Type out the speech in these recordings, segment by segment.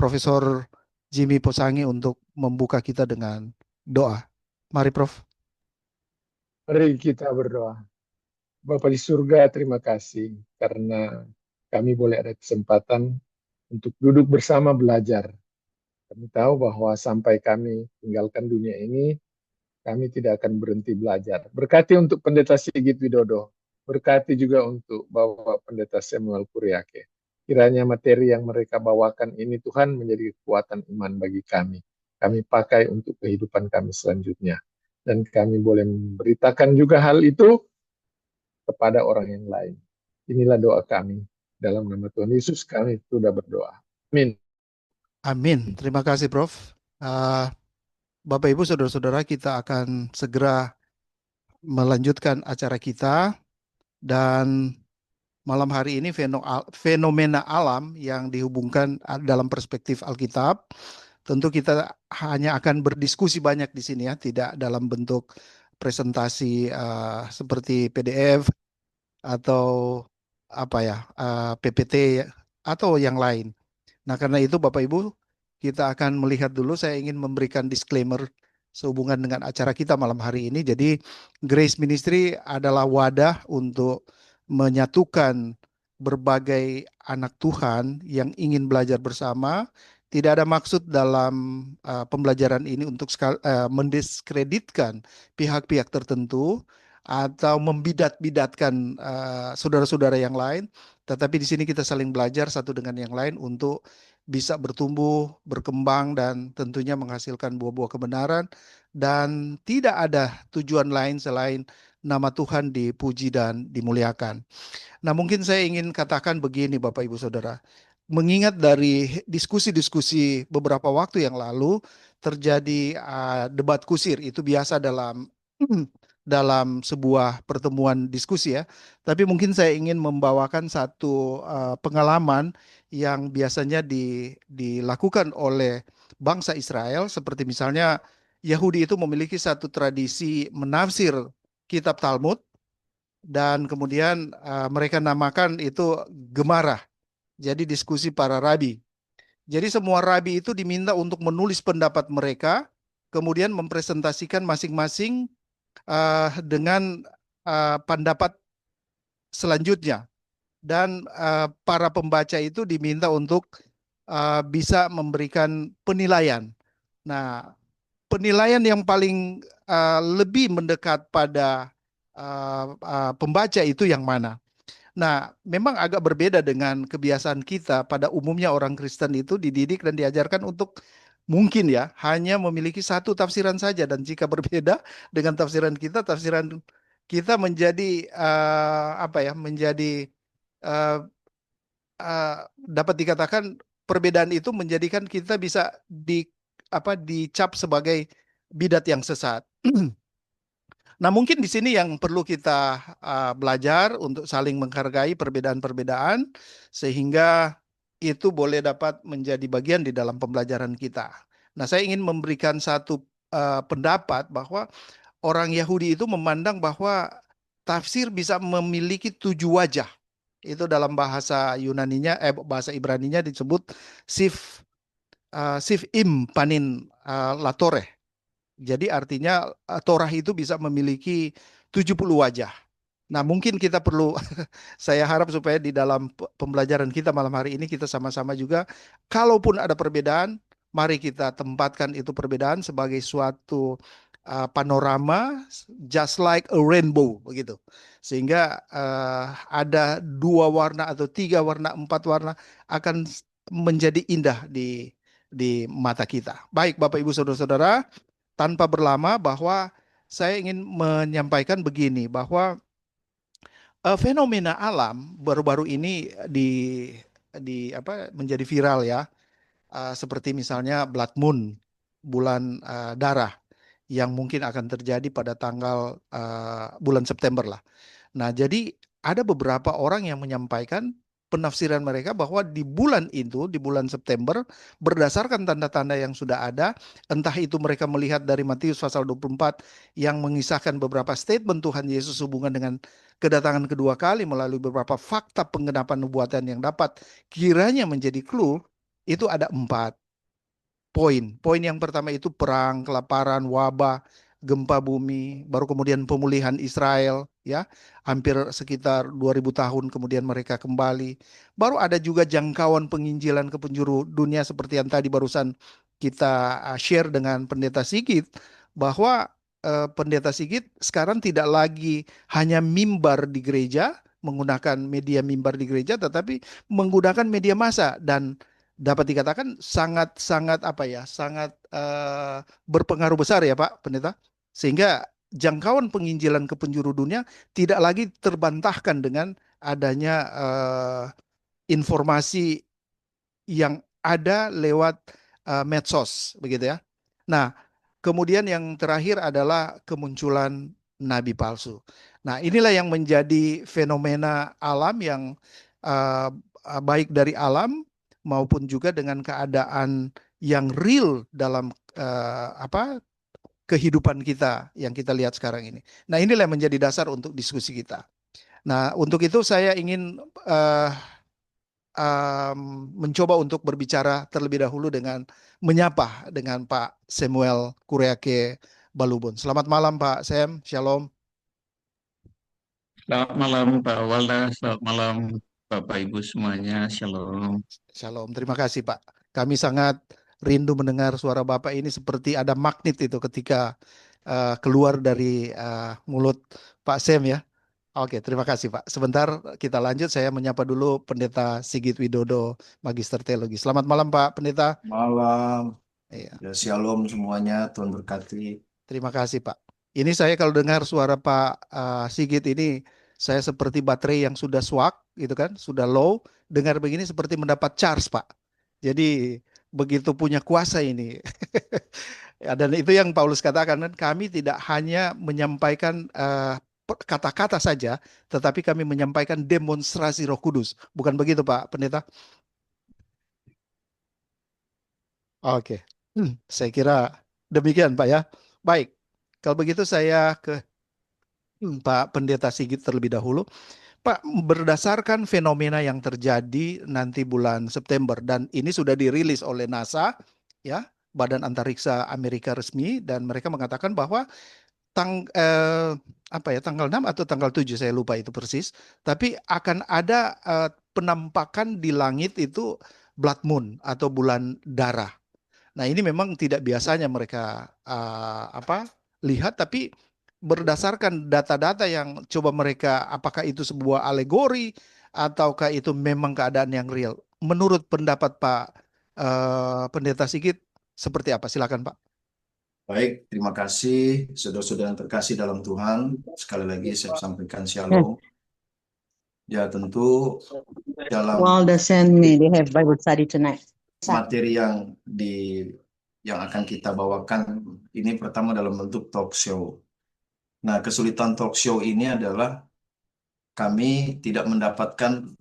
Profesor Jimmy Posangi untuk membuka kita dengan doa. Mari, Prof. Mari kita berdoa. Bapa di surga, terima kasih karena kami boleh ada kesempatan untuk duduk bersama belajar. Kami tahu bahwa sampai kami tinggalkan dunia ini, kami tidak akan berhenti belajar. Berkati untuk Pendeta Sigit Widodo. Berkati juga untuk Bapak Pendeta Samuel Kuriake. Kiranya materi yang mereka bawakan ini Tuhan menjadi kekuatan iman bagi kami. Kami pakai untuk kehidupan kami selanjutnya. Dan kami boleh memberitakan juga hal itu kepada orang yang lain. Inilah doa kami. Dalam nama Tuhan Yesus kami sudah berdoa. Amin. Amin. Terima kasih, Prof. Uh, Bapak Ibu Saudara-saudara, kita akan segera melanjutkan acara kita dan malam hari ini fenomena alam yang dihubungkan dalam perspektif Alkitab. Tentu kita hanya akan berdiskusi banyak di sini ya, tidak dalam bentuk presentasi seperti PDF atau apa ya, PPT atau yang lain. Nah, karena itu Bapak Ibu, kita akan melihat dulu, saya ingin memberikan disclaimer sehubungan dengan acara kita malam hari ini. Jadi, Grace Ministry adalah wadah untuk menyatukan berbagai anak Tuhan yang ingin belajar bersama. Tidak ada maksud dalam pembelajaran ini untuk mendiskreditkan pihak-pihak tertentu atau membidat-bidatkan saudara-saudara yang lain. Tetapi di sini kita saling belajar satu dengan yang lain untuk bisa bertumbuh, berkembang, dan tentunya menghasilkan buah-buah kebenaran. Dan tidak ada tujuan lain selain nama Tuhan dipuji dan dimuliakan. Nah, mungkin saya ingin katakan begini, Bapak Ibu Saudara. Mengingat dari diskusi-diskusi beberapa waktu yang lalu, terjadi debat kusir. Itu biasa dalam dalam sebuah pertemuan diskusi ya. Tapi mungkin saya ingin membawakan satu pengalaman yang biasanya dilakukan oleh bangsa Israel. Seperti misalnya Yahudi itu memiliki satu tradisi menafsir kitab Talmud dan kemudian mereka namakan itu Gemarah. Jadi diskusi para rabi. Jadi semua rabi itu diminta untuk menulis pendapat mereka, kemudian mempresentasikan masing-masing dengan pendapat selanjutnya. Dan para pembaca itu diminta untuk bisa memberikan penilaian. Nah, penilaian yang paling lebih mendekat pada pembaca itu yang mana? Nah, memang agak berbeda dengan kebiasaan kita. Pada umumnya orang Kristen itu dididik dan diajarkan untuk mungkin ya hanya memiliki satu tafsiran saja, dan jika berbeda dengan tafsiran kita menjadi apa ya? Menjadi eh, dapat dikatakan perbedaan itu menjadikan kita bisa dicap sebagai bidat yang sesat. Nah, mungkin di sini yang perlu kita belajar untuk saling menghargai perbedaan-perbedaan sehingga itu boleh dapat menjadi bagian di dalam pembelajaran kita. Nah, saya ingin memberikan satu pendapat bahwa orang Yahudi itu memandang bahwa tafsir bisa memiliki 7 wajah. Itu dalam bahasa Yunaninya, bahasa Ibraninya disebut sif im panin latore. Jadi artinya Torah itu bisa memiliki 70 wajah. Nah, mungkin kita perlu, saya harap supaya di dalam pembelajaran kita malam hari ini kita sama-sama juga, kalaupun ada perbedaan, mari kita tempatkan itu perbedaan sebagai suatu panorama, just like a rainbow, begitu. Sehingga ada 2 warna atau 3 warna, 4 warna akan menjadi indah di mata kita. Baik, Bapak Ibu Saudara-saudara, tanpa berlama bahwa saya ingin menyampaikan begini bahwa fenomena alam baru-baru ini di apa menjadi viral ya. Seperti misalnya blood moon, bulan darah yang mungkin akan terjadi pada tanggal bulan September lah. Nah, jadi ada beberapa orang yang menyampaikan penafsiran mereka bahwa di bulan itu, di bulan September, berdasarkan tanda-tanda yang sudah ada, entah itu mereka melihat dari Matius pasal 24 yang mengisahkan beberapa statement Tuhan Yesus hubungan dengan kedatangan kedua kali melalui beberapa fakta penggenapan nubuatan yang dapat kiranya menjadi clue, Itu ada 4 poin. Poin yang pertama itu perang, kelaparan, wabah, gempa bumi, baru kemudian pemulihan Israel, ya, hampir sekitar 2000 tahun kemudian mereka kembali. Baru ada juga jangkauan penginjilan ke penjuru dunia seperti yang tadi barusan kita share dengan Pendeta Sigit, bahwa Pendeta Sigit sekarang tidak lagi hanya mimbar di gereja, menggunakan media mimbar di gereja, tetapi menggunakan media massa, dan dapat dikatakan sangat-sangat apa ya, sangat berpengaruh besar ya Pak Pendeta, sehingga jangkauan penginjilan ke penjuru dunia tidak lagi terbantahkan dengan adanya informasi yang ada lewat medsos begitu ya. Nah, kemudian yang terakhir adalah kemunculan nabi palsu. Nah, inilah yang menjadi fenomena alam yang uh, baik dari alam maupun juga dengan keadaan yang real dalam apa, kehidupan kita yang kita lihat sekarang ini. Nah, inilah yang menjadi dasar untuk diskusi kita. Nah, untuk itu saya ingin mencoba untuk berbicara terlebih dahulu dengan menyapa dengan Pak Samuel Kureake Balubun. Selamat malam Pak Sam, Shalom. Selamat malam Pak Walda, selamat malam Bapak Ibu semuanya, Shalom. Shalom, terima kasih Pak. Kami sangat rindu mendengar suara Bapak ini, seperti ada magnet itu ketika keluar dari mulut Pak Sam ya. Oke, terima kasih Pak. Sebentar kita lanjut, saya menyapa dulu Pendeta Sigit Widodo, Magister Teologi. Selamat malam Pak Pendeta. Malam, Iya. ya shalom semuanya, Tuhan berkati. Terima kasih, Pak. Ini saya kalau dengar suara Pak Sigit ini, saya seperti baterai yang sudah swak, gitu kan, sudah low. Dengar begini seperti mendapat charge, Pak. Jadi begitu punya kuasa ini. Ya, dan itu yang Paulus katakan, kan, kami tidak hanya menyampaikan kata-kata saja, tetapi kami menyampaikan demonstrasi Roh Kudus. Bukan begitu, Pak Pendeta? Oke. Saya kira demikian, Pak ya. Baik. Kalau begitu saya ke Pak Pendeta Sigit terlebih dahulu. Pak, berdasarkan fenomena yang terjadi nanti bulan September, dan ini sudah dirilis oleh NASA, ya, Badan Antariksa Amerika resmi, dan mereka mengatakan bahwa tang eh, apa ya, tanggal 6 atau tanggal 7 saya lupa itu persis, tapi akan ada penampakan di langit itu blood moon atau bulan darah. Nah, ini memang tidak biasanya mereka apa, lihat, tapi berdasarkan data-data yang coba mereka, apakah itu sebuah alegori ataukah itu memang keadaan yang real. Menurut pendapat Pak Pendeta Sigit seperti apa? Silakan Pak. Baik, terima kasih saudara-saudara yang terkasih dalam Tuhan. Sekali lagi saya sampaikan shalom. Ya tentu dalam Walda send me. They have Bible study tonight. materi yang akan kita bawakan ini pertama dalam bentuk talk show. Nah, kesulitan talk show ini adalah kami tidak mendapatkan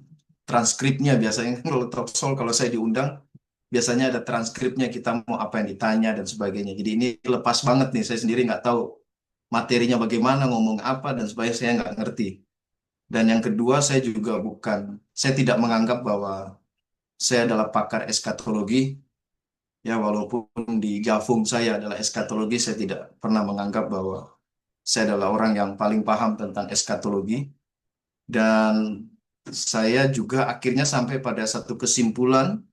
transkripnya. Biasanya kalau talk show, kalau saya diundang, biasanya ada transkripnya, kita mau apa yang ditanya dan sebagainya. Jadi ini lepas banget nih, saya sendiri nggak tahu materinya bagaimana, ngomong apa, dan sebagainya saya nggak ngerti. Dan yang kedua, saya tidak menganggap bahwa saya adalah pakar eskatologi. Ya, walaupun di Javung saya adalah eskatologi, saya tidak pernah menganggap bahwa saya adalah orang yang paling paham tentang eskatologi. Dan saya juga akhirnya sampai pada satu kesimpulan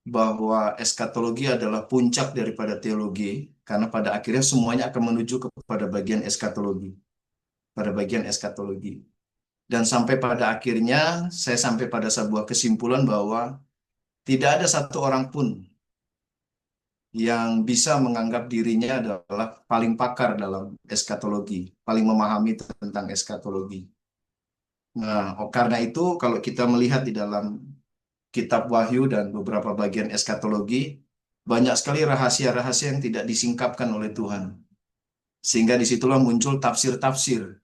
bahwa eskatologi adalah puncak daripada teologi, karena pada akhirnya semuanya akan menuju kepada bagian eskatologi, pada bagian eskatologi. Dan sampai pada akhirnya saya sampai pada sebuah kesimpulan bahwa tidak ada satu orang pun yang bisa menganggap dirinya adalah paling pakar dalam eskatologi, paling memahami tentang eskatologi. Nah, karena itu kalau kita melihat di dalam kitab Wahyu dan beberapa bagian eskatologi, banyak sekali rahasia-rahasia yang tidak disingkapkan oleh Tuhan. Sehingga disitulah muncul tafsir-tafsir.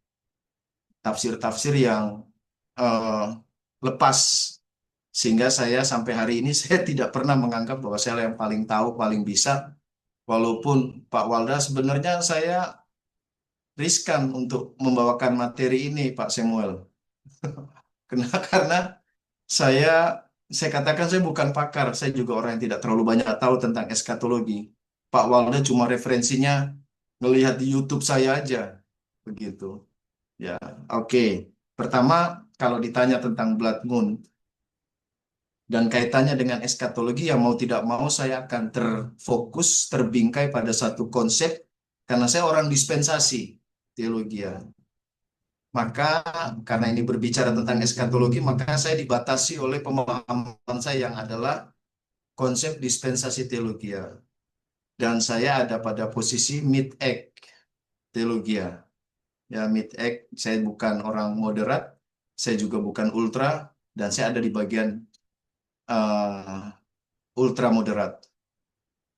Tafsir-tafsir yang eh, lepas. Sehingga saya sampai hari ini saya tidak pernah menganggap bahwa saya yang paling tahu, paling bisa. Walaupun Pak Walda, sebenarnya saya riskan untuk membawakan materi ini, Pak Samuel. Karena saya saya katakan saya bukan pakar, saya juga orang yang tidak terlalu banyak tahu tentang eskatologi. Pak Walda cuma referensinya ngelihat di YouTube saya aja, begitu. Ya, oke. Pertama, kalau ditanya tentang blood moon dan kaitannya dengan eskatologi, ya mau tidak mau saya akan terfokus, terbingkai pada satu konsep, karena saya orang dispensasi teologi ya. Maka karena ini berbicara tentang eskatologi, maka saya dibatasi oleh pemahaman saya yang adalah konsep dispensasi teologia. Dan saya ada pada posisi mid-ek teologia. Ya, mid-ek, saya bukan orang moderat, saya juga bukan ultra, dan saya ada di bagian ultra moderat.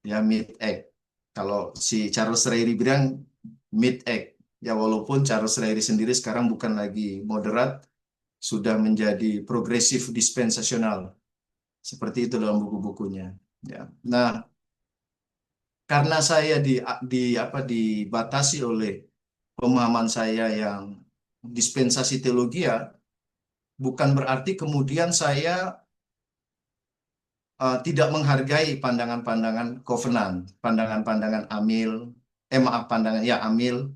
Ya, mid-ek. Kalau si Charles Rayri bilang mid-ek. Ya, walaupun Charles Rayri sendiri sekarang bukan lagi moderat, sudah menjadi progresif dispensasional. Seperti itu dalam buku-bukunya. Ya. Nah, karena saya dibatasi oleh pemahaman saya yang dispensasi teologi, ya, bukan berarti kemudian saya tidak menghargai pandangan-pandangan kovenan, pandangan-pandangan amil, pandangan ya amil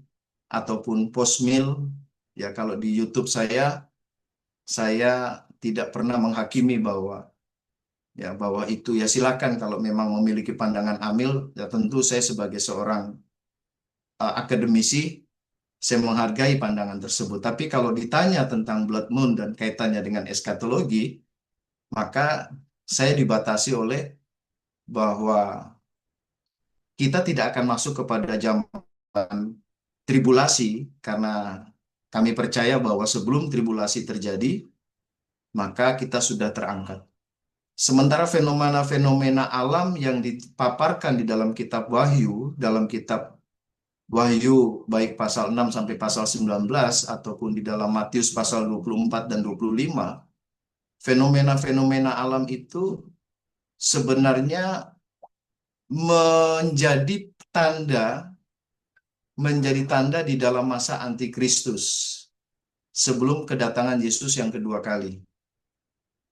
ataupun postmil. Ya, kalau di YouTube saya tidak pernah menghakimi bahwa itu ya silakan kalau memang memiliki pandangan amil, ya tentu saya sebagai seorang akademisi saya menghargai pandangan tersebut. Tapi kalau ditanya tentang blood moon dan kaitannya dengan eskatologi, maka saya dibatasi oleh bahwa kita tidak akan masuk kepada zaman tribulasi karena kami percaya bahwa sebelum tribulasi terjadi, maka kita sudah terangkat. Sementara fenomena-fenomena alam yang dipaparkan di dalam kitab Wahyu baik pasal 6 sampai pasal 19 ataupun di dalam Matius pasal 24 dan 25, fenomena-fenomena alam itu sebenarnya menjadi tanda di dalam masa antikristus sebelum kedatangan Yesus yang kedua kali.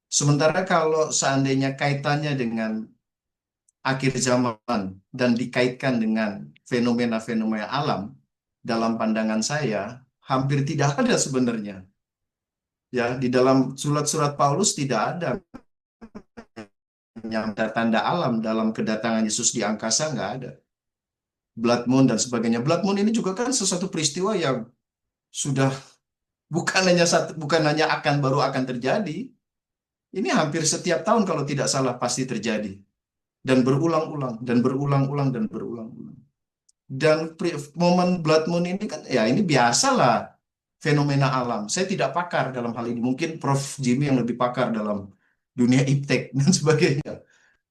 Sementara kalau seandainya kaitannya dengan akhir zaman dan dikaitkan dengan fenomena-fenomena alam, dalam pandangan saya hampir tidak ada sebenarnya. Ya, di dalam surat-surat Paulus tidak ada yang tanda alam dalam kedatangan Yesus di angkasa, nggak ada. Blood moon dan sebagainya. Blood moon ini juga kan sesuatu peristiwa yang sudah bukan hanya baru akan terjadi. Ini hampir setiap tahun kalau tidak salah pasti terjadi. Dan berulang-ulang, dan berulang-ulang, dan berulang-ulang. Dan momen blood moon ini kan, ya ini biasalah fenomena alam. Saya tidak pakar dalam hal ini. Mungkin Prof. Jimmy yang lebih pakar dalam dunia iptek dan sebagainya.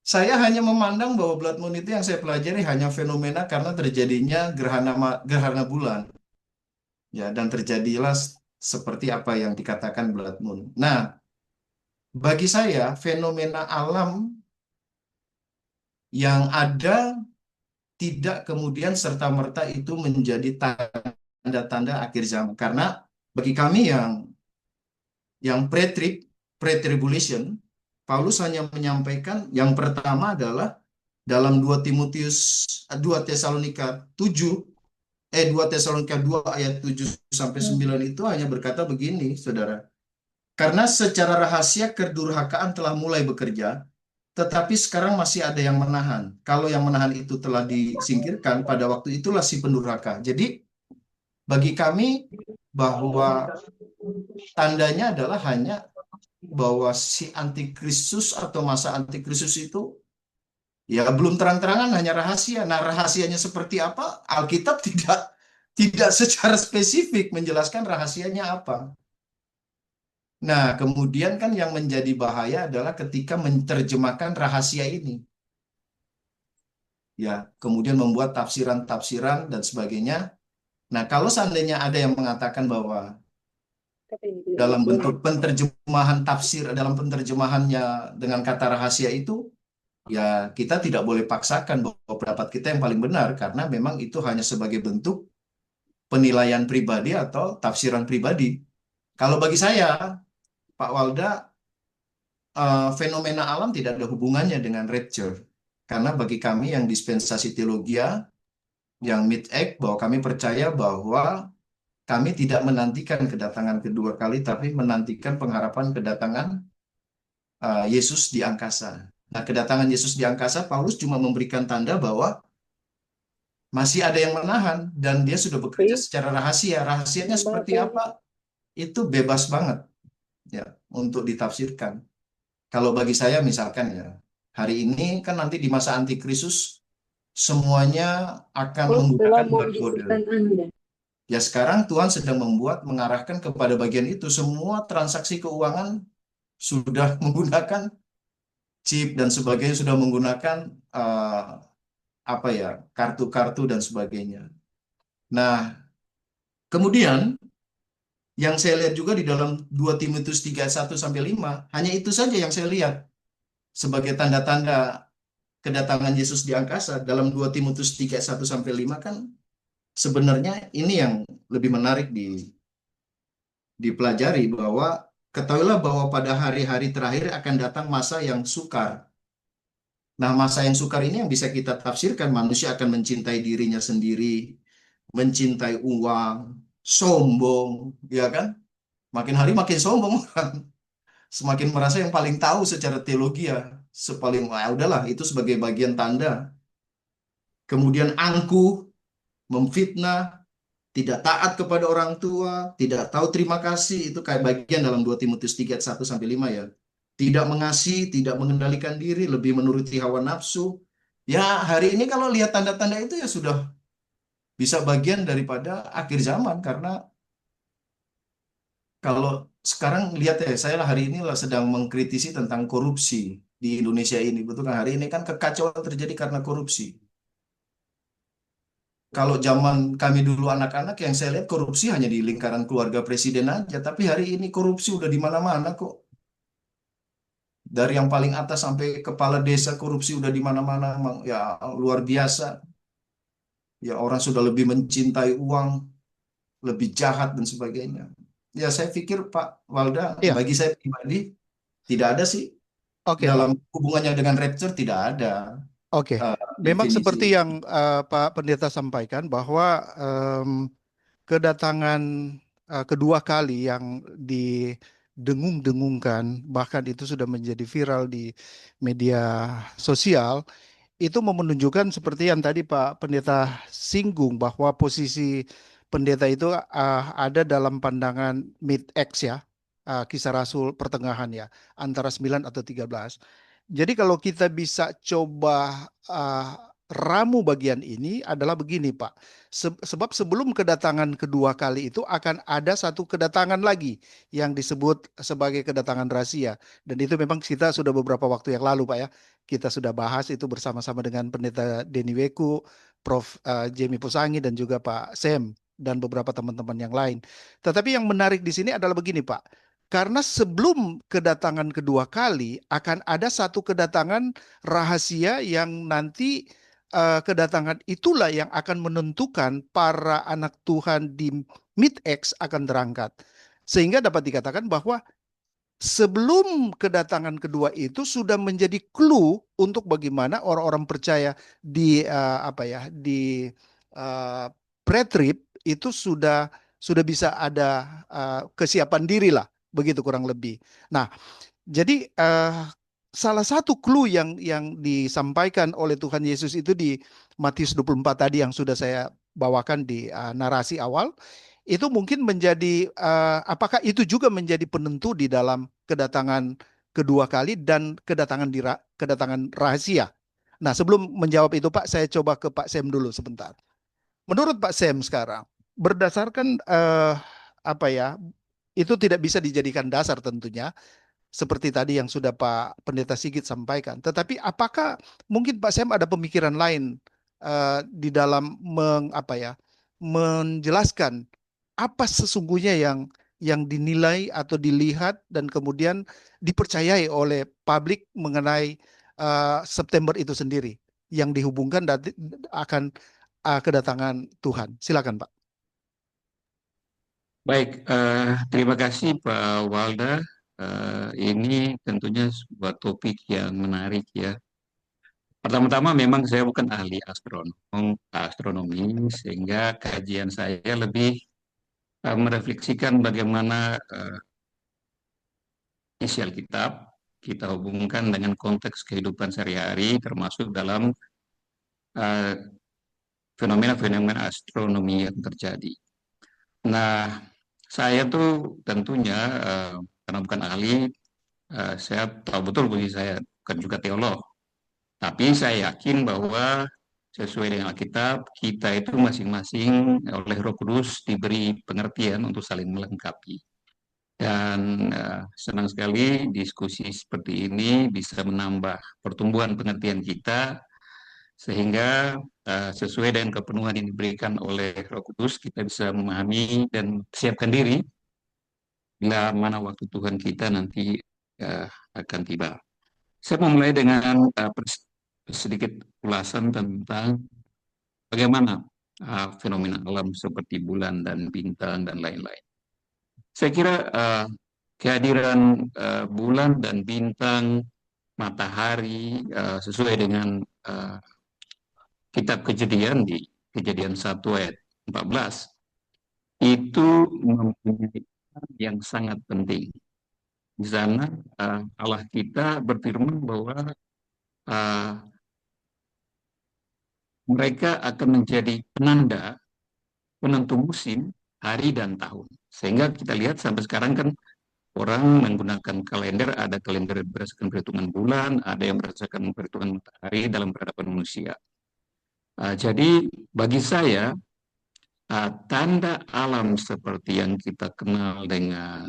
Saya hanya memandang bahwa blood moon itu yang saya pelajari hanya fenomena karena terjadinya gerhana bulan. Ya, dan terjadilah seperti apa yang dikatakan blood moon. Nah, bagi saya fenomena alam yang ada tidak kemudian serta-merta itu menjadi tanda-tanda akhir zaman. Karena bagi kami yang pre-tribulation, Paulus hanya menyampaikan yang pertama adalah dalam 2 Tesalonika 2 ayat 7 sampai 9 itu hanya berkata begini, Saudara. Karena secara rahasia kedurhakaan telah mulai bekerja, tetapi sekarang masih ada yang menahan. Kalau yang menahan itu telah disingkirkan, pada waktu itulah si pendurhaka. Jadi bagi kami bahwa tandanya adalah hanya bahwa si antikristus atau masa antikristus itu ya belum terang-terangan, hanya rahasia. Nah, rahasianya seperti apa? Alkitab tidak secara spesifik menjelaskan rahasianya apa. Nah, kemudian kan yang menjadi bahaya adalah ketika menerjemahkan rahasia ini. Ya, kemudian membuat tafsiran-tafsiran dan sebagainya. Nah, kalau seandainya ada yang mengatakan bahwa dalam bentuk penterjemahan tafsir, dalam penterjemahannya dengan kata rahasia itu, ya kita tidak boleh paksakan bahwa pendapat kita yang paling benar, karena memang itu hanya sebagai bentuk penilaian pribadi atau tafsiran pribadi. Kalau bagi saya, Pak Walda, fenomena alam tidak ada hubungannya dengan rapture. Karena bagi kami yang dispensasi teologia, yang mid-act, bahwa kami percaya bahwa kami tidak menantikan kedatangan kedua kali, tapi menantikan pengharapan kedatangan Yesus di angkasa. Nah, kedatangan Yesus di angkasa, Paulus cuma memberikan tanda bahwa masih ada yang menahan, dan dia sudah bekerja secara rahasia. Rahasianya seperti apa? Itu bebas banget ya untuk ditafsirkan. Kalau bagi saya misalkan ya, hari ini kan nanti di masa antikristus semuanya akan menggunakan barcode. Ya sekarang Tuhan sedang mengarahkan kepada bagian itu. Semua transaksi keuangan sudah menggunakan chip dan sebagainya, sudah menggunakan apa ya, kartu-kartu dan sebagainya. Nah, kemudian yang saya lihat juga di dalam 2 Timotius 3 1 sampai 5, hanya itu saja yang saya lihat sebagai tanda-tanda kedatangan Yesus di angkasa. Dalam 2 Timotius 3 1 sampai 5 kan sebenarnya ini yang lebih menarik dipelajari, bahwa ketahuilah bahwa pada hari-hari terakhir akan datang masa yang sukar. Nah, masa yang sukar ini yang bisa kita tafsirkan, manusia akan mencintai dirinya sendiri, mencintai uang, sombong, ya kan? Makin hari makin sombong kan. Semakin merasa yang paling tahu secara teologi ya. Udahlah, itu sebagai bagian tanda. Kemudian angkuh, memfitnah, tidak taat kepada orang tua, tidak tahu terima kasih, itu kayak bagian dalam 2 Timotius 3 1 sampai 5 ya. Tidak mengasihi, tidak mengendalikan diri, lebih menuruti hawa nafsu. Ya, hari ini kalau lihat tanda-tanda itu ya sudah bisa bagian daripada akhir zaman, karena kalau sekarang lihat ya, saya hari ini sedang mengkritisi tentang korupsi di Indonesia ini. Betul kan? Hari ini kan kekacauan terjadi karena korupsi. Kalau zaman kami dulu anak-anak, yang saya lihat korupsi hanya di lingkaran keluarga presiden aja. Tapi hari ini korupsi udah di mana-mana kok. Dari yang paling atas sampai kepala desa, korupsi udah di mana-mana. Ya luar biasa. Ya orang sudah lebih mencintai uang, lebih jahat dan sebagainya. Ya saya pikir Pak Walda, Iya, bagi saya pribadi tidak ada sih oke. dalam hubungannya dengan rapture, tidak ada Oke. Memang definisi. seperti yang Pak Pendeta sampaikan bahwa kedatangan kedua kali yang didengung-dengungkan, bahkan itu sudah menjadi viral di media sosial, itu menunjukkan seperti yang tadi Pak Pendeta singgung, bahwa posisi pendeta itu ada dalam pandangan mid-X ya, kisah Rasul pertengahan ya, antara 9 atau 13. Jadi kalau kita bisa coba ramu bagian ini adalah begini Pak. Sebab sebelum kedatangan kedua kali itu akan ada satu kedatangan lagi yang disebut sebagai kedatangan rahasia. Dan itu memang kita sudah beberapa waktu yang lalu Pak ya. Kita sudah bahas itu bersama-sama dengan Pendeta Denny Weku, Prof. Jamie Pusangi, dan juga Pak Sam, dan beberapa teman-teman yang lain. Tetapi yang menarik di sini adalah begini Pak. Karena sebelum kedatangan kedua kali akan ada satu kedatangan rahasia yang nanti kedatangan itulah yang akan menentukan para anak Tuhan di mid-X akan terangkat. Sehingga dapat dikatakan bahwa sebelum kedatangan kedua itu sudah menjadi clue untuk bagaimana orang-orang percaya di di pre-trip itu sudah bisa ada kesiapan diri lah, begitu kurang lebih. Nah, jadi salah satu clue yang disampaikan oleh Tuhan Yesus itu di Matius 24 tadi yang sudah saya bawakan di narasi awal, itu mungkin menjadi apakah itu juga menjadi penentu di dalam kedatangan kedua kali dan kedatangan rahasia. Nah, sebelum menjawab itu Pak, saya coba ke Pak Sam dulu sebentar. Menurut Pak Sam sekarang, berdasarkan itu tidak bisa dijadikan dasar tentunya, seperti tadi yang sudah Pak Pendeta Sigit sampaikan. Tetapi apakah mungkin Pak Sam ada pemikiran lain di dalam menjelaskan apa sesungguhnya yang dinilai atau dilihat dan kemudian dipercayai oleh publik mengenai September itu sendiri yang dihubungkan akan kedatangan Tuhan. Silakan Pak. Baik, terima kasih Pak Walda. Ini tentunya sebuah topik yang menarik ya. Pertama-tama memang saya bukan ahli astronomi, sehingga kajian saya lebih merefleksikan bagaimana isi Alkitab kita hubungkan dengan konteks kehidupan sehari-hari, termasuk dalam eh, fenomena-fenomena astronomi yang terjadi. Nah, saya tuh tentunya karena bukan ahli, saya tahu betul posisi saya bukan juga teolog. Tapi saya yakin bahwa sesuai dengan Alkitab, kita itu masing-masing oleh Roh Kudus diberi pengertian untuk saling melengkapi. Dan senang sekali diskusi seperti ini bisa menambah pertumbuhan pengertian kita, sehingga sesuai dengan kepenuhan yang diberikan oleh Roh Kudus, kita bisa memahami dan siapkan diri bila mana waktu Tuhan kita nanti akan tiba. Saya memulai dengan sedikit ulasan tentang bagaimana fenomena alam seperti bulan dan bintang dan lain-lain. Saya kira kehadiran bulan dan bintang, matahari sesuai dengan kitab Kejadian di Kejadian 1 ayat 14 itu mempunyai peran yang sangat penting. Di sana Allah kita berfirman bahwa uh, mereka akan menjadi penanda penentu musim, hari dan tahun. Sehingga kita lihat sampai sekarang kan orang menggunakan kalender, ada kalender berdasarkan perhitungan bulan, ada yang berdasarkan perhitungan matahari dalam peradaban manusia. Jadi bagi saya tanda alam seperti yang kita kenal dengan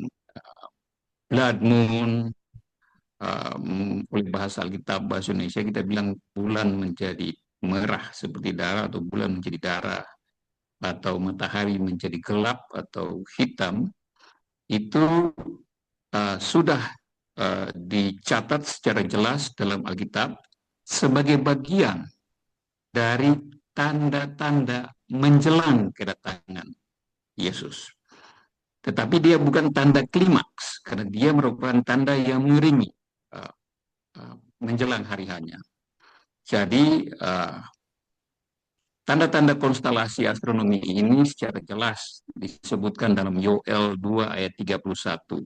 blood moon, oleh bahasa Alkitab, bahasa Indonesia kita bilang bulan menjadi merah seperti darah atau bulan menjadi darah atau matahari menjadi gelap atau hitam, itu sudah dicatat secara jelas dalam Alkitab sebagai bagian dari tanda-tanda menjelang kedatangan Yesus. Tetapi dia bukan tanda klimaks, karena dia merupakan tanda yang mengiringi menjelang hari hanya. Jadi tanda-tanda konstelasi astronomi ini secara jelas disebutkan dalam Yoel 2 ayat 31.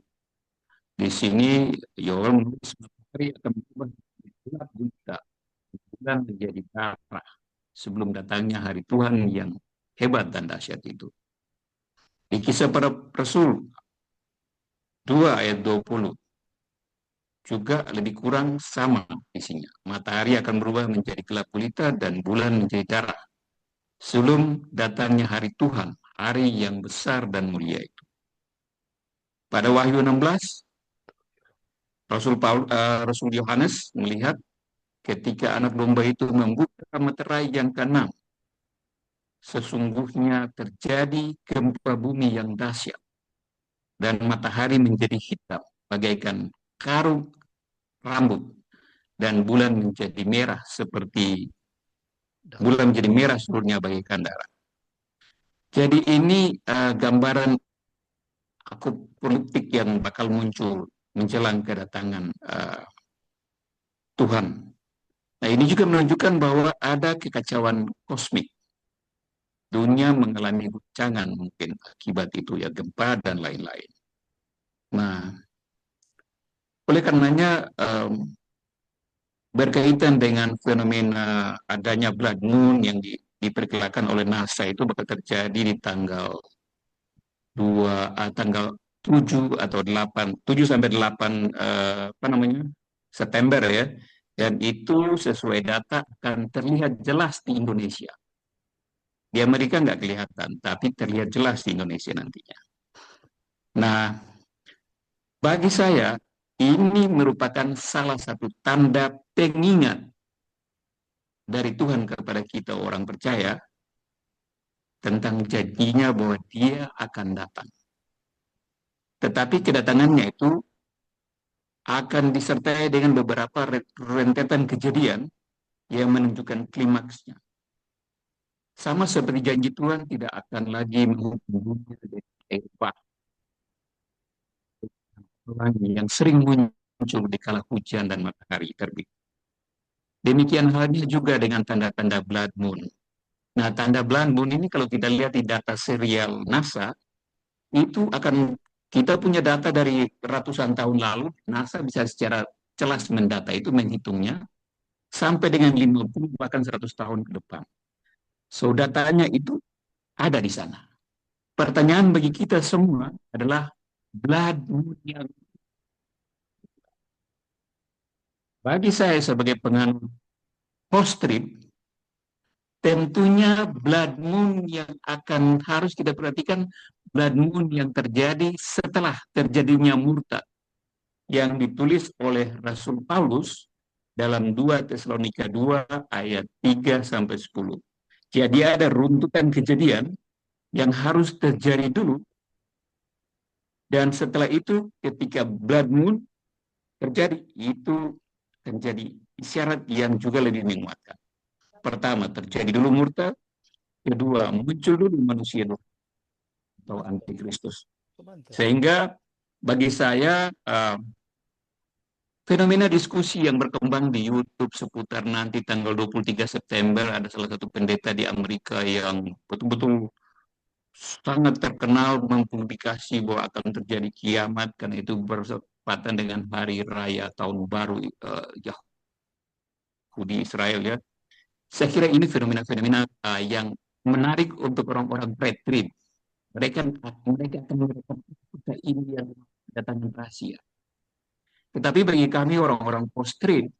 Di sini Yoel menulis matahari akan berubah menjadi gelap gulita, bulan menjadi darah sebelum datangnya hari Tuhan yang hebat dan dahsyat itu. Di Kisah Para Rasul 2 ayat 20 juga lebih kurang sama isinya. Matahari akan berubah menjadi gelap gulita dan bulan menjadi darah sebelum datangnya hari Tuhan, hari yang besar dan mulia itu. Pada Wahyu 16, Rasul Yohanes melihat ketika anak domba itu membuka meterai yang keenam, sesungguhnya terjadi gempa bumi yang dahsyat dan matahari menjadi hitam bagaikan karung rambut dan bulan menjadi merah seperti bulan menjadi merah seluruhnya bagaikan darah. Jadi ini gambaran politik yang bakal muncul menjelang kedatangan Tuhan. Nah, ini juga menunjukkan bahwa ada kekacauan kosmik. Dunia mengalami guncangan mungkin akibat itu ya, gempa dan lain-lain. Nah, oleh karenanya berkaitan dengan fenomena adanya blood moon yang diperkirakan oleh NASA itu bakal terjadi di tanggal 7 atau 8, 7 sampai 8 September ya. Dan itu sesuai data akan terlihat jelas di Indonesia. Di Amerika nggak kelihatan, tapi terlihat jelas di Indonesia nantinya. Nah, bagi saya ini merupakan salah satu tanda pengingat dari Tuhan kepada kita orang percaya tentang janjinya bahwa Dia akan datang. Tetapi kedatangannya itu akan disertai dengan beberapa rentetan kejadian yang menunjukkan klimaksnya. Sama seperti janji Tuhan tidak akan lagi menghukum dunia dengan air bah. pelangi yang sering muncul di kala hujan dan matahari terbit. Demikian halnya juga dengan tanda-tanda blood moon. Nah, tanda blood moon ini kalau kita lihat di data serial NASA, itu akan kita punya data dari ratusan tahun lalu, NASA bisa secara jelas mendata itu, menghitungnya sampai dengan 50 bahkan 100 tahun ke depan. So, datanya itu ada di sana. Pertanyaan bagi kita semua adalah blood moon yang, bagi saya sebagai penganut post-trib, tentunya blood moon yang akan harus kita perhatikan, blood moon yang terjadi setelah terjadinya murtad, yang ditulis oleh Rasul Paulus dalam 2 Tesalonika 2 ayat 3 sampai 10. Jadi ada runtutan kejadian yang harus terjadi dulu, dan setelah itu ketika blood moon terjadi, itu terjadi isyarat yang juga lebih menguatkan. Pertama, terjadi dulu murtad. Kedua, muncul dulu manusia atau antikristus. Sehingga bagi saya fenomena diskusi yang berkembang di YouTube seputar nanti tanggal 23 September, ada salah satu pendeta di Amerika yang betul-betul sangat terkenal mempublikasi bahwa akan terjadi kiamat karena itu bertepatan dengan hari raya tahun baru Yahudi Israel, ya. Saya kira ini fenomena-fenomena yang menarik untuk orang-orang pre-trib. Mereka akan mendapatkan ini yang kedatangan rahasia. Tetapi bagi kami orang-orang post-trib,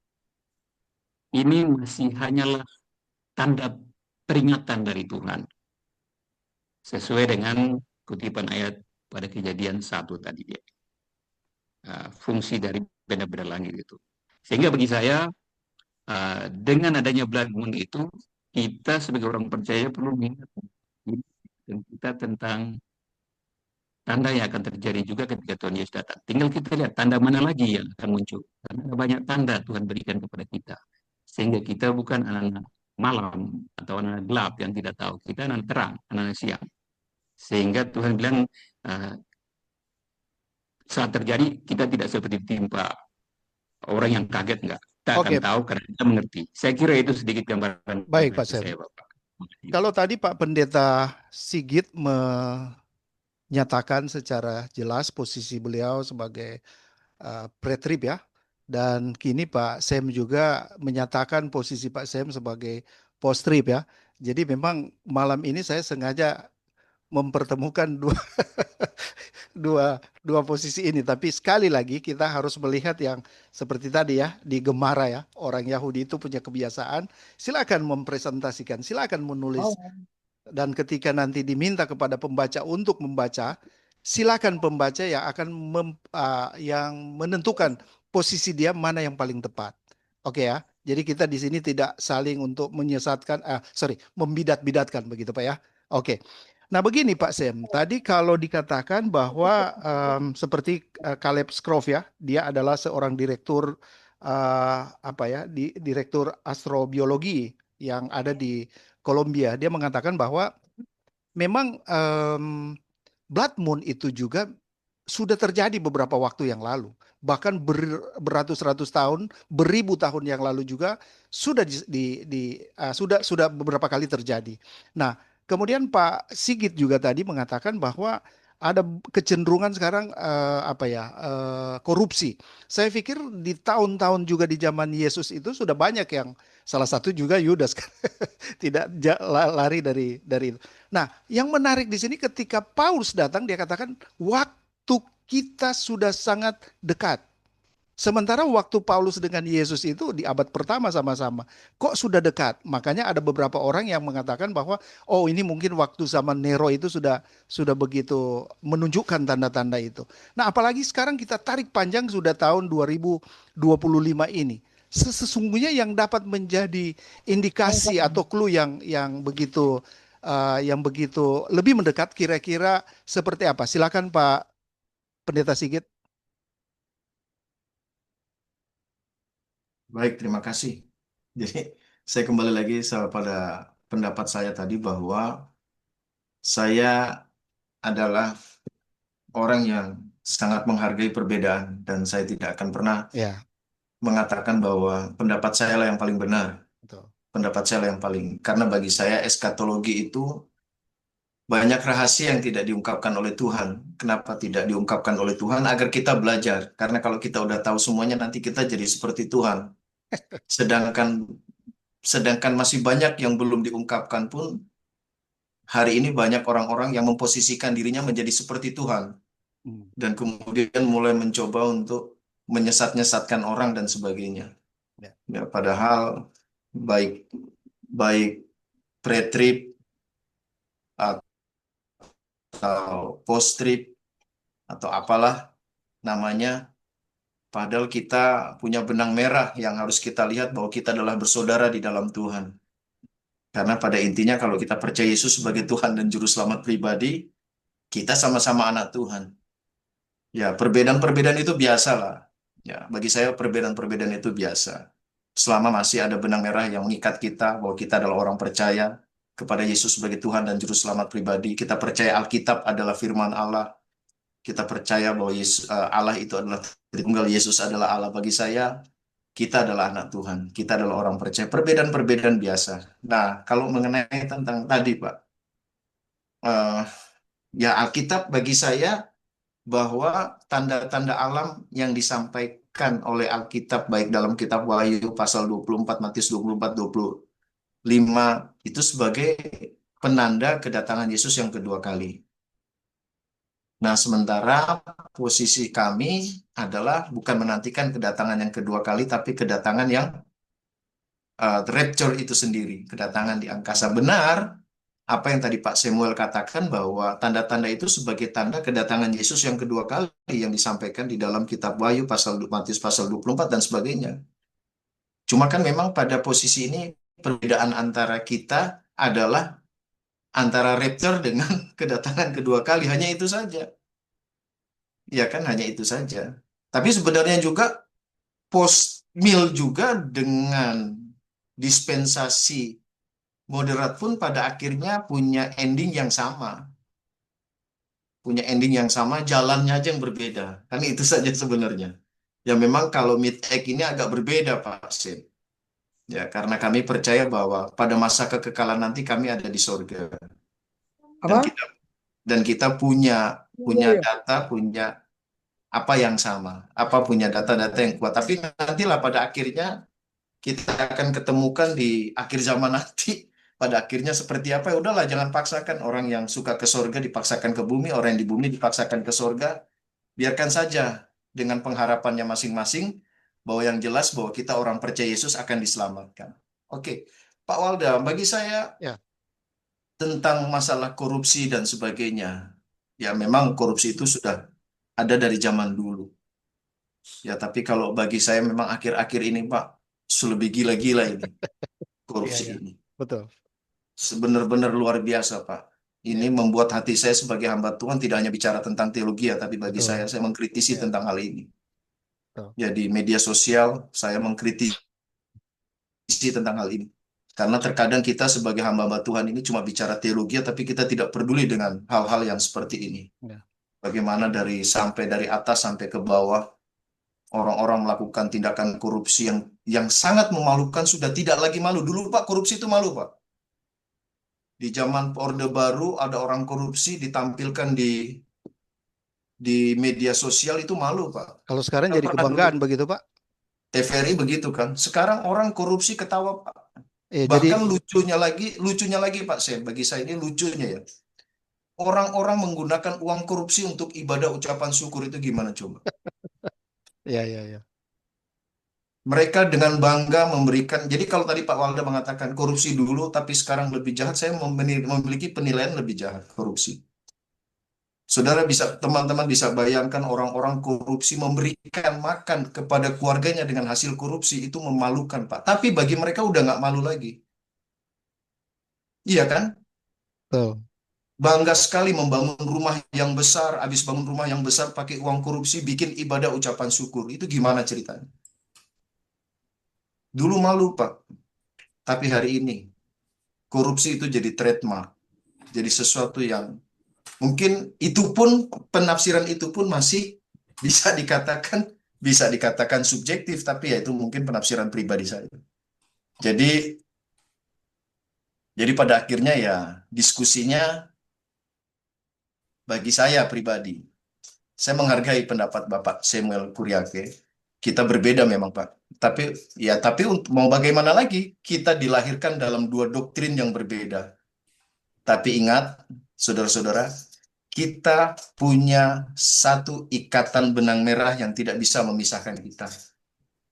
ini masih hanyalah tanda peringatan dari Tuhan. Sesuai dengan kutipan ayat pada Kejadian 1 tadi, dia. Fungsi dari benda-benda langit itu. Sehingga bagi saya, dengan adanya blood moon itu, kita sebagai orang percaya perlu mengingat dan kita tentang tanda yang akan terjadi juga ketika Tuhan Yesus datang. Tinggal kita lihat tanda mana lagi yang akan muncul. Karena ada banyak tanda Tuhan berikan kepada kita. Sehingga kita bukan anak-anak malam atau anak gelap yang tidak tahu. Kita anak terang, anak siang. Sehingga Tuhan bilang saat terjadi kita tidak seperti timpa orang yang kaget, enggak. Kita akan tahu karena kita mengerti. Saya kira itu sedikit gambaran. Baik, Pak Sam. Kalau tadi Pak Pendeta Sigit menyatakan secara jelas posisi beliau sebagai pre-trib, ya. Dan kini Pak Sam juga menyatakan posisi Pak Sam sebagai post-trib, ya. Jadi memang malam ini saya sengaja mempertemukan dua posisi ini. Tapi sekali lagi kita harus melihat yang seperti tadi, ya, di Gemara, ya. Orang Yahudi itu punya kebiasaan, silakan mempresentasikan, silakan menulis. Dan ketika nanti diminta kepada pembaca untuk membaca, silakan pembaca yang akan yang menentukan posisi dia mana yang paling tepat. Oke, ya. Jadi kita di sini tidak saling untuk menyesatkan, membidat-bidatkan begitu, Pak, ya. Oke. Nah, begini Pak Sam, tadi kalau dikatakan bahwa seperti Caleb Scroff, ya, dia adalah seorang direktur direktur astrobiologi yang ada di Kolombia. Dia mengatakan bahwa memang blood moon itu juga sudah terjadi beberapa waktu yang lalu, bahkan beratus-ratus tahun, beribu tahun yang lalu juga sudah sudah beberapa kali terjadi. Nah, kemudian Pak Sigit juga tadi mengatakan bahwa ada kecenderungan sekarang korupsi. Saya pikir di tahun-tahun juga di zaman Yesus itu sudah banyak yang, salah satu juga Yudas tidak lari dari itu. Nah, yang menarik di sini ketika Paulus datang, dia katakan waktu kita sudah sangat dekat. Sementara waktu Paulus dengan Yesus itu di abad pertama sama-sama. Kok sudah dekat? Makanya ada beberapa orang yang mengatakan bahwa oh, ini mungkin waktu zaman Nero itu sudah begitu menunjukkan tanda-tanda itu. Nah, apalagi sekarang kita tarik panjang sudah tahun 2025 ini. Sesungguhnya yang dapat menjadi indikasi atau clue yang begitu lebih mendekat kira-kira seperti apa? Silakan Pak Pendeta Sigit. Baik, terima kasih. Jadi saya kembali lagi pada pendapat saya tadi bahwa saya adalah orang yang sangat menghargai perbedaan dan saya tidak akan pernah Ya, mengatakan bahwa pendapat saya lah yang paling benar, betul. pendapat saya lah yang paling. Karena bagi saya eskatologi itu banyak rahasia yang tidak diungkapkan oleh Tuhan. Kenapa tidak diungkapkan oleh Tuhan? Agar kita belajar. Karena kalau kita udah tahu semuanya, nanti kita jadi seperti Tuhan. Sedangkan sedangkan masih banyak yang belum diungkapkan pun, hari ini banyak orang-orang yang memposisikan dirinya menjadi seperti Tuhan. Hmm. Dan kemudian mulai mencoba untuk menyesat-nyesatkan orang dan sebagainya. Ya. Ya, padahal baik baik pre-trib atau post-trib atau apalah namanya, padahal kita punya benang merah yang harus kita lihat bahwa kita adalah bersaudara di dalam Tuhan. Karena pada intinya kalau kita percaya Yesus sebagai Tuhan dan Juru Selamat pribadi, kita sama-sama anak Tuhan. Ya, perbedaan-perbedaan itu biasa lah. Ya, bagi saya perbedaan-perbedaan itu biasa. Selama masih ada benang merah yang mengikat kita bahwa kita adalah orang percaya kepada Yesus sebagai Tuhan dan Juru Selamat pribadi, kita percaya Alkitab adalah firman Allah, kita percaya bahwa Allah itu adalah Tritunggal, Yesus adalah Allah. Bagi saya, kita adalah anak Tuhan, kita adalah orang percaya. Perbedaan-perbedaan biasa. Nah, kalau mengenai tentang tadi, Pak, eh, ya Alkitab bagi saya bahwa tanda-tanda alam yang disampaikan oleh Alkitab, baik dalam kitab Wahyu pasal 24, Matius 24, 25, itu sebagai penanda kedatangan Yesus yang kedua kali. Nah, sementara posisi kami adalah bukan menantikan kedatangan yang kedua kali, tapi kedatangan yang rapture itu sendiri, kedatangan di angkasa. Benar apa yang tadi Pak Samuel katakan bahwa tanda-tanda itu sebagai tanda kedatangan Yesus yang kedua kali yang disampaikan di dalam kitab Wahyu pasal Matius pasal 24 dan sebagainya. Cuma kan memang pada posisi ini perbedaan antara kita adalah antara rapture dengan kedatangan kedua kali, hanya itu saja. Ya kan, hanya itu saja. Tapi sebenarnya juga post meal juga dengan dispensasi moderat pun pada akhirnya punya ending yang sama. Punya ending yang sama, jalannya aja yang berbeda. Kan itu saja sebenarnya. Ya memang kalau mid-egg ini agak berbeda, Pak Sim. Ya, karena kami percaya bahwa pada masa kekekalan nanti kami ada di sorga. Dan Apa? kita dan kita punya punya Iya. data, punya apa yang sama, apa punya data-data yang kuat. Tapi nantilah pada akhirnya kita akan ketemukan di akhir zaman nanti. Pada akhirnya seperti apa, ya udahlah, jangan paksakan orang yang suka ke sorga dipaksakan ke bumi, orang yang di bumi dipaksakan ke sorga. Biarkan saja dengan pengharapannya masing-masing, bahwa yang jelas bahwa kita orang percaya Yesus akan diselamatkan. Oke, Pak Walda, bagi saya Ya. tentang masalah korupsi dan sebagainya, ya memang korupsi itu sudah ada dari zaman dulu. Ya, tapi kalau bagi saya memang akhir-akhir ini, Pak, lebih gila-gila ini Iya, korupsi iya. ini. Betul. Sebenar-benar luar biasa, Pak. Ini Ya, membuat hati saya sebagai hamba Tuhan tidak hanya bicara tentang teologi ya, tapi bagi betul. saya mengkritisi Ya, tentang hal ini. betul. Ya, di media sosial saya mengkritisi tentang hal ini. Karena terkadang kita sebagai hamba-hamba Tuhan ini cuma bicara teologi, tapi kita tidak peduli dengan hal-hal yang seperti ini. Ya, Bagaimana dari atas sampai ke bawah, orang-orang melakukan tindakan korupsi yang sangat memalukan, sudah tidak lagi malu. Dulu, Pak, korupsi itu malu, Pak. Di zaman Orde Baru ada orang korupsi ditampilkan di media sosial, itu malu, Pak. kalau sekarang Kita jadi pernah dulu kebanggaan begitu, Pak. TVRI begitu kan. Sekarang orang korupsi ketawa, Pak. Ya, jadi Bahkan lucunya lagi Pak Sen, bagi saya ini lucunya ya. Orang-orang menggunakan uang korupsi untuk ibadah ucapan syukur, itu gimana coba? ya, ya, ya. Mereka dengan bangga memberikan. Jadi kalau tadi Pak Walda mengatakan korupsi dulu tapi sekarang lebih jahat, saya memiliki penilaian lebih jahat korupsi. Teman-teman bisa bayangkan orang-orang korupsi memberikan makan kepada keluarganya dengan hasil korupsi, itu memalukan, Pak. Tapi bagi mereka udah nggak malu lagi. Iya kan? Betul. Bangga sekali membangun rumah yang besar, habis bangun rumah yang besar pakai uang korupsi, bikin ibadah ucapan syukur. Itu gimana ceritanya? Dulu malu, Pak. Tapi hari ini, korupsi itu jadi trademark. Jadi sesuatu yang Mungkin itu pun, penafsiran itu pun masih bisa dikatakan subjektif, tapi ya itu mungkin penafsiran pribadi saya. Jadi pada akhirnya ya diskusinya bagi saya pribadi, saya menghargai pendapat Bapak Samuel Kuryake. Kita berbeda memang Pak. Tapi mau bagaimana lagi? Kita dilahirkan dalam dua doktrin yang berbeda. Tapi ingat, saudara-saudara, kita punya satu ikatan benang merah yang tidak bisa memisahkan kita.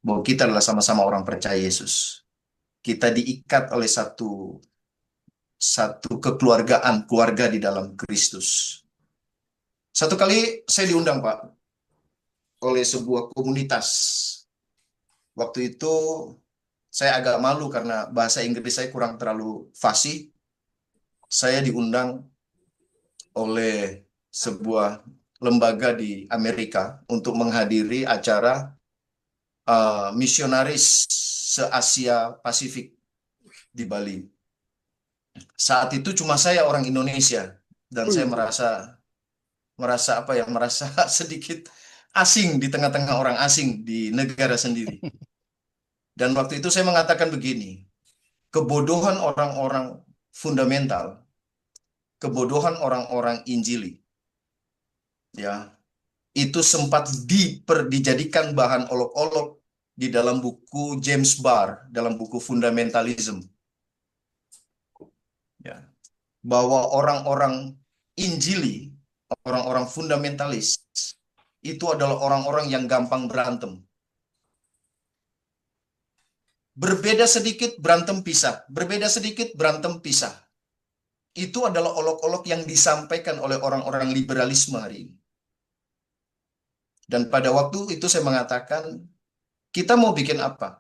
Bahwa kita adalah sama-sama orang percaya Yesus. Kita diikat oleh satu keluarga di dalam Kristus. Satu kali saya diundang Pak oleh sebuah komunitas. Waktu itu saya agak malu karena bahasa Inggris saya kurang terlalu fasih. Saya diundang oleh sebuah lembaga di Amerika untuk menghadiri acara misionaris se-Asia Pasifik di Bali. Saat itu cuma saya orang Indonesia dan saya merasa sedikit asing di tengah-tengah orang asing di negara sendiri. Dan waktu itu saya mengatakan begini, kebodohan orang-orang fundamental, kebodohan orang-orang Injili, ya, itu sempat dijadikan bahan olok-olok di dalam buku James Barr, dalam buku Fundamentalism. Ya, bahwa orang-orang Injili, orang-orang fundamentalis, itu adalah orang-orang yang gampang berantem. Berbeda sedikit, berantem pisah. Berbeda sedikit, berantem pisah. Itu adalah olok-olok yang disampaikan oleh orang-orang liberalisme hari ini. Dan pada waktu itu saya mengatakan, kita mau bikin apa?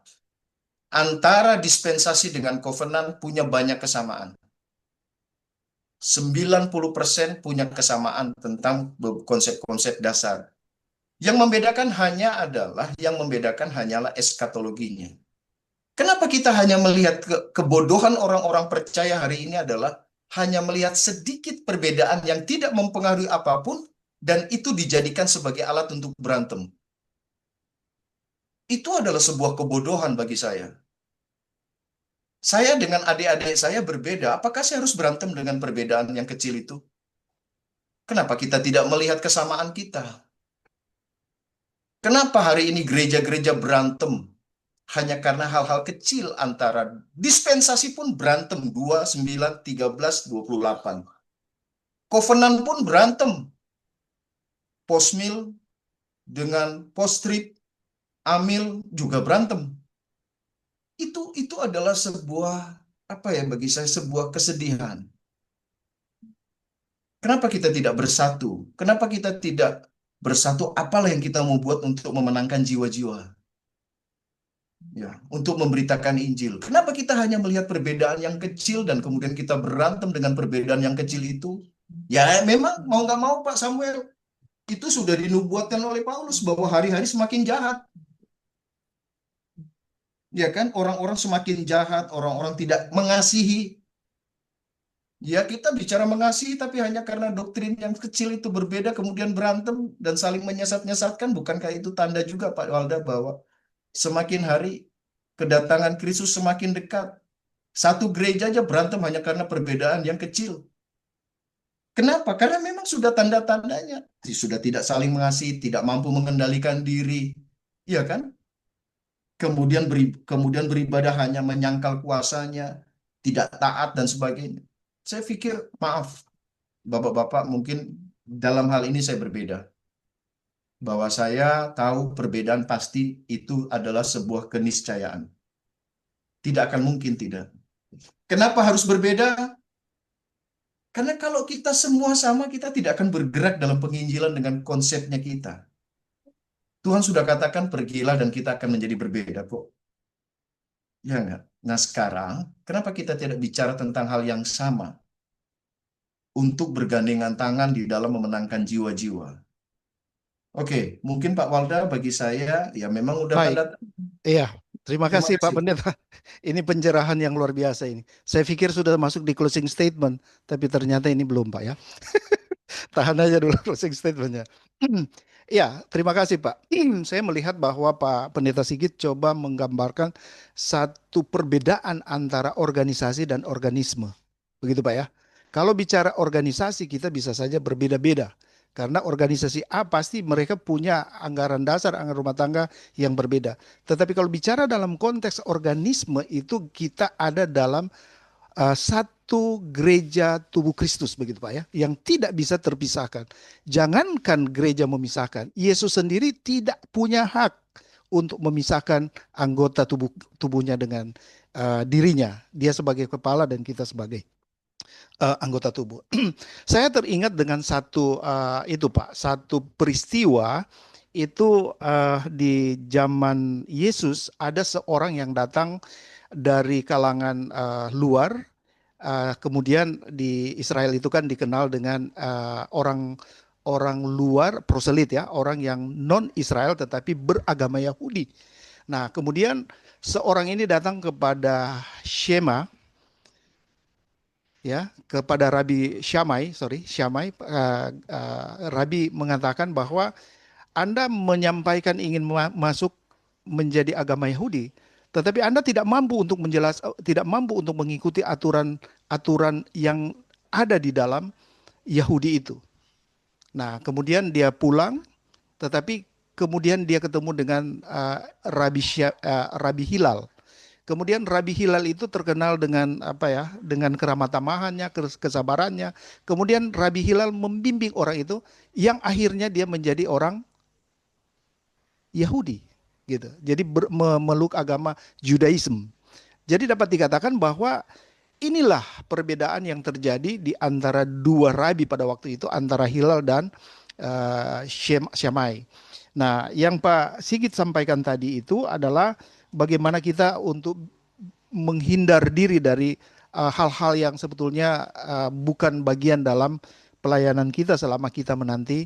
Antara dispensasi dengan covenant punya banyak kesamaan. 90% punya kesamaan tentang konsep-konsep dasar. Yang membedakan hanyalah eskatologinya. Kenapa kita hanya melihat kebodohan orang-orang percaya hari ini adalah hanya melihat sedikit perbedaan yang tidak mempengaruhi apapun dan itu dijadikan sebagai alat untuk berantem. Itu adalah sebuah kebodohan bagi saya. Saya dengan adik-adik saya berbeda. Apakah saya harus berantem dengan perbedaan yang kecil itu? Kenapa kita tidak melihat kesamaan kita? Kenapa hari ini gereja-gereja berantem hanya karena hal-hal kecil, antara dispensasi pun berantem 29, 13, 28. Covenant pun berantem. Postmil dengan post-trib, amil juga berantem. Itu adalah sebuah bagi saya sebuah kesedihan. Kenapa kita tidak bersatu? Kenapa kita tidak bersatu? Apalah yang kita mau buat untuk memenangkan jiwa-jiwa? Ya, untuk memberitakan Injil. Kenapa kita hanya melihat perbedaan yang kecil dan kemudian kita berantem dengan perbedaan yang kecil itu? Ya memang mau nggak mau Pak Samuel, itu sudah dinubuatkan oleh Paulus bahwa hari-hari semakin jahat. Ya kan, orang-orang semakin jahat, orang-orang tidak mengasihi. Ya kita bicara mengasihi tapi hanya karena doktrin yang kecil itu berbeda kemudian berantem dan saling menyesat-nyesatkan. Bukankah itu tanda juga Pak Walda bahwa semakin hari kedatangan Kristus semakin dekat. Satu gereja aja berantem hanya karena perbedaan yang kecil. Kenapa? Karena memang sudah tanda-tandanya. Sudah tidak saling mengasihi, tidak mampu mengendalikan diri. Iya kan? Kemudian beribadah hanya menyangkal kuasanya, tidak taat dan sebagainya. Saya pikir, maaf, Bapak-bapak, mungkin dalam hal ini saya berbeda. Bahwa saya tahu perbedaan pasti itu adalah sebuah keniscayaan. Tidak akan mungkin tidak. Kenapa harus berbeda? Karena kalau kita semua sama, kita tidak akan bergerak dalam penginjilan dengan konsepnya kita. Tuhan sudah katakan pergilah dan kita akan menjadi berbeda kok. Ya enggak? Nah sekarang, kenapa kita tidak bicara tentang hal yang sama? Untuk bergandengan tangan di dalam memenangkan jiwa-jiwa. Oke, mungkin Pak Walda bagi saya ya memang udah Baik. tanda. Iya, terima Terima kasih Pak kasih. Pendeta. Ini pencerahan yang luar biasa ini. Saya pikir sudah masuk di closing statement, tapi ternyata ini belum Pak ya. Tahan aja dulu closing statementnya. Ya, terima kasih Pak. Saya melihat bahwa Pak Pendeta Sigit coba menggambarkan satu perbedaan antara organisasi dan organisme. Begitu Pak ya. Kalau bicara organisasi kita bisa saja berbeda-beda. Karena organisasi A pasti mereka punya anggaran dasar, anggaran rumah tangga yang berbeda. Tetapi kalau bicara dalam konteks organisme itu kita ada dalam satu gereja tubuh Kristus begitu Pak ya, yang tidak bisa terpisahkan. Jangankan gereja memisahkan, Yesus sendiri tidak punya hak untuk memisahkan anggota tubuhnya dengan dirinya. Dia sebagai kepala dan kita sebagai anggota tubuh. Saya teringat dengan satu itu Pak, satu peristiwa itu di zaman Yesus ada seorang yang datang dari kalangan luar. Kemudian di Israel itu kan dikenal dengan orang luar proselit ya, orang yang non Israel tetapi beragama Yahudi. Nah, kemudian seorang ini datang kepada Shema ya, kepada Rabi Syamai, Rabi mengatakan bahwa Anda menyampaikan ingin masuk menjadi agama Yahudi, tetapi Anda tidak mampu untuk mengikuti aturan yang ada di dalam Yahudi itu. Nah, kemudian dia pulang, tetapi kemudian dia ketemu dengan Rabi Hilal. Kemudian Rabi Hilal itu terkenal dengan apa ya? Dengan keramat tamahannya, kesabarannya. Kemudian Rabi Hilal membimbing orang itu yang akhirnya dia menjadi orang Yahudi gitu. Jadi memeluk agama Judaism. Jadi dapat dikatakan bahwa inilah perbedaan yang terjadi di antara dua rabi pada waktu itu, antara Hilal dan Syamai. Nah, yang Pak Sigit sampaikan tadi itu adalah bagaimana kita untuk menghindar diri dari hal-hal yang sebetulnya bukan bagian dalam pelayanan kita selama kita menanti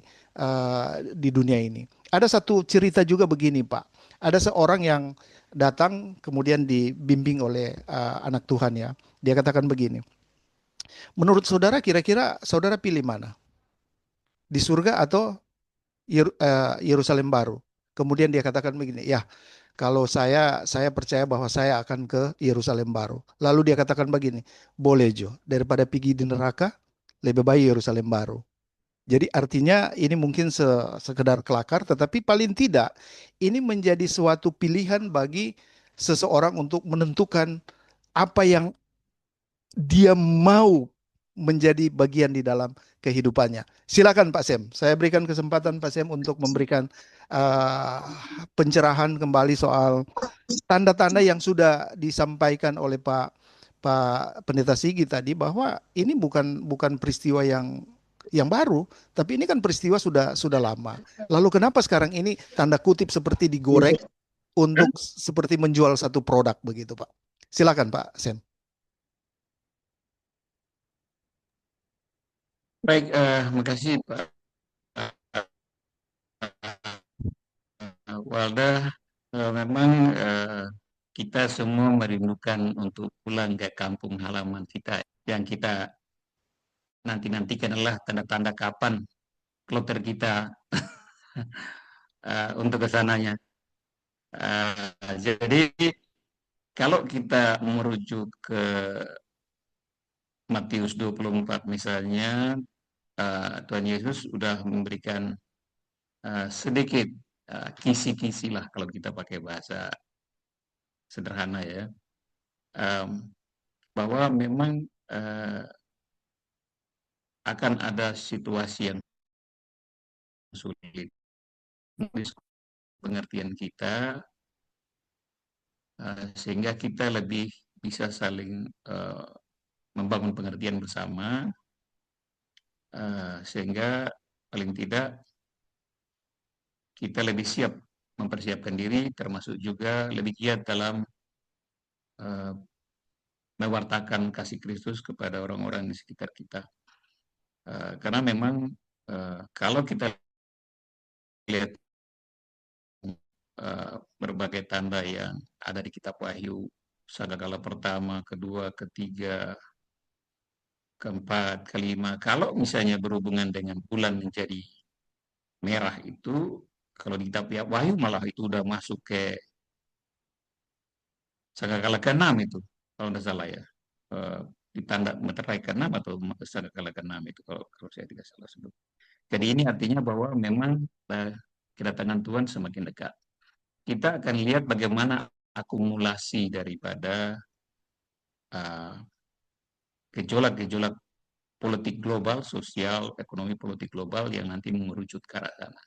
di dunia ini. Ada satu cerita juga begini, Pak. Ada seorang yang datang kemudian dibimbing oleh anak Tuhan ya. Dia katakan begini, menurut saudara kira-kira saudara pilih mana? Di surga atau Yerusalem baru? Kemudian dia katakan begini, ya kalau saya percaya bahwa saya akan ke Yerusalem baru. Lalu dia katakan begini, boleh Jo, daripada pergi di neraka, lebih baik Yerusalem baru. Jadi artinya ini mungkin sekedar kelakar, tetapi paling tidak ini menjadi suatu pilihan bagi seseorang untuk menentukan apa yang dia mau menjadi bagian di dalam kehidupannya. Silakan Pak Sem, saya berikan kesempatan Pak Sem untuk memberikan pencerahan kembali soal tanda-tanda yang sudah disampaikan oleh Pak Pendeta Sigi tadi, bahwa ini bukan peristiwa yang baru, tapi ini kan peristiwa sudah lama. Lalu kenapa sekarang ini tanda kutip seperti digoreng untuk seperti menjual satu produk begitu Pak? Silakan Pak Sem. Baik, makasih Pak Walda. Memang kita semua merindukan untuk pulang ke kampung halaman kita. Yang kita nanti-nantikan adalah tanda-tanda kapan kloter kita untuk ke sananya. Jadi kalau kita merujuk ke Matius 24 misalnya, Tuhan Yesus sudah memberikan sedikit kisi-kisi lah kalau kita pakai bahasa sederhana ya, bahwa memang akan ada situasi yang sulit. Pengertian kita sehingga kita lebih bisa saling membangun pengertian bersama, sehingga paling tidak kita lebih siap mempersiapkan diri, termasuk juga lebih giat dalam mewartakan kasih Kristus kepada orang-orang di sekitar kita. Karena memang kalau kita lihat berbagai tanda yang ada di kitab Wahyu, Sagakala pertama, kedua, ketiga, keempat, kelima. Kalau misalnya berhubungan dengan bulan menjadi merah itu, kalau di kitab Wahyu malah itu udah masuk ke Sangkakala ke-6 itu, kalau tidak salah ya. Di tanda meterai ke-6 atau Sangkakala ke-6 itu, kalau saya tidak salah sebut. Jadi ini artinya bahwa memang kedatangan Tuhan semakin dekat. Kita akan lihat bagaimana akumulasi daripada gejolak-gejolak politik global, sosial, ekonomi politik global yang nanti mengerucut ke arah sana.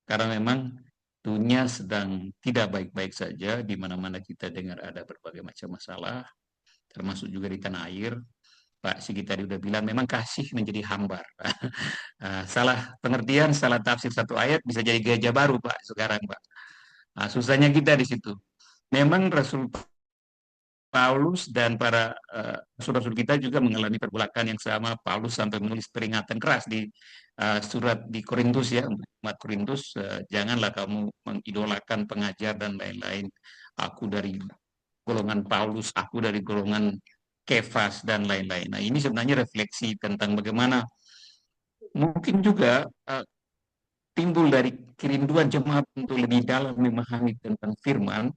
Karena memang dunia sedang tidak baik-baik saja, di mana-mana kita dengar ada berbagai macam masalah, termasuk juga di tanah air. Pak Sigit tadi udah bilang memang kasih menjadi hambar. Salah pengertian, salah tafsir satu ayat bisa jadi gajah baru Pak sekarang Pak. Susahnya kita di situ. Memang Rasul Paulus dan para saudara-saudara kita juga mengalami pergolakan yang sama. Paulus sampai menulis peringatan keras di surat di Korintus ya, untuk umat Korintus, janganlah kamu mengidolakan pengajar dan lain-lain. Aku dari golongan Paulus, aku dari golongan Kefas dan lain-lain. Nah, ini sebenarnya refleksi tentang bagaimana mungkin juga timbul dari kerinduan jemaat untuk lebih dalam memahami tentang firman.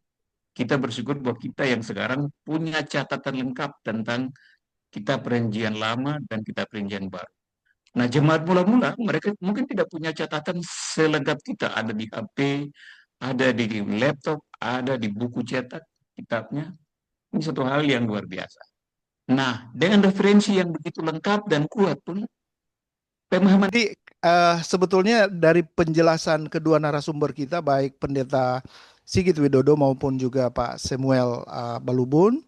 Kita bersyukur bahwa kita yang sekarang punya catatan lengkap tentang kitab perjanjian lama dan kitab perjanjian baru. Nah, jemaat mula-mula mereka mungkin tidak punya catatan selengkap kita. Ada di HP, ada di laptop, ada di buku cetak kitabnya. Ini satu hal yang luar biasa. Nah, dengan referensi yang begitu lengkap dan kuat pun, pemahaman Jadi sebetulnya dari penjelasan kedua narasumber kita, baik Pendeta Sigit Widodo maupun juga Pak Samuel Balubun,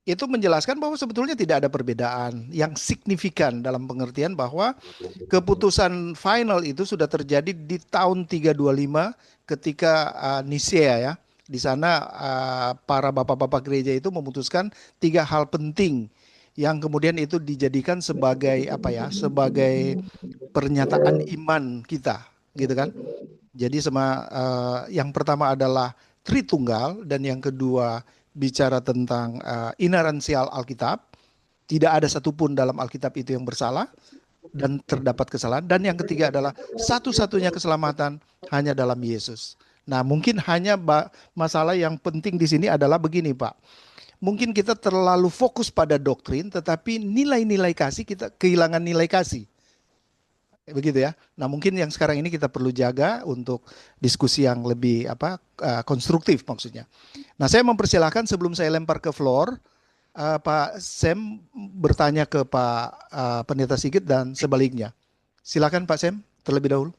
itu menjelaskan bahwa sebetulnya tidak ada perbedaan yang signifikan dalam pengertian bahwa keputusan final itu sudah terjadi di tahun 325 ketika Nisea ya. Di sana para bapak-bapak gereja itu memutuskan 3 hal penting yang kemudian itu dijadikan sebagai apa ya? Sebagai pernyataan iman kita, gitu kan? Jadi yang pertama adalah Tritunggal dan yang kedua bicara tentang inerensial Alkitab. Tidak ada satupun dalam Alkitab itu yang bersalah dan terdapat kesalahan. Dan yang ketiga adalah satu-satunya keselamatan hanya dalam Yesus. Nah, mungkin hanya masalah yang penting di sini adalah begini, Pak. Mungkin kita terlalu fokus pada doktrin, tetapi nilai-nilai kasih kita kehilangan nilai kasih. Begitu ya. Nah, mungkin yang sekarang ini kita perlu jaga untuk diskusi yang lebih konstruktif maksudnya. Nah, saya mempersilahkan sebelum saya lempar ke floor, Pak Sam bertanya ke Pak Pendeta Sigit dan sebaliknya. Silakan Pak Sam terlebih dahulu.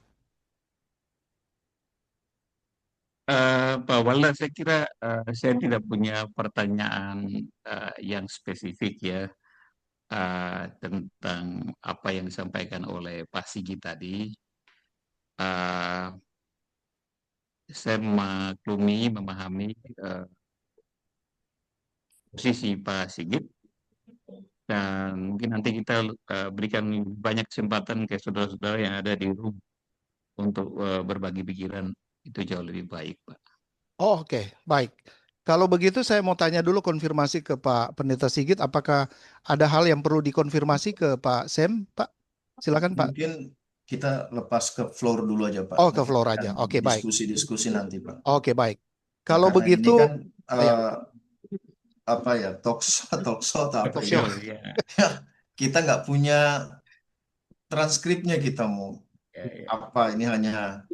Pak Walda, saya kira saya tidak punya pertanyaan yang spesifik ya tentang apa yang disampaikan oleh Pak Sigit tadi. Saya memahami posisi Pak Sigit, dan mungkin nanti kita berikan banyak kesempatan ke saudara-saudara yang ada di room untuk berbagi pikiran, itu jauh lebih baik, Pak. Oh, oke, baik. Kalau begitu saya mau tanya dulu konfirmasi ke Pak Pendeta Sigit, apakah ada hal yang perlu dikonfirmasi ke Pak Sam, Pak? Silakan Pak. Mungkin kita lepas ke floor dulu aja Pak. Oh, ke Nanti floor kita aja. akan Oke, baik. diskusi-diskusi nanti Pak. Oke, baik. Nah, Kalau karena begitu, ini kan ya. apa ya, talk show atau apa Talk ini? show. Kita nggak punya transkripnya, kita mau apa, ini hanya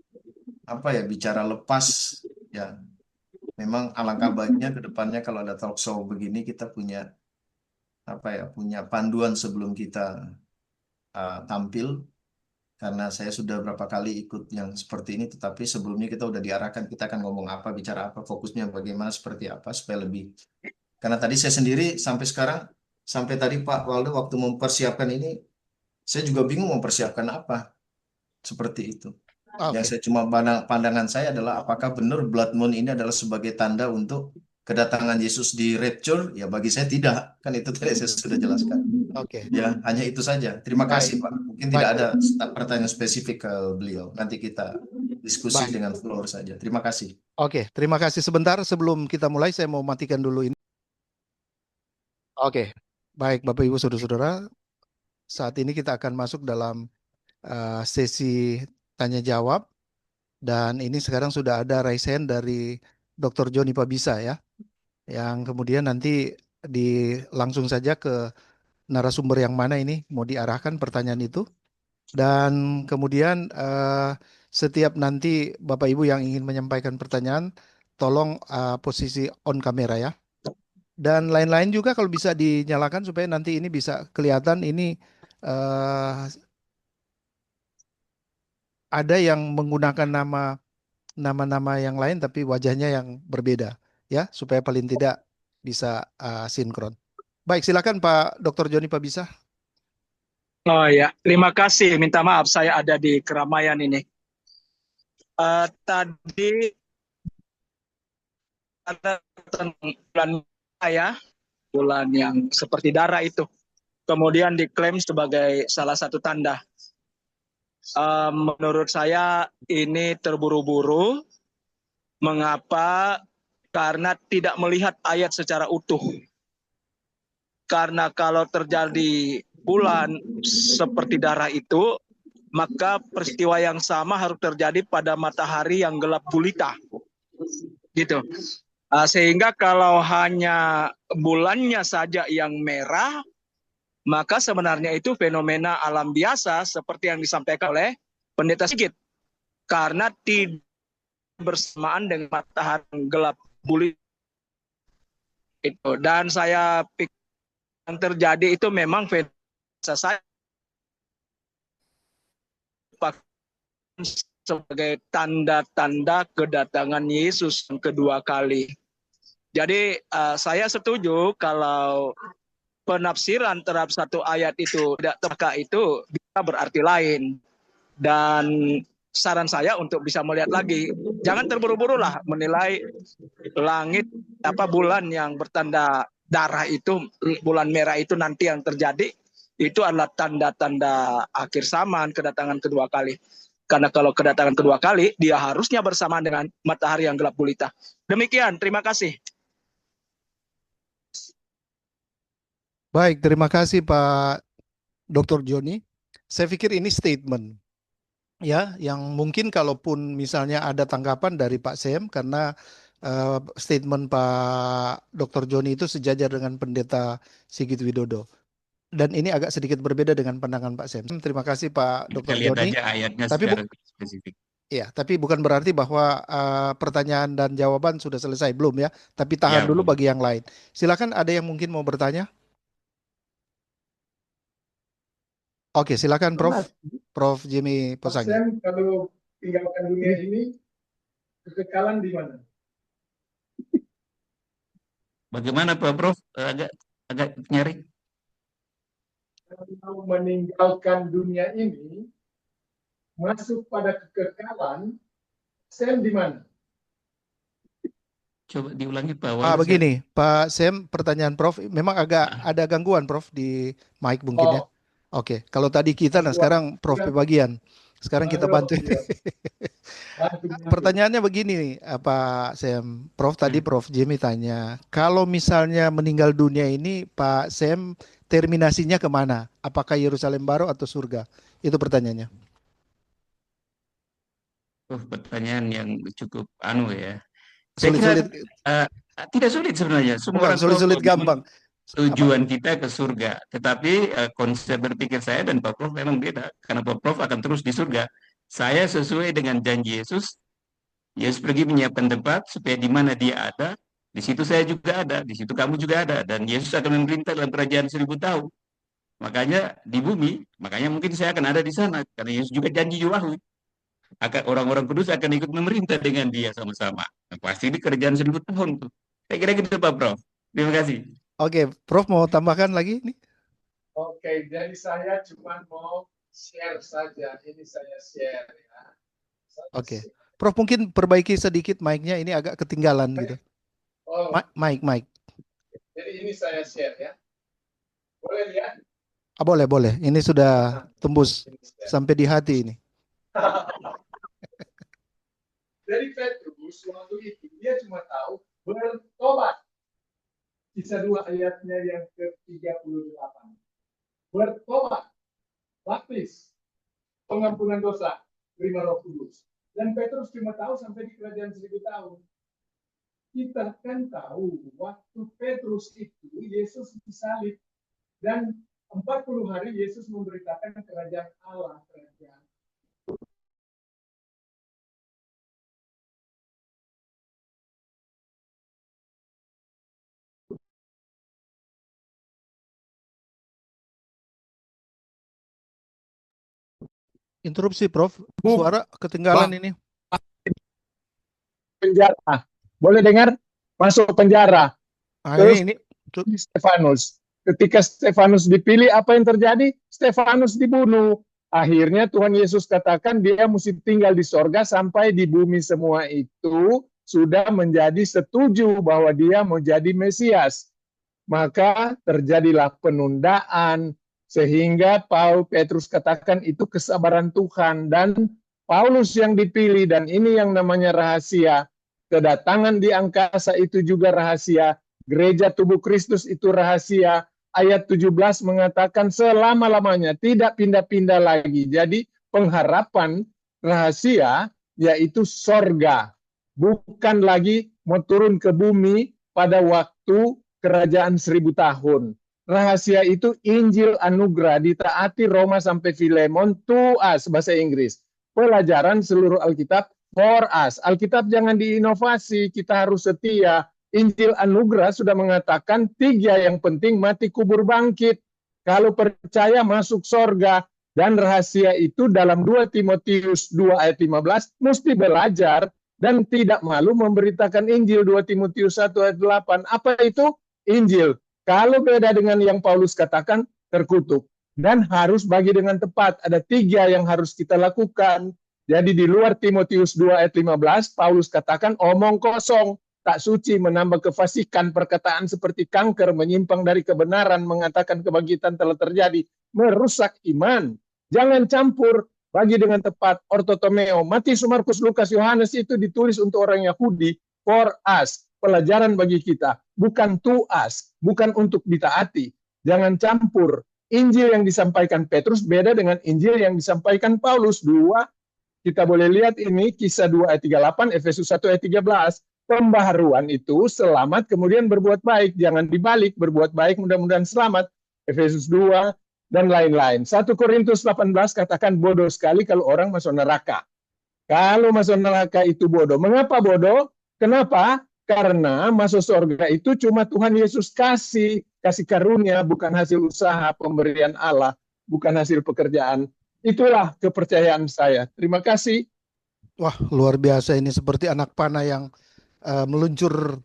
apa ya, bicara lepas ya. Memang alangkah baiknya ke depannya kalau ada talk show begini kita punya apa ya, punya panduan sebelum kita tampil. Karena saya sudah berapa kali ikut yang seperti ini, tetapi sebelumnya kita udah diarahkan kita akan ngomong apa, bicara apa, fokusnya bagaimana, seperti apa, supaya lebih. Karena tadi saya sendiri sampai sekarang, sampai tadi Pak Waldo waktu mempersiapkan ini, saya juga bingung mempersiapkan apa, seperti itu. Yang Oke. saya cuma pandangan saya adalah apakah benar blood moon ini adalah sebagai tanda untuk kedatangan Yesus di rapture? Ya bagi saya tidak, kan itu tadi saya sudah jelaskan. Oke. Ya hanya itu saja. Terima kasih Pak. Mungkin tidak ada pertanyaan spesifik ke beliau. Nanti kita diskusi Baik. dengan floor saja. Terima kasih. Oke, terima kasih. Sebentar sebelum kita mulai, saya mau matikan dulu ini. Oke, baik Bapak Ibu Saudara-saudara, saat ini kita akan masuk dalam sesi tanya jawab, dan ini sekarang sudah ada raise hand dari Dr. Joni Pabisa ya, yang kemudian nanti langsung saja ke narasumber yang mana ini mau diarahkan pertanyaan itu. Dan kemudian setiap nanti Bapak Ibu yang ingin menyampaikan pertanyaan, tolong posisi on kamera ya. Dan lain-lain juga kalau bisa dinyalakan supaya nanti ini bisa kelihatan ini ada yang menggunakan nama-nama yang lain tapi wajahnya yang berbeda ya, supaya paling tidak bisa sinkron. Baik, silakan Pak Dr. Joni Pabisa. Oh ya, terima kasih. Minta maaf saya ada di keramaian ini. Tadi ada tentang bulan ya, bulan yang seperti darah itu. Kemudian diklaim sebagai salah satu tanda. Menurut saya ini terburu-buru. Mengapa? Karena tidak melihat ayat secara utuh. Karena kalau terjadi bulan seperti darah itu, maka peristiwa yang sama harus terjadi pada matahari yang gelap gulita. Gitu. Sehingga kalau hanya bulannya saja yang merah, maka sebenarnya itu fenomena alam biasa seperti yang disampaikan oleh Pendeta Sigit. Karena tidak bersamaan dengan matahari yang gelap gulita. Itu. Dan saya pikir yang terjadi itu memang fenomena saya sebagai tanda-tanda kedatangan Yesus yang kedua kali. Jadi saya setuju kalau penafsiran terhadap satu ayat itu tidak tepat, itu bisa berarti lain. Dan saran saya untuk bisa melihat lagi, jangan terburu-buru lah menilai langit bulan yang bertanda darah itu, bulan merah itu nanti yang terjadi itu adalah tanda-tanda akhir zaman, kedatangan kedua kali. Karena kalau kedatangan kedua kali, dia harusnya bersamaan dengan matahari yang gelap gulita. Demikian, terima kasih. Baik, terima kasih Pak Dr. Joni. Saya pikir ini statement ya, yang mungkin kalaupun misalnya ada tanggapan dari Pak Sem, karena statement Pak Dr. Joni itu sejajar dengan Pendeta Sigit Widodo. Dan ini agak sedikit berbeda dengan pandangan Pak Sem. Terima kasih Pak Kita Dr. lihat Joni. aja ayatnya Tapi secara spesifik. ya, tapi bukan berarti bahwa pertanyaan dan jawaban sudah selesai, belum ya. Tapi tahan Ya, dulu belum. bagi yang lain. Silakan, ada yang mungkin mau bertanya? Oke, silakan Prof Jimmy Pak Posangi. Sam, kalau tinggalkan dunia ini, kekekalan di mana? Bagaimana Pak Prof? Agak nyari. Kalau meninggalkan dunia ini, masuk pada kekekalan, Sam di mana? Coba diulangi Pak. Wallace, Begini, Pak Sem, pertanyaan Prof memang agak ada gangguan Prof di mic mungkin ya. Oke, kalau tadi kita, nah sekarang Prof bagian. Sekarang kita bantu. Pertanyaannya begini nih, Pak Sem. Prof tadi Prof Jimmy tanya, kalau misalnya meninggal dunia ini, Pak Sem, terminasinya kemana? Apakah Yerusalem Baru atau surga? Itu pertanyaannya. Pertanyaan yang cukup ya. Sulit-sulit. Tidak sulit sebenarnya. Semua Bukan orang sulit-sulit tahu gampang. tujuan kita ke surga. Tetapi konsep berpikir saya dan Pak Prof memang beda. Karena Pak Prof akan terus di surga. Saya sesuai dengan janji Yesus. Yesus pergi menyiapkan tempat supaya di mana dia ada, di situ saya juga ada, di situ kamu juga ada. Dan Yesus akan memerintah dalam kerajaan 1000 tahun. Makanya di bumi, makanya mungkin saya akan ada di sana. Karena Yesus juga janji di Wahyu. Orang-orang kudus akan ikut memerintah dengan dia sama-sama. Nah, pasti di kerajaan 1000 tahun tuh. Saya kira gitu Pak Prof. Terima kasih. Oke, Prof mau tambahkan lagi nih? Oke, jadi saya cuma mau share saja. Ini saya share ya. Oke. Prof mungkin perbaiki sedikit mic-nya, ini agak ketinggalan gitu. Mic. Jadi ini saya share ya. Boleh lihat? Boleh. Ini sudah tembus sampai di hati ini. Dari Petrus waktu itu dia cuma tahu bertobat. Kisah 2 ayatnya yang ke-38. Bertobat. baptis, pengampunan dosa, terima Roh Kudus. Dan Petrus cuma tahu sampai di kerajaan 1000 tahun. Kita kan tahu waktu Petrus itu Yesus disalib dan 40 hari Yesus memberitakan kerajaan Allah, kerajaan. Interupsi, Prof. Suara ketinggalan ini. Penjara. Boleh dengar? Masuk penjara. Ah, Terus ini Stefanus. Ketika Stefanus dipilih, apa yang terjadi? Stefanus dibunuh. Akhirnya Tuhan Yesus katakan dia mesti tinggal di sorga sampai di bumi semua itu sudah menjadi setuju bahwa dia mau jadi Mesias. Maka terjadilah penundaan sehingga Petrus katakan itu kesabaran Tuhan, dan Paulus yang dipilih, dan ini yang namanya rahasia. Kedatangan di angkasa itu juga rahasia. Gereja tubuh Kristus itu rahasia. Ayat 17 mengatakan selama-lamanya, tidak pindah-pindah lagi. Jadi pengharapan rahasia yaitu sorga. Bukan lagi mau turun ke bumi pada waktu kerajaan 1000 tahun. Rahasia itu Injil anugerah, ditaati Roma sampai Filemon, to us, bahasa Inggris. Pelajaran seluruh Alkitab for us. Alkitab jangan diinovasi, kita harus setia. Injil anugerah sudah mengatakan 3 yang penting, mati kubur bangkit. Kalau percaya masuk sorga. Dan rahasia itu dalam 2 Timotius 2 ayat 15 mesti belajar dan tidak malu memberitakan Injil. 2 Timotius 1 ayat 8. Apa itu? Injil. Kalau beda dengan yang Paulus katakan, terkutuk. Dan harus bagi dengan tepat. Ada 3 yang harus kita lakukan. Jadi di luar Timotius 2 ayat 15, Paulus katakan omong kosong, tak suci, menambah kefasikan, perkataan seperti kanker, menyimpang dari kebenaran, mengatakan kebangkitan telah terjadi, merusak iman. Jangan campur, bagi dengan tepat, ortotomeo. Matius, Markus, Lukas, Yohanes itu ditulis untuk orang Yahudi, for us, pelajaran bagi kita, bukan to us, bukan untuk ditaati. Jangan campur. Injil yang disampaikan Petrus beda dengan Injil yang disampaikan Paulus. 2, kita boleh lihat ini kisah 2 ayat 38, Efesus 1 ayat 13. Pembaharuan itu selamat kemudian berbuat baik. Jangan dibalik, berbuat baik mudah-mudahan selamat. Efesus 2 dan lain-lain. 1 Korintus 18 katakan bodoh sekali kalau orang masuk neraka. Kalau masuk neraka itu bodoh. Mengapa bodoh? Kenapa? Karena masuk surga itu cuma Tuhan Yesus kasih karunia, bukan hasil usaha pemberian Allah, bukan hasil pekerjaan. Itulah kepercayaan saya. Terima kasih. Wah, luar biasa ini, seperti anak panah yang meluncur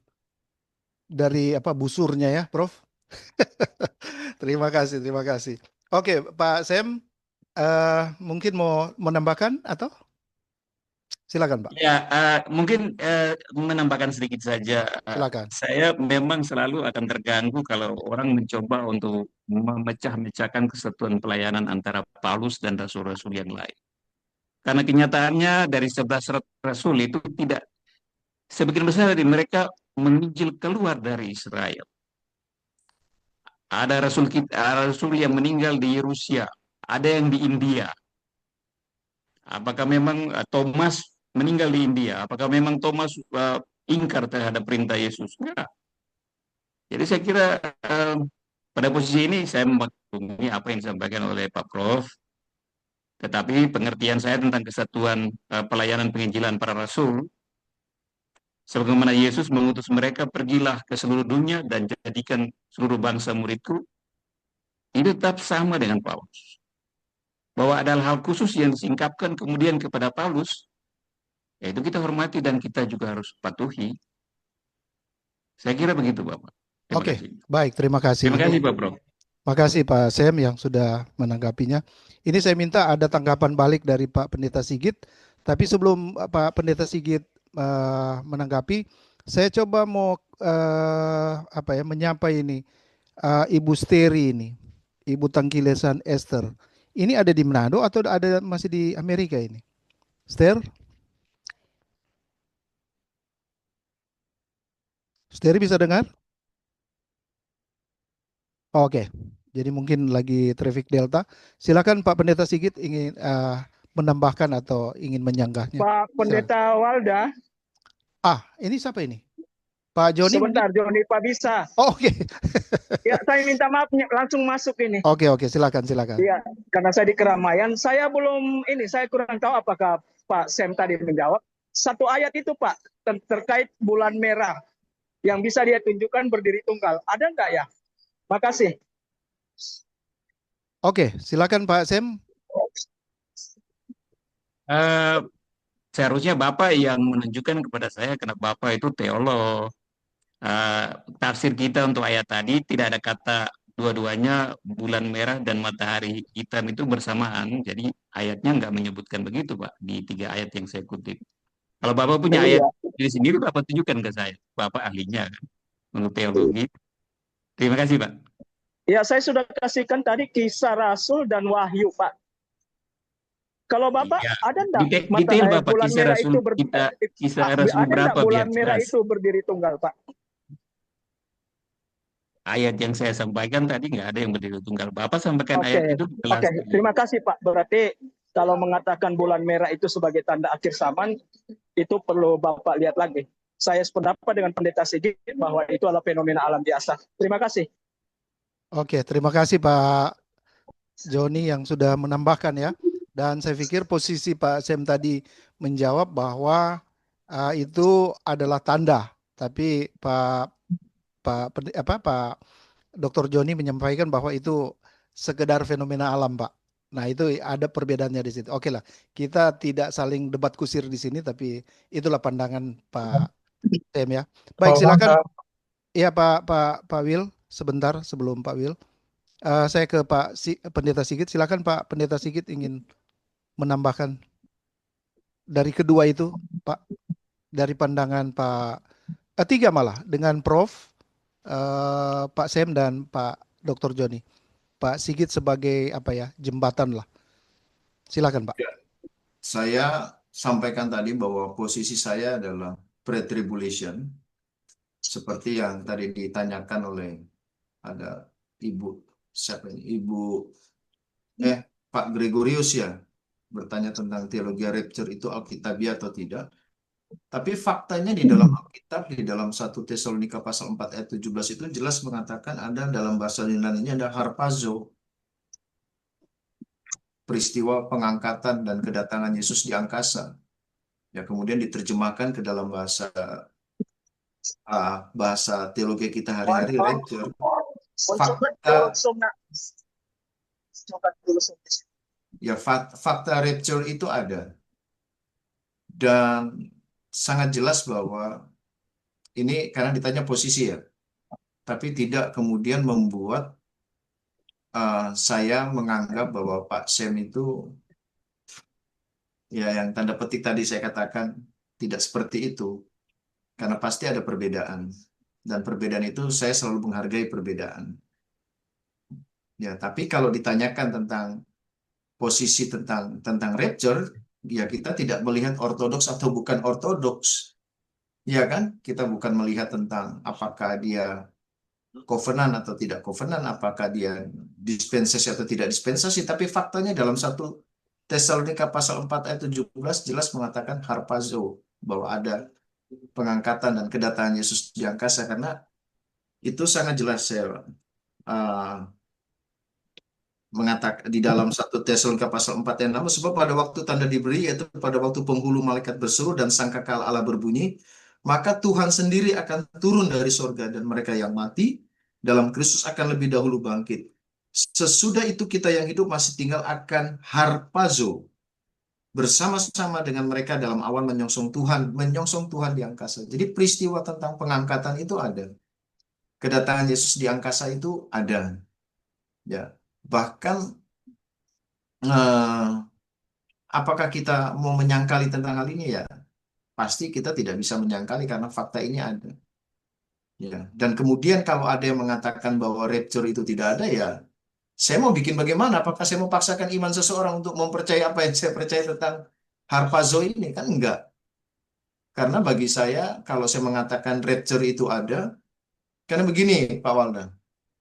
dari busurnya ya, Prof. Terima kasih, terima kasih. Oke, Pak Sam, mungkin mau menambahkan atau? Silakan, Pak. Ya, mungkin menambahkan sedikit saja. Silakan. Saya memang selalu akan terganggu kalau orang mencoba untuk memecah-mecahkan kesatuan pelayanan antara Paulus dan rasul-rasul yang lain. Karena kenyataannya dari 11 rasul itu tidak, sebagian besar dari mereka menginjil keluar dari Israel. Ada rasul yang meninggal di Rusia, ada yang di India. Apakah memang Thomas meninggal di India? Apakah memang Thomas ingkar terhadap perintah Yesus? Enggak. Jadi saya kira pada posisi ini saya memaklumi apa yang disampaikan oleh Pak Prof. Tetapi pengertian saya tentang kesatuan pelayanan penginjilan para rasul, sebagaimana Yesus mengutus mereka, pergilah ke seluruh dunia dan jadikan seluruh bangsa muridku, ini tetap sama dengan Paulus. Bahwa ada hal khusus yang disingkapkan kemudian kepada Paulus, yaitu kita hormati dan kita juga harus patuhi. Saya kira begitu, Bapak. Oke, baik, terima kasih. Terima kasih, Pak Prof. Terima kasih Pak Sam yang sudah menanggapinya. Ini saya minta ada tanggapan balik dari Pak Pendeta Sigit. Tapi sebelum Pak Pendeta Sigit menanggapi, saya coba mau menyapa ini Ibu Steri ini, Ibu Tangkilesan Esther. Ini ada di Manado atau ada masih di Amerika ini? Ster? Steri bisa dengar? Oke, Jadi mungkin lagi traffic delta. Silakan Pak Pendeta Sigit ingin menambahkan atau ingin menyanggahnya. Pak Silakan. Pendeta Walda, Ini siapa ini? Pak Joni mungkin? sebentar Joni Pak bisa. Oh, oke. Ya, saya minta maaf langsung masuk ini. Oke, silakan. Iya, karena saya di keramaian, saya kurang tahu apakah Pak Sam tadi menjawab. Satu ayat itu Pak, terkait bulan merah yang bisa dia tunjukkan berdiri tunggal. Ada enggak ya? Makasih. Oke, silakan Pak Sam. Eh, Seharusnya Bapak yang menunjukkan kepada saya karena Bapak itu teolog. Tafsir kita untuk ayat tadi tidak ada kata dua-duanya bulan merah dan matahari hitam itu bersamaan. Jadi ayatnya nggak menyebutkan begitu, Pak, di 3 ayat yang saya kutip. Kalau Bapak punya ayat diri sendiri, Bapak tunjukkan ke saya. Bapak ahlinya kan, untuk teologi. Terima kasih, Pak. Ya, saya sudah kasihkan tadi Kisah Rasul dan Wahyu, Pak. Kalau Bapak Iya. ada enggak Detail, Bapak, bulan Kisah merah Rasul itu Kisah ada Rasul enggak berapa bulan biar merah jelas. itu berdiri tunggal, Pak? Ayat yang saya sampaikan tadi nggak ada yang berdiri tunggal. Bapak sampaikan Oke. ayat itu jelas. Terima kasih Pak. Berarti kalau mengatakan bulan merah itu sebagai tanda akhir zaman, itu perlu Bapak lihat lagi. Saya sependapat dengan Pendeta Sigit bahwa itu adalah fenomena alam biasa. Terima kasih. Oke, terima kasih Pak Joni yang sudah menambahkan ya. Dan saya pikir posisi Pak Sam tadi menjawab bahwa itu adalah tanda. Tapi Pak Dr. Joni menyampaikan bahwa itu sekedar fenomena alam, Pak. Nah, itu ada perbedaannya di situ. Oke lah, kita tidak saling debat kusir di sini, tapi itulah pandangan Pak Sam ya. Baik, silakan. Iya, Pak Will, sebentar sebelum Pak Will. Saya ke Pendeta Sigit. Silakan Pak Pendeta Sigit ingin menambahkan dari kedua itu, Pak. Dari pandangan tiga malah dengan Prof. Pak Sam dan Pak Dr. Joni. Pak Sigit sebagai jembatan lah. Silakan Pak. Saya sampaikan tadi bahwa posisi saya adalah pre-tribulation, seperti yang tadi ditanyakan oleh ada Pak Gregorius ya, bertanya tentang teologi rapture itu alkitabiah atau tidak. Tapi faktanya di dalam Alkitab, di dalam 1 Tesalonika pasal 4 ayat 17 itu jelas mengatakan ada dalam bahasa Yunani ada harpazo, peristiwa pengangkatan dan kedatangan Yesus di angkasa. Ya, kemudian diterjemahkan ke dalam bahasa teologi kita hari-hari, rapture. Fakta rapture itu ada. Dan sangat jelas bahwa ini karena ditanya posisi ya, tapi tidak kemudian membuat saya menganggap bahwa Pak Sam itu ya yang tanda petik tadi saya katakan tidak seperti itu, karena pasti ada perbedaan, dan perbedaan itu saya selalu menghargai perbedaan. Ya, tapi kalau ditanyakan tentang posisi tentang rapture, ya kita tidak melihat ortodoks atau bukan ortodoks. Ya kan? Kita bukan melihat tentang apakah dia covenant atau tidak covenant, apakah dia dispensasi atau tidak dispensasi, tapi faktanya dalam 1 Tesalonika pasal 4 ayat 17 jelas mengatakan harpazo, bahwa ada pengangkatan dan kedatangan Yesus di angkasa, karena itu sangat jelas saya mengatakan di dalam 1 Tesalonika pasal 4 ayat 6, sebab pada waktu tanda diberi, yaitu pada waktu penghulu malaikat berseru dan sangkakala Allah berbunyi, maka Tuhan sendiri akan turun dari sorga, dan mereka yang mati dalam Kristus akan lebih dahulu bangkit. Sesudah itu kita yang hidup masih tinggal akan harpazo, bersama-sama dengan mereka dalam awan menyongsong Tuhan di angkasa. Jadi peristiwa tentang pengangkatan itu ada. Kedatangan Yesus di angkasa itu ada. Ya. Bahkan apakah kita mau menyangkali tentang hal ini ya? Pasti kita tidak bisa menyangkali karena fakta ini ada. Ya. Dan kemudian kalau ada yang mengatakan bahwa rapture itu tidak ada, ya saya mau bikin bagaimana? Apakah saya mau paksakan iman seseorang untuk mempercayai apa yang saya percaya tentang harpazo ini? Kan enggak. Karena bagi saya, kalau saya mengatakan rapture itu ada, karena begini Pak Walda,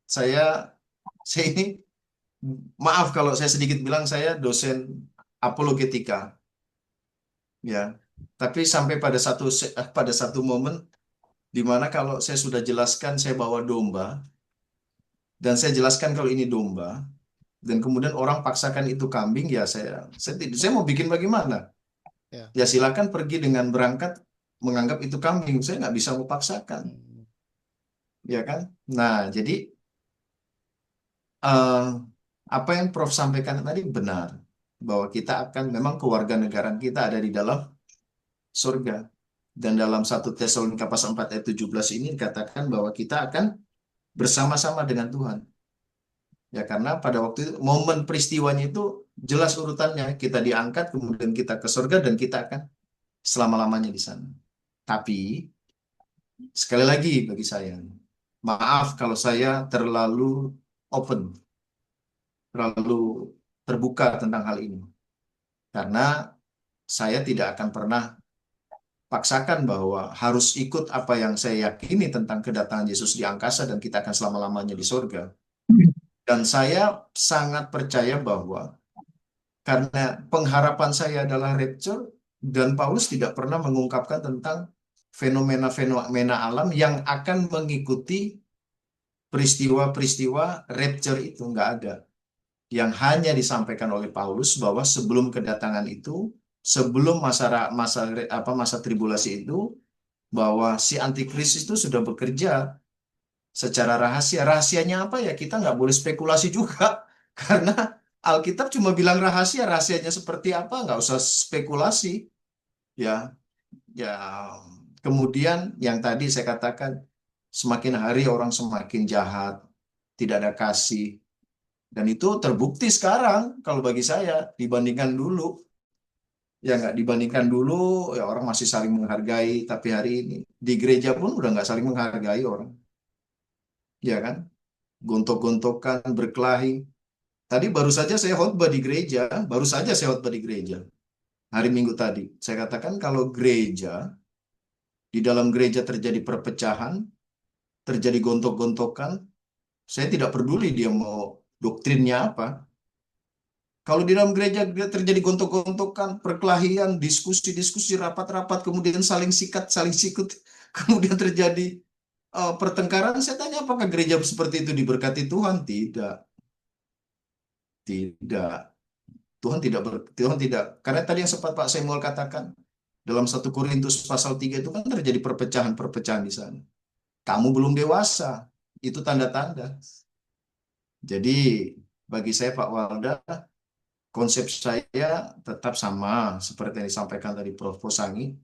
saya Saya ini, maaf kalau saya sedikit bilang, saya dosen apologetika, ya. Tapi sampai pada satu momen di mana kalau saya sudah jelaskan saya bawa domba, dan saya jelaskan kalau ini domba, dan kemudian orang paksakan itu kambing, ya saya mau bikin bagaimana? Ya. Ya silakan pergi dengan berangkat menganggap itu kambing, saya nggak bisa memaksakan, ya kan? Nah, jadi eh, apa yang Prof sampaikan tadi benar, bahwa kita akan, memang kewarganegaraan kita ada di dalam surga. Dan dalam 1 Tesalonika pasal 4 ayat 17 ini dikatakan bahwa kita akan bersama-sama dengan Tuhan. Ya, karena pada waktu itu momen peristiwanya itu jelas urutannya, kita diangkat, kemudian kita ke surga, dan kita akan selama-lamanya di sana. Tapi sekali lagi bagi saya, maaf kalau saya terlalu open, terlalu terbuka tentang hal ini. Karena saya tidak akan pernah paksakan bahwa harus ikut apa yang saya yakini tentang kedatangan Yesus di angkasa dan kita akan selama-lamanya di surga. Dan saya sangat percaya bahwa karena pengharapan saya adalah rapture, dan Paulus tidak pernah mengungkapkan tentang fenomena-fenomena alam yang akan mengikuti peristiwa-peristiwa rapture itu, nggak ada. Yang hanya disampaikan oleh Paulus bahwa sebelum kedatangan itu, sebelum masa tribulasi itu, bahwa si antikristus itu sudah bekerja secara rahasia. Rahasianya apa ya? Kita nggak boleh spekulasi juga, karena Alkitab cuma bilang rahasia. Rahasianya seperti apa? Nggak usah spekulasi. Ya, ya. Kemudian yang tadi saya katakan, semakin hari orang semakin jahat, tidak ada kasih. Dan itu terbukti sekarang kalau bagi saya dibandingkan dulu. Ya nggak dibandingkan dulu, ya orang masih saling menghargai, tapi hari ini di gereja pun udah nggak saling menghargai orang. Ya kan? Gontok-gontokan, berkelahi. Tadi baru saja saya khotbah di gereja, hari Minggu tadi. Saya katakan kalau di dalam gereja terjadi perpecahan, terjadi gontok-gontokan, saya tidak peduli dia mau doktrinnya apa. Kalau di dalam gereja terjadi gontok-gontokan, perkelahian, diskusi-diskusi, rapat-rapat, kemudian saling sikat, saling sikut, kemudian terjadi pertengkaran, saya tanya apakah gereja seperti itu diberkati Tuhan? Tidak. Tidak. Tuhan tidak. Karena tadi yang sempat Pak Samuel katakan, dalam 1 Korintus pasal 3 itu kan terjadi perpecahan-perpecahan di sana. Kamu belum dewasa. Itu tanda-tanda. Jadi bagi saya Pak Walda, konsep saya tetap sama seperti yang disampaikan tadi Prof. Posangi,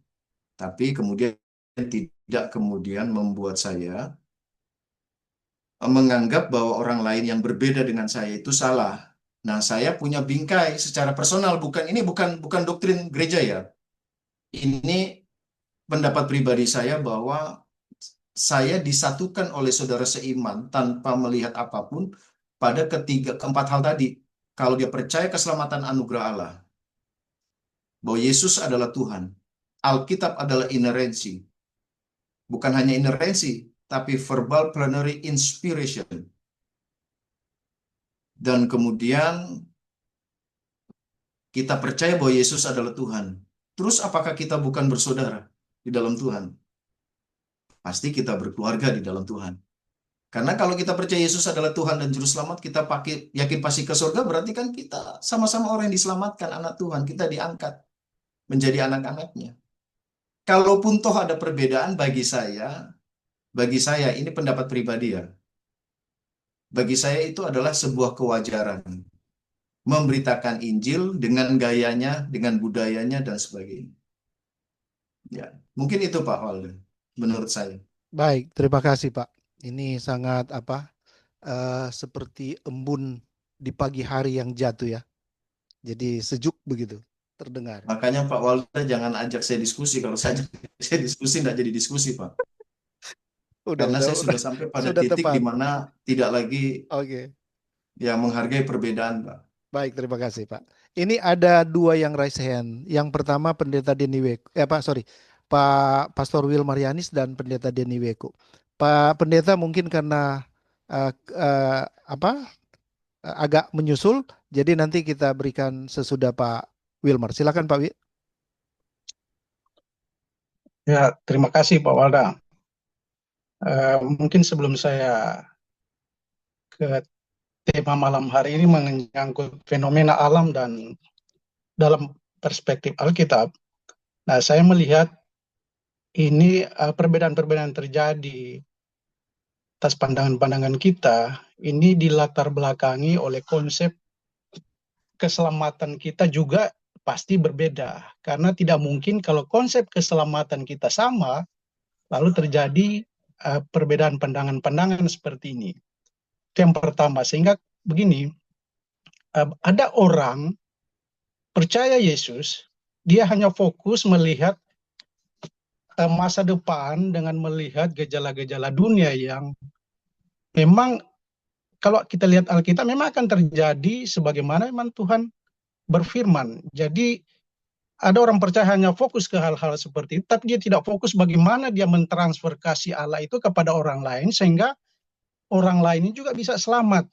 tapi kemudian tidak kemudian membuat saya menganggap bahwa orang lain yang berbeda dengan saya itu salah. Nah, saya punya bingkai secara personal, bukan doktrin gereja ya. Ini pendapat pribadi saya bahwa saya disatukan oleh saudara seiman tanpa melihat apapun pada keempat hal tadi. Kalau dia percaya keselamatan anugerah Allah, bahwa Yesus adalah Tuhan, Alkitab adalah inerensi. Bukan hanya inerensi, tapi verbal plenary inspiration. Dan kemudian kita percaya bahwa Yesus adalah Tuhan. Terus apakah kita bukan bersaudara di dalam Tuhan? Pasti kita berkeluarga di dalam Tuhan. Karena kalau kita percaya Yesus adalah Tuhan dan Juru Selamat, kita yakin pasti ke surga, berarti kan kita sama-sama orang yang diselamatkan, anak Tuhan. Kita diangkat menjadi anak-anaknya. Kalaupun toh ada perbedaan bagi saya ini pendapat pribadi ya. Bagi saya itu adalah sebuah kewajaran. Memberitakan Injil dengan gayanya, dengan budayanya, dan sebagainya. Ya, mungkin itu Pak Waldo, menurut saya. Baik, terima kasih Pak. Ini sangat seperti embun di pagi hari yang jatuh ya. Jadi sejuk begitu terdengar. Makanya Pak Waldo jangan ajak saya diskusi. Kalau saya diskusi tidak jadi diskusi Pak. Karena saya sudah sampai pada titik di mana tidak lagi menghargai perbedaan Pak. Baik, terima kasih Pak. Ini ada dua yang raise hand. Yang pertama Pendeta Denny Weko. Pak Pastor Will Marianis dan Pendeta Denny Weko. Pak Pendeta mungkin karena agak menyusul. Jadi nanti kita berikan sesudah Pak Wilmar. Silakan Pak Wi. Ya, terima kasih Pak Walda. Mungkin sebelum saya ke tema malam hari ini menyangkut fenomena alam dan dalam perspektif Alkitab, nah saya melihat ini perbedaan-perbedaan terjadi atas pandangan-pandangan kita, ini dilatar belakangi oleh konsep keselamatan kita juga pasti berbeda. Karena tidak mungkin kalau konsep keselamatan kita sama, lalu terjadi perbedaan pandangan-pandangan seperti ini. Itu yang pertama. Sehingga begini, ada orang percaya Yesus, dia hanya fokus melihat masa depan dengan melihat gejala-gejala dunia yang memang kalau kita lihat Alkitab memang akan terjadi sebagaimana memang Tuhan berfirman. Jadi ada orang percaya hanya fokus ke hal-hal seperti itu, tapi dia tidak fokus bagaimana dia mentransfer kasih Allah itu kepada orang lain, sehingga orang lain juga bisa selamat.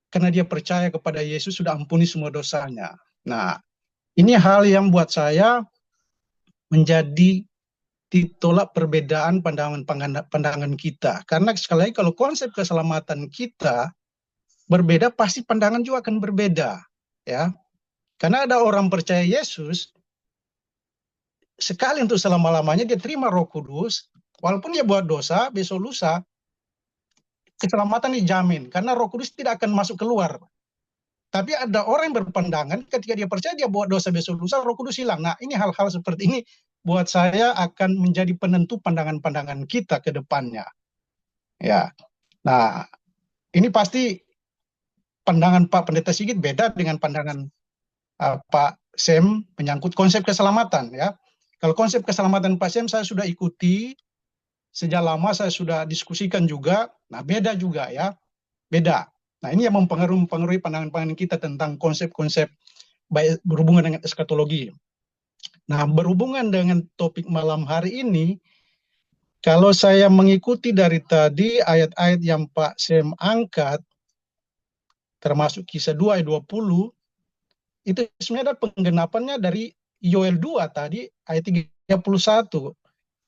Karena dia percaya kepada Yesus sudah ampuni semua dosanya. Nah, ini hal yang buat saya menjadi ditolak perbedaan pandangan kita. Karena sekali lagi kalau konsep keselamatan kita berbeda, pasti pandangan juga akan berbeda. Ya, karena ada orang percaya Yesus, sekali untuk selama-lamanya dia terima Roh Kudus, walaupun dia buat dosa, besok lusa, keselamatan dijamin, karena Roh Kudus tidak akan masuk keluar. Tapi ada orang yang berpandangan, ketika dia percaya dia buat dosa besok lusa, Roh Kudus hilang. Nah, ini hal-hal seperti ini buat saya akan menjadi penentu pandangan-pandangan kita ke depannya. Ya, nah ini pasti pandangan Pak Pendeta Sigit beda dengan pandangan Pak Sem menyangkut konsep keselamatan. Ya, kalau konsep keselamatan Pak Sem saya sudah ikuti sejak lama, saya sudah diskusikan juga. Nah, beda juga ya, beda. Nah, ini yang mempengaruhi pandangan-pandangan kita tentang konsep-konsep baik berhubungan dengan eskatologi. Nah, berhubungan dengan topik malam hari ini, kalau saya mengikuti dari tadi ayat-ayat yang Pak Sem angkat, termasuk Kisah 2 ayat 20, itu sebenarnya ada penggenapannya dari Yoel 2 tadi, ayat 31.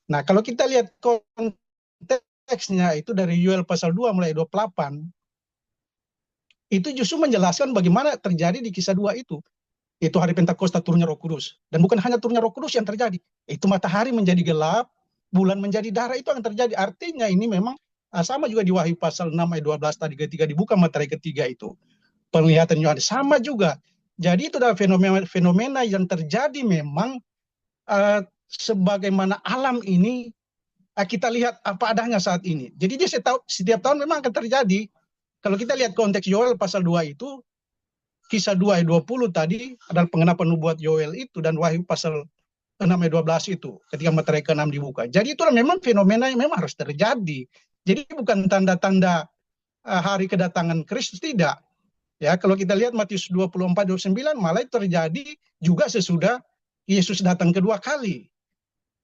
Nah, kalau kita lihat konteksnya itu dari Yoel pasal 2 mulai 28, itu justru menjelaskan bagaimana terjadi di Kisah 2 itu. Itu hari Pentakosta turunnya Roh Kudus. Dan bukan hanya turunnya Roh Kudus yang terjadi. Itu matahari menjadi gelap, bulan menjadi darah, itu yang terjadi. Artinya ini memang sama juga di Wahyu pasal 6 ayat 12 tadi ketika dibuka matahari ketiga itu. Penglihatan Yohanes sama juga. Jadi itu adalah fenomena yang terjadi memang sebagaimana alam ini kita lihat apa adanya saat ini. Jadi dia setiap tahun memang akan terjadi. Kalau kita lihat konteks Yoel pasal 2 itu, Kisah 2 ayat 20 tadi adalah pengenapan nubuat Yoel itu, dan Wahyu pasal 6 ayat 12 itu ketika matahari ke-6 dibuka. Jadi itulah memang fenomena yang memang harus terjadi. Jadi bukan tanda-tanda hari kedatangan Kristus, tidak. Ya, kalau kita lihat Matius 24-29 malah terjadi juga sesudah Yesus datang kedua kali.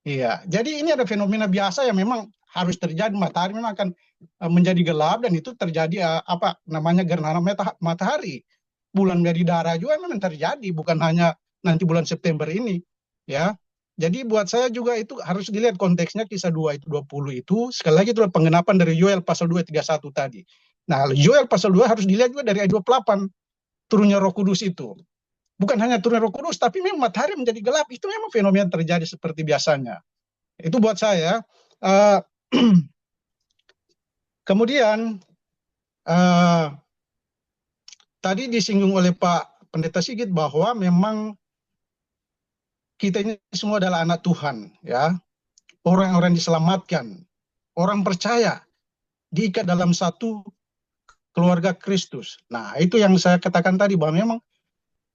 Iya, jadi ini ada fenomena biasa yang memang harus terjadi. Matahari memang akan menjadi gelap, dan itu terjadi apa namanya gerhana matahari. Bulan menjadi darah juga memang terjadi, bukan hanya nanti bulan September ini, ya. Jadi buat saya juga itu harus dilihat konteksnya. Kisah 2 itu 20 itu sekali lagi itu penggenapan dari Yoel pasal 2 31 tadi. Nah, Yoel pasal 2 harus dilihat juga dari ayat 28, turunnya Roh Kudus itu. Bukan hanya turunnya Roh Kudus, tapi memang matahari menjadi gelap. Itu memang fenomena terjadi seperti biasanya. Itu buat saya. Kemudian tadi disinggung oleh Pak Pendeta Sigit bahwa memang kita ini semua adalah anak Tuhan, ya. Orang-orang diselamatkan, orang percaya, diikat dalam satu keluarga Kristus. Nah, itu yang saya katakan tadi, bahwa memang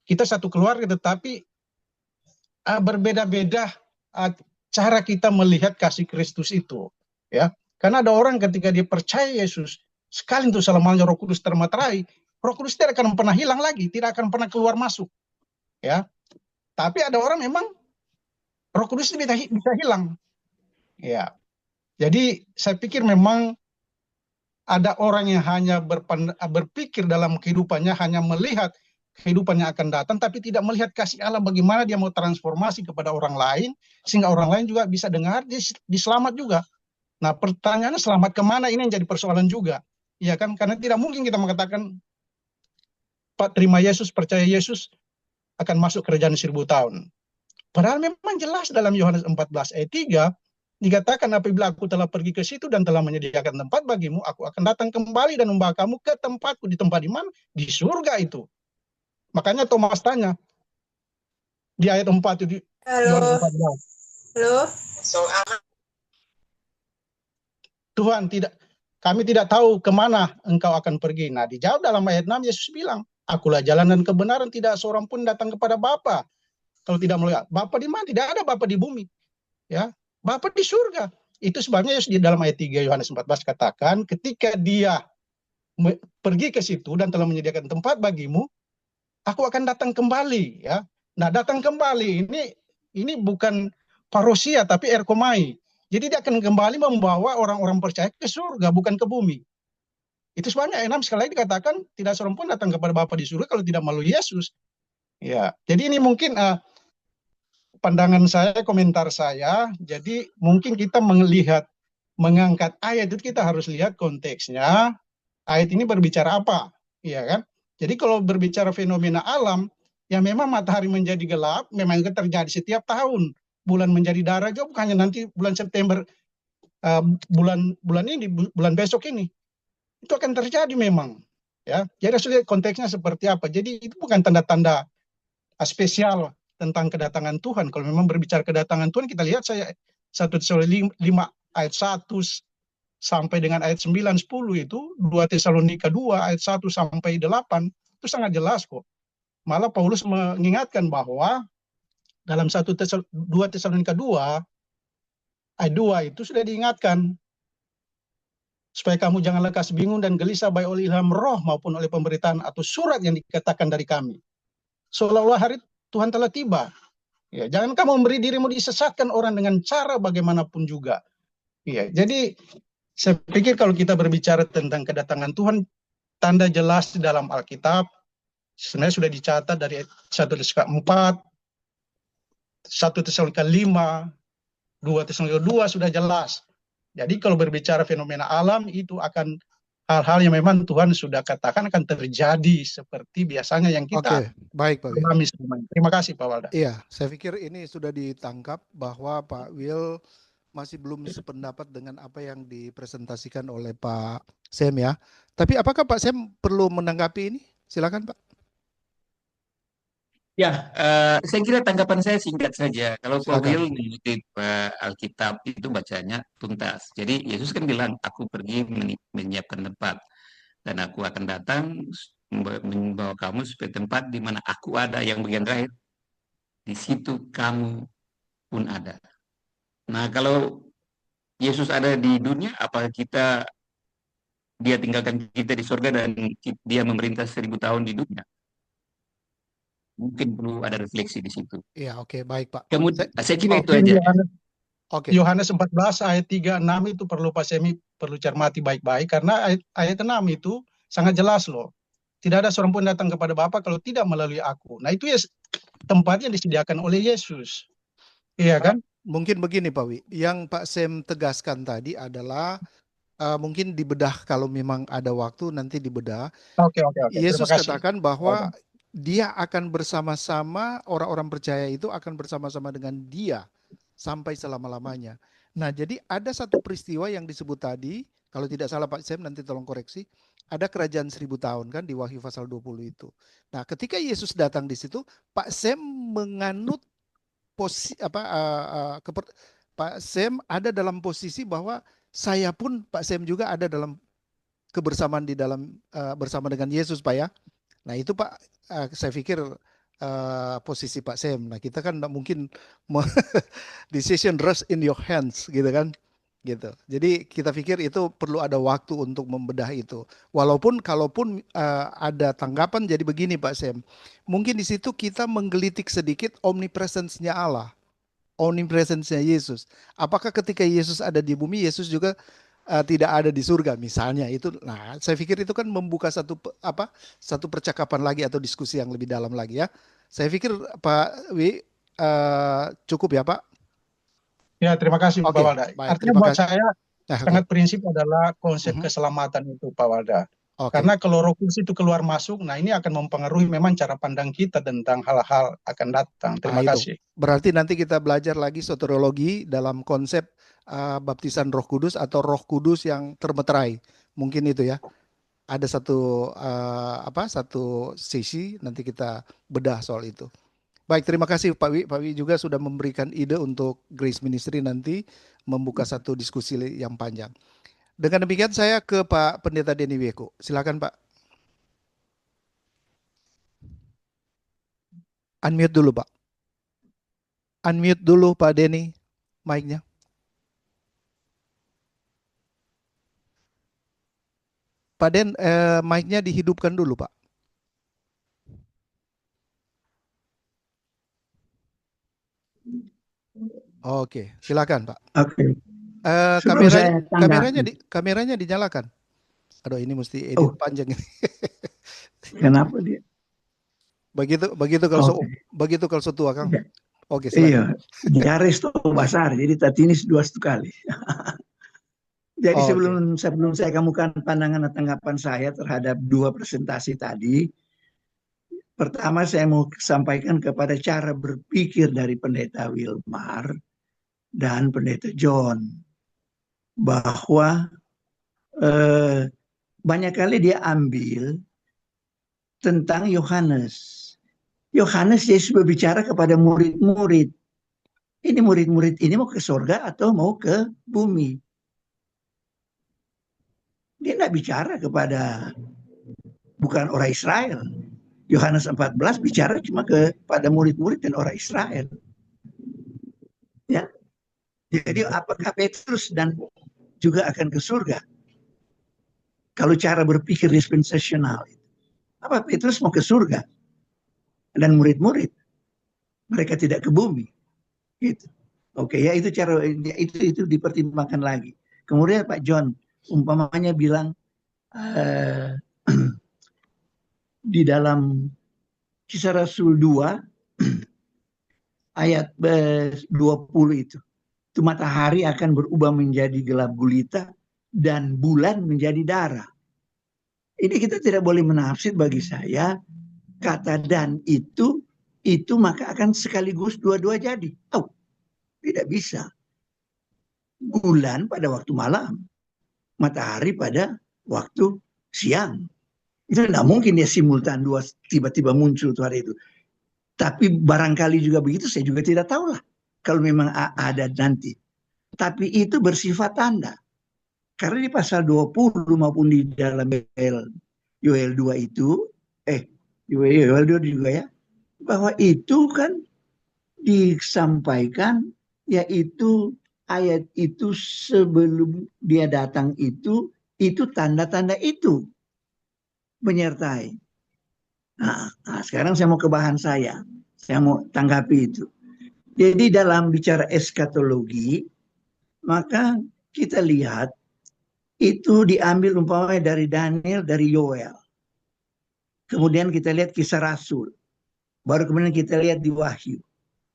kita satu keluarga, tetapi berbeda-beda cara kita melihat kasih Kristus itu, ya. Karena ada orang ketika dia percaya Yesus, sekali untuk selamanya Roh Kudus termaterai, Roh Kudus tidak akan pernah hilang lagi, tidak akan pernah keluar masuk, ya. Tapi ada orang memang Roh Kudus itu bisa hilang, ya. Jadi saya pikir memang ada orang yang hanya berpikir dalam kehidupannya, hanya melihat kehidupan yang akan datang, tapi tidak melihat kasih Allah bagaimana dia mau transformasi kepada orang lain, sehingga orang lain juga bisa dengar, diselamat juga. Nah, pertanyaannya selamat kemana, ini yang jadi persoalan juga. Ya kan, karena tidak mungkin kita mengatakan, Pak, terima Yesus, percaya Yesus, akan masuk kerajaan 1000 tahun. Padahal memang jelas dalam Yohanes 14 ayat 3, dikatakan apabila aku telah pergi ke situ dan telah menyediakan tempat bagimu, aku akan datang kembali dan membawa kamu ke tempatku. Di tempat di mana? Di surga itu. Makanya Thomas tanya di ayat 4 itu, Yohanes 14. Halo. Tuhan, kami tidak tahu kemana engkau akan pergi. Nah, dijawab dalam ayat 6, Yesus bilang, akulah jalan dan kebenaran, tidak seorang pun datang kepada Bapa kalau tidak melalui Bapa di mana? Tidak ada Bapa di bumi. Ya, Bapa di surga. Itu sebabnya Yesus di dalam ayat 3 Yohanes 14 katakan, ketika dia pergi ke situ dan telah menyediakan tempat bagimu, aku akan datang kembali. Ya, nah, datang kembali ini bukan parousia tapi erkomai. Jadi dia akan kembali membawa orang-orang percaya ke surga, bukan ke bumi. Itu sebabnya ayat 6 sekali lagi dikatakan, tidak seorang pun datang kepada Bapa di surga kalau tidak melalui Yesus. Ya, jadi ini mungkin pandangan saya, komentar saya. Jadi mungkin kita mengangkat ayat itu, kita harus lihat konteksnya. Ayat ini berbicara apa, ya kan? Jadi kalau berbicara fenomena alam, ya memang matahari menjadi gelap, memang itu terjadi setiap tahun. Bulan menjadi darah juga bukannya nanti bulan September, bulan ini, bulan besok ini. Itu akan terjadi memang. Ya, jadi harus lihat konteksnya seperti apa. Jadi itu bukan tanda-tanda spesial tentang kedatangan Tuhan. Kalau memang berbicara kedatangan Tuhan, kita lihat 1 Tesalonika 5 ayat 1 sampai dengan ayat 9, 10 itu, 2 Tesalonika 2 ayat 1 sampai 8, itu sangat jelas kok. Malah Paulus mengingatkan bahwa dalam 2 Tesalonika 2 ayat 2 itu sudah diingatkan, supaya kamu jangan lekas bingung dan gelisah baik oleh ilham roh maupun oleh pemberitaan atau surat yang dikatakan dari kami. Seolah-olah hari Tuhan telah tiba. Ya, jangan kamu memberi dirimu disesatkan orang dengan cara bagaimanapun juga. Ya, jadi saya pikir kalau kita berbicara tentang kedatangan Tuhan, tanda jelas di dalam Alkitab sebenarnya sudah dicatat dari 1 Tesalonika 4, 1 Tesalonika 5, 2 Tesalonika 2 sudah jelas. Jadi kalau berbicara fenomena alam, itu akan hal-hal yang memang Tuhan sudah katakan akan terjadi seperti biasanya yang kita baik Pak Wil. alami semuanya. Terima kasih Pak Walda. Iya, saya pikir ini sudah ditangkap bahwa Pak Wil masih belum sependapat dengan apa yang dipresentasikan oleh Pak Sem ya. Tapi apakah Pak Sem perlu menanggapi ini? Silakan Pak. Ya, saya kira tanggapan saya singkat saja. Kalau Pak Silakan. Will mengutip Alkitab itu bacanya tuntas. Jadi Yesus kan bilang, aku pergi menyiapkan tempat. Dan aku akan datang membawa kamu supaya tempat di mana aku ada, yang bagian terakhir. Di situ kamu pun ada. Nah, kalau Yesus ada di dunia, apakah dia tinggalkan kita di surga dan dia memerintah 1000 tahun di dunia? Mungkin perlu ada refleksi di situ. Iya, oke, baik Pak. Kemudian, saya kira itu aja. Yohanes 14 ayat 3, 6 itu perlu Pak Semi perlu cermati baik-baik, karena ayat 6 itu sangat jelas loh. Tidak ada seorang pun datang kepada Bapa kalau tidak melalui aku. Nah, itu ya tempatnya disediakan oleh Yesus. Iya kan? Mungkin begini Pak Wi, yang Pak Sem tegaskan tadi adalah mungkin dibedah, kalau memang ada waktu nanti dibedah. Oke. Yesus katakan bahwa dia akan bersama-sama, orang-orang percaya itu akan bersama-sama dengan dia sampai selama-lamanya. Nah, jadi ada satu peristiwa yang disebut tadi, kalau tidak salah Pak Sem, nanti tolong koreksi, ada kerajaan 1000 tahun kan di Wahyu pasal 20 itu. Nah, ketika Yesus datang di situ, Pak Sem menganut Pak Sem ada dalam posisi bahwa saya pun Pak Sem juga ada dalam kebersamaan di dalam bersama dengan Yesus Pak ya. Nah itu Pak, saya pikir posisi Pak Sem. Nah kita kan tidak mungkin decision rest in your hands gitu kan. Gitu. Jadi kita pikir itu perlu ada waktu untuk membedah itu. Walaupun kalaupun ada tanggapan jadi begini Pak Sem. Mungkin di situ kita menggelitik sedikit omnipresence-nya Allah. Omnipresence-nya Yesus. Apakah ketika Yesus ada di bumi, Yesus juga tidak ada di surga misalnya itu. Nah, saya pikir itu kan membuka satu percakapan lagi atau diskusi yang lebih dalam lagi ya. Saya pikir Pak Wi cukup ya Pak. Ya, terima kasih Pak Oke, Walda. baik. Artinya Terima buat kasih. saya Nah, oke. sangat prinsip adalah konsep Mhm. keselamatan itu Pak Walda. Oke. Karena kalau Roh Kudus itu keluar masuk, nah ini akan mempengaruhi memang cara pandang kita tentang hal-hal akan datang. Terima itu. kasih. Berarti nanti kita belajar lagi soteriologi dalam konsep baptisan Roh Kudus atau Roh Kudus yang termeterai. Mungkin itu ya. Ada satu sesi nanti kita bedah soal itu. Baik, terima kasih Pak Wi. Pak Wi juga sudah memberikan ide untuk Grace Ministry nanti membuka satu diskusi yang panjang. Dengan demikian saya ke Pak Pendeta Denny Wieko. Silakan Pak. Unmute dulu Pak. Unmute dulu Pak Denny mic-nya. Pak Den, mic-nya dihidupkan dulu Pak. Oke, silakan Pak. Oke. Sebelum saya tanggapi. Kameranya dinyalakan. Aduh, ini mesti edit panjang ini. Kenapa dia? Begitu kalau tua Kang. Oke, silakan. Iya, nyaris tuh besar. Jadi tadi ini dua kali. Jadi sebelum saya kemukakan pandangan dan tanggapan saya terhadap dua presentasi tadi, pertama saya mau sampaikan kepada cara berpikir dari Pendeta Wilmar dan Pendeta John, bahwa banyak kali dia ambil tentang Yohanes. Yohanes Yesus berbicara kepada murid-murid. Ini murid-murid ini mau ke surga atau mau ke bumi? Dia tidak bicara kepada bukan orang Israel. Yohanes 14 bicara cuma kepada murid-murid dan orang Israel. Ya. Jadi apakah Petrus dan juga akan ke surga? Kalau cara berpikir dispensasional, apa Petrus mau ke surga dan murid-murid mereka tidak ke bumi? Gitu. Oke, ya itu cara itu dipertimbangkan lagi. Kemudian Pak John umpamanya bilang di dalam Kisah Rasul 2 ayat 20 itu matahari akan berubah menjadi gelap gulita dan bulan menjadi darah. Ini kita tidak boleh menafsir, bagi saya kata dan itu maka akan sekaligus dua-dua jadi. Tidak bisa. Bulan pada waktu malam, matahari pada waktu siang. Itu tidak mungkin dia simultan dua tiba-tiba muncul tuh hari itu. Tapi barangkali juga begitu, saya juga tidak tahu lah. Kalau memang ada nanti. Tapi itu bersifat tanda. Karena di pasal 20 maupun di dalam Yoel 2 itu, Yoel 2 juga ya, bahwa itu kan disampaikan, yaitu ayat itu sebelum dia datang itu tanda-tanda itu menyertai. Nah, sekarang saya mau ke bahan saya mau tanggapi itu. Jadi dalam bicara eskatologi, maka kita lihat itu diambil umpamanya dari Daniel, dari Yoel. Kemudian kita lihat Kisah Rasul. Baru kemudian kita lihat di Wahyu.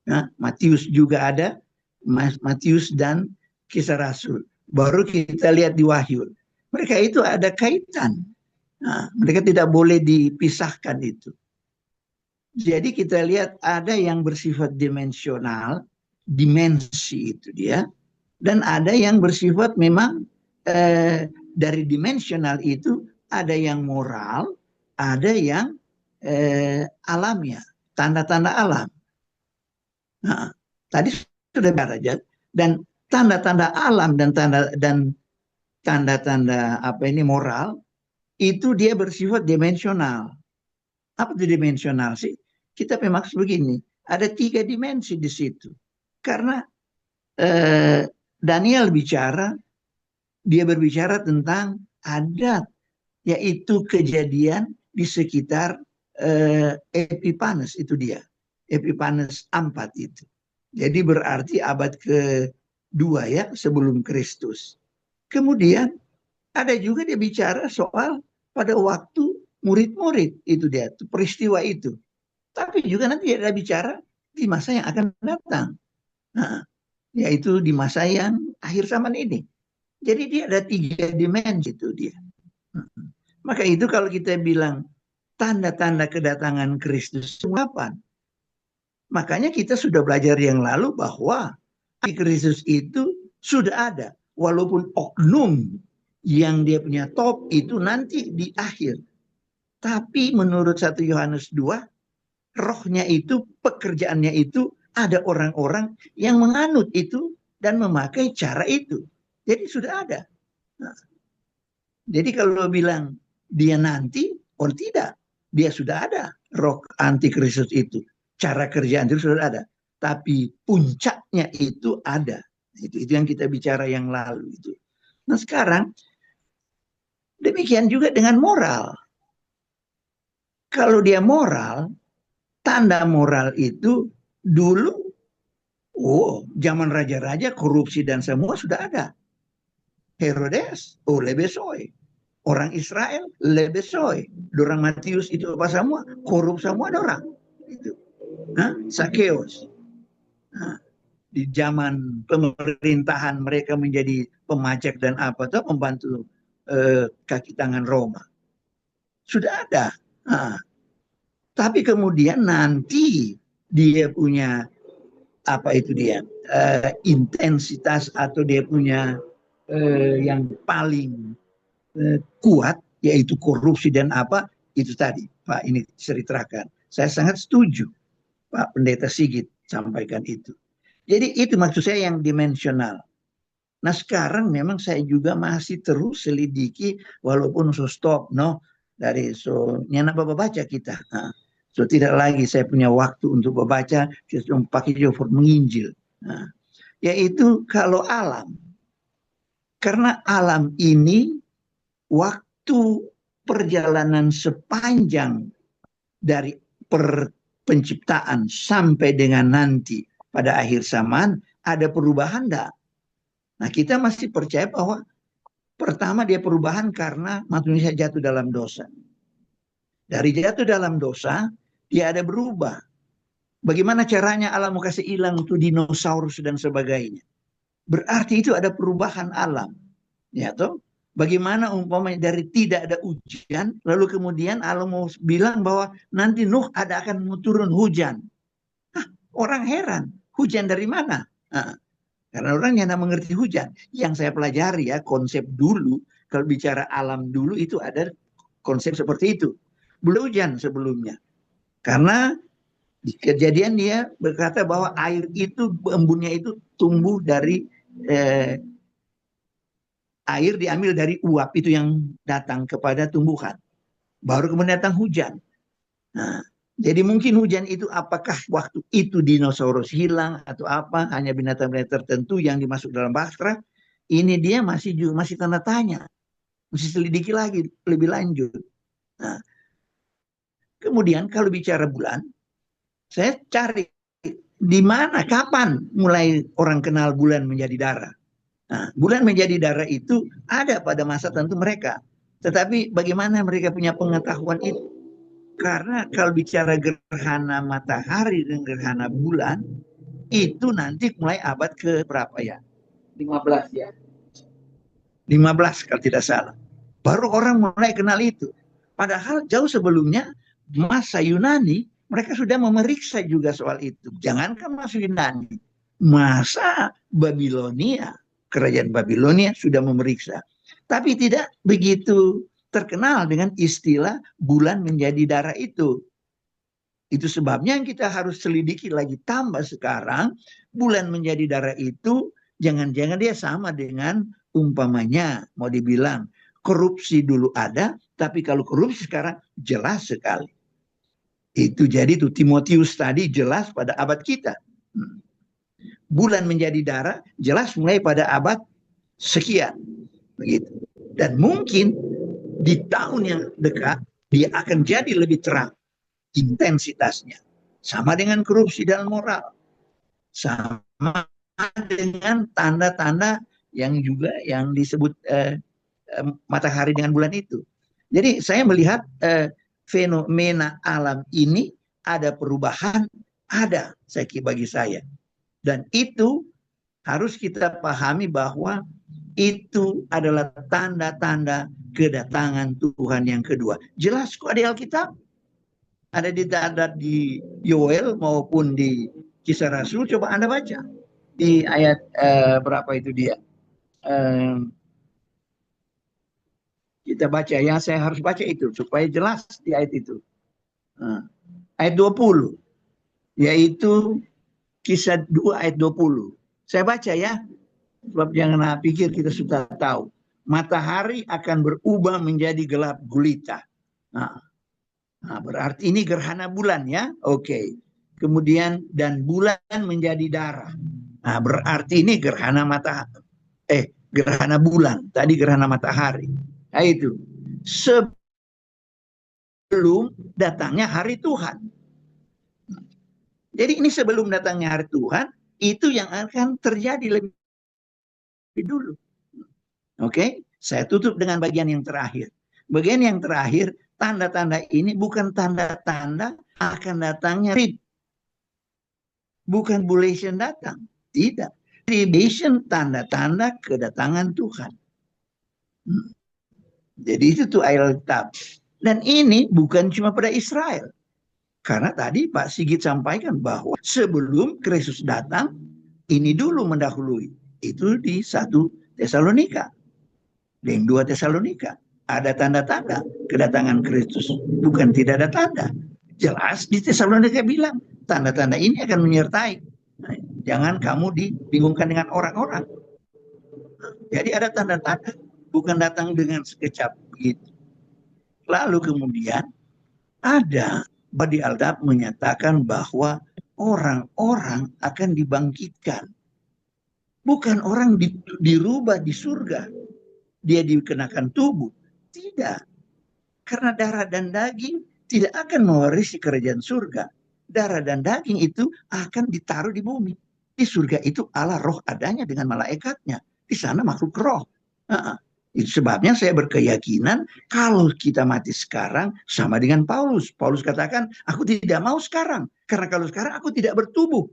Nah, Matius juga ada, Matius dan Kisah Rasul. Baru kita lihat di Wahyu. Mereka itu ada kaitan. Nah, mereka tidak boleh dipisahkan itu. Jadi kita lihat ada yang bersifat dimensional, dimensi itu dia, dan ada yang bersifat memang dari dimensional itu ada yang moral, ada yang alamiah, tanda-tanda alam. Nah, tadi sudah belajar, dan tanda-tanda alam dan tanda-tanda moral itu dia bersifat dimensional. Apa itu dimensional sih? Kita bermaksud begini, ada 3 dimensi di situ. Karena Daniel dia berbicara tentang adat, yaitu kejadian di sekitar Epipanes itu dia. Epipanes 4 itu. Jadi berarti abad ke-2 ya sebelum Kristus. Kemudian ada juga dia bicara soal pada waktu murid-murid itu dia, peristiwa itu. Tapi juga nanti dia ada bicara di masa yang akan datang. Nah, yaitu di masa yang akhir zaman ini. Jadi dia ada 3 dimensi itu dia. Maka itu kalau kita bilang tanda-tanda kedatangan Kristus kapan? Makanya kita sudah belajar yang lalu bahwa Kristus itu sudah ada. Walaupun oknum yang dia punya top itu nanti di akhir. Tapi menurut 1 Yohanes 2, rohnya itu, pekerjaannya itu ada orang-orang yang menganut itu dan memakai cara itu. Jadi sudah ada. Nah, jadi kalau bilang dia nanti, oh tidak. Dia sudah ada roh antikristus itu. Cara kerja antikristus sudah ada. Tapi puncaknya itu ada. Itu yang kita bicara yang lalu itu. Nah sekarang, demikian juga dengan moral. Kalau dia moral, tanda moral itu dulu, zaman raja-raja korupsi dan semua sudah ada. Herodes, lebesoi. Orang Israel, lebesoi. Dorang Matius itu apa semua, korup semua dorang. Itu. Sakeus. Di zaman pemerintahan mereka menjadi pemajak dan apa tuh membantu kaki tangan Roma. Sudah ada. Tapi kemudian nanti dia punya apa itu dia intensitas atau dia punya yang paling kuat yaitu korupsi dan apa itu tadi Pak ini ceritakan. Saya sangat setuju Pak Pendeta Sigit sampaikan itu. Jadi itu maksud saya yang dimensional. Nah sekarang memang saya juga masih terus selidiki walaupun stop dari nyana baca kita. So tidak lagi saya punya waktu untuk membaca, saya pakai juga menginjil. Yaitu kalau alam. Karena alam ini waktu perjalanan sepanjang dari penciptaan sampai dengan nanti pada akhir zaman ada perubahan enggak? Nah kita masih percaya bahwa pertama dia perubahan karena manusia jatuh dalam dosa. Dari jatuh dalam dosa dia ada berubah. Bagaimana caranya alam mau kasih hilang untuk dinosaurus dan sebagainya? Berarti itu ada perubahan alam. Ya toh? Bagaimana umpamanya dari tidak ada hujan, lalu kemudian Allah mau bilang bahwa nanti Nuh akan turun hujan. Orang heran, hujan dari mana? Karena orang yang mengerti hujan. Yang saya pelajari ya konsep dulu, kalau bicara alam dulu itu ada konsep seperti itu. Belum hujan sebelumnya. Karena di kejadian dia berkata bahwa air itu, embunnya itu tumbuh dari air diambil dari uap itu yang datang kepada tumbuhan. Baru kemudian datang hujan. Nah, jadi mungkin hujan itu apakah waktu itu dinosaurus hilang atau apa, hanya binatang-binatang tertentu yang dimasuk dalam bahtera. Ini dia masih tanda tanya. Mesti selidiki lagi lebih lanjut. Nah, kemudian kalau bicara bulan, saya cari di mana, kapan mulai orang kenal bulan menjadi darah. Nah, bulan menjadi darah itu ada pada masa tentu mereka. Tetapi bagaimana mereka punya pengetahuan itu? Karena kalau bicara gerhana matahari dan gerhana bulan, itu nanti mulai abad ke berapa ya? 15 ya. 15 kalau tidak salah. Baru orang mulai kenal itu. Padahal jauh sebelumnya masa Yunani, mereka sudah memeriksa juga soal itu. Jangankan masa Yunani, masa Babilonia. Kerajaan Babilonia sudah memeriksa. Tapi tidak begitu terkenal dengan istilah bulan menjadi darah itu. Itu sebabnya yang kita harus selidiki lagi tambah sekarang. Bulan menjadi darah itu jangan-jangan dia sama dengan umpamanya mau dibilang korupsi dulu ada. Tapi kalau korupsi sekarang jelas sekali. Itu jadi tuh Timotius tadi jelas pada abad kita. Bulan menjadi darah jelas mulai pada abad sekian begitu. Dan mungkin di tahun yang dekat dia akan jadi lebih terang intensitasnya. Sama dengan korupsi dan moral. Sama dengan tanda-tanda yang juga yang disebut matahari dengan bulan itu. Jadi saya melihat fenomena alam ini ada perubahan, ada bagi saya. Dan itu harus kita pahami bahwa itu adalah tanda-tanda kedatangan Tuhan yang kedua. Jelas kok di Alkitab. Ada di Yoel maupun di Kisah Rasul. Coba Anda baca. Di ayat berapa itu dia? Kita baca ya, saya harus baca itu supaya jelas di ayat itu. Ayat 20. Yaitu Kisah 2 ayat 20. Saya baca ya. Sebab jangan pikir kita sudah tahu. Matahari akan berubah menjadi gelap gulita. Nah, berarti ini gerhana bulan ya. Oke. Kemudian dan bulan menjadi darah. Nah, berarti ini gerhana gerhana bulan. Tadi gerhana matahari. Nah, itu. Sebelum datangnya hari Tuhan. Jadi ini sebelum datangnya hari Tuhan, itu yang akan terjadi lebih dulu. Oke, saya tutup dengan bagian yang terakhir. Bagian yang terakhir, tanda-tanda ini bukan tanda-tanda akan datangnya rib. Bukan bulation datang. Tidak. Tribulation tanda-tanda kedatangan Tuhan. Jadi itu tuh Alkitab. Dan ini bukan cuma pada Israel. Karena tadi Pak Sigit sampaikan bahwa sebelum Kristus datang, ini dulu mendahului. Itu di 1 Tesalonika. Dan 2 Tesalonika. Ada tanda-tanda kedatangan Kristus. Bukan tidak ada tanda. Jelas di Tesalonika bilang, tanda-tanda ini akan menyertai. Nah, jangan kamu dibingungkan dengan orang-orang. Jadi ada tanda-tanda. Bukan datang dengan sekejap begitu. Lalu kemudian ada di Alkitab menyatakan bahwa orang-orang akan dibangkitkan. Bukan orang dirubah di surga. Dia dikenakan tubuh. Tidak. Karena darah dan daging tidak akan mewarisi kerajaan surga. Darah dan daging itu akan ditaruh di bumi. Di surga itu Allah roh adanya dengan malaikatnya. Di sana makhluk roh. Itu sebabnya saya berkeyakinan kalau kita mati sekarang sama dengan Paulus. Paulus katakan, aku tidak mau sekarang. Karena kalau sekarang aku tidak bertubuh.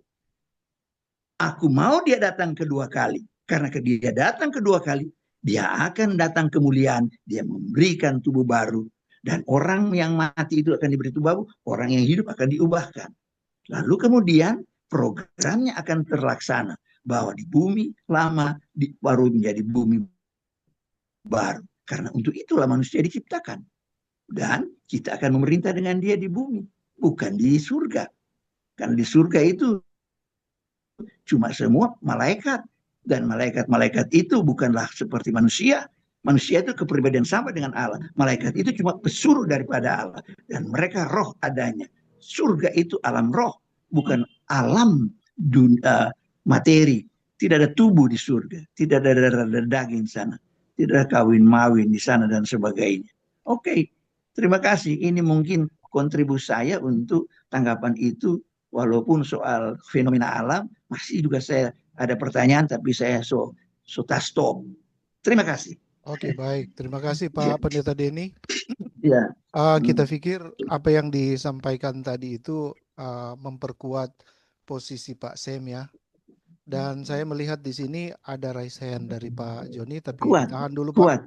Aku mau dia datang kedua kali. Karena dia datang kedua kali, dia akan datang kemuliaan. Dia memberikan tubuh baru. Dan orang yang mati itu akan diberi tubuh baru. Orang yang hidup akan diubahkan. Lalu kemudian programnya akan terlaksana. Bahwa di bumi lama baru menjadi bumi baru. Karena untuk itulah manusia diciptakan. Dan kita akan memerintah dengan dia di bumi. Bukan di surga. Karena di surga itu cuma semua malaikat. Dan malaikat-malaikat itu bukanlah seperti manusia. Manusia itu kepribadian sama dengan Allah. Malaikat itu cuma pesuruh daripada Allah. Dan mereka roh adanya. Surga itu alam roh. Bukan alam materi. Tidak ada tubuh di surga. Tidak ada darah dan daging di sana. Tidak ada kawin-mawin di sana dan sebagainya. Oke, terima kasih. Ini mungkin kontribusi saya untuk tanggapan itu. Walaupun soal fenomena alam, masih juga saya ada pertanyaan, tapi saya stop. Terima kasih. Oke, baik. Terima kasih Pak Pendeta Denny. Ya. Kita pikir apa yang disampaikan tadi itu memperkuat posisi Pak Sem ya. Dan saya melihat di sini ada raise hand dari Pak Joni, tapi tahan dulu Pak. Kuat.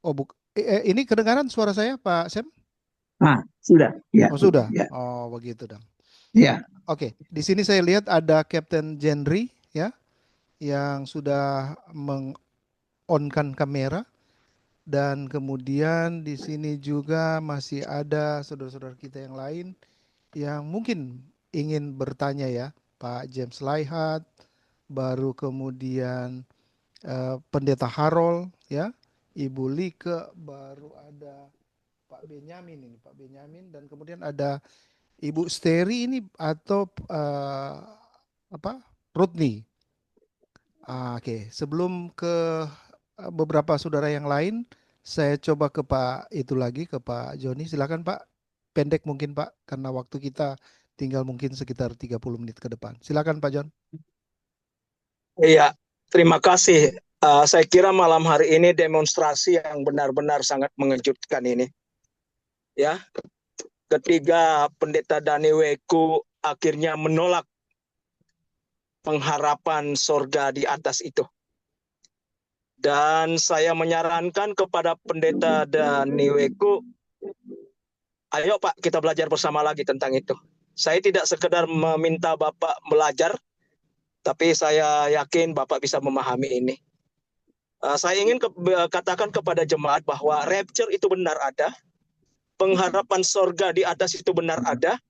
Oh, ini kedengaran suara saya Pak Sem? Sudah. Ya. Oh, sudah. Ya. Oh, begitu dong. Ya. Oke, di sini saya lihat ada Captain Jenry ya, yang sudah meng-on-kan kamera. Dan kemudian di sini juga masih ada saudara-saudara kita yang lain yang mungkin ingin bertanya ya. Pak James Laihat, baru kemudian Pendeta Harold ya, Ibu Like, baru ada Pak Benyamin dan kemudian ada Ibu Steri ini atau Rutni. Oke, sebelum ke beberapa saudara yang lain, saya coba ke Pak Joni. Silakan Pak, pendek mungkin Pak, karena waktu kita tinggal mungkin sekitar 30 menit ke depan. Silakan Pak Jon. Iya, terima kasih Saya kira malam hari ini demonstrasi yang benar-benar sangat mengejutkan ini. Ya, ketiga Pendeta Dani Weku akhirnya menolak pengharapan sorga di atas itu. Dan saya menyarankan kepada Pendeta Dani Weku, ayo Pak, kita belajar bersama lagi tentang itu. Saya tidak sekedar meminta Bapak belajar, tapi saya yakin Bapak bisa memahami ini. Saya ingin katakan kepada jemaat bahwa rapture itu benar ada, pengharapan sorga di atas itu benar ada,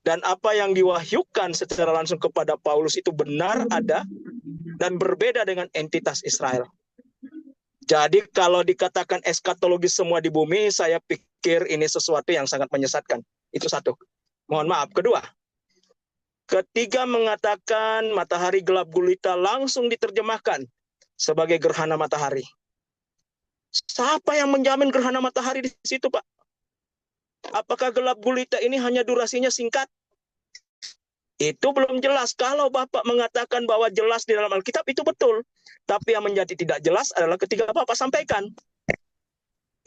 dan apa yang diwahyukan secara langsung kepada Paulus itu benar ada, dan berbeda dengan entitas Israel. Jadi kalau dikatakan eskatologi semua di bumi, saya pikir ini sesuatu yang sangat menyesatkan. Itu satu. Mohon maaf. Kedua, ketiga mengatakan matahari gelap gulita langsung diterjemahkan sebagai gerhana matahari. Siapa yang menjamin gerhana matahari di situ, Pak? Apakah gelap gulita ini hanya durasinya singkat? Itu belum jelas. Kalau Bapak mengatakan bahwa jelas di dalam Alkitab, itu betul. Tapi yang menjadi tidak jelas adalah ketika Bapak sampaikan.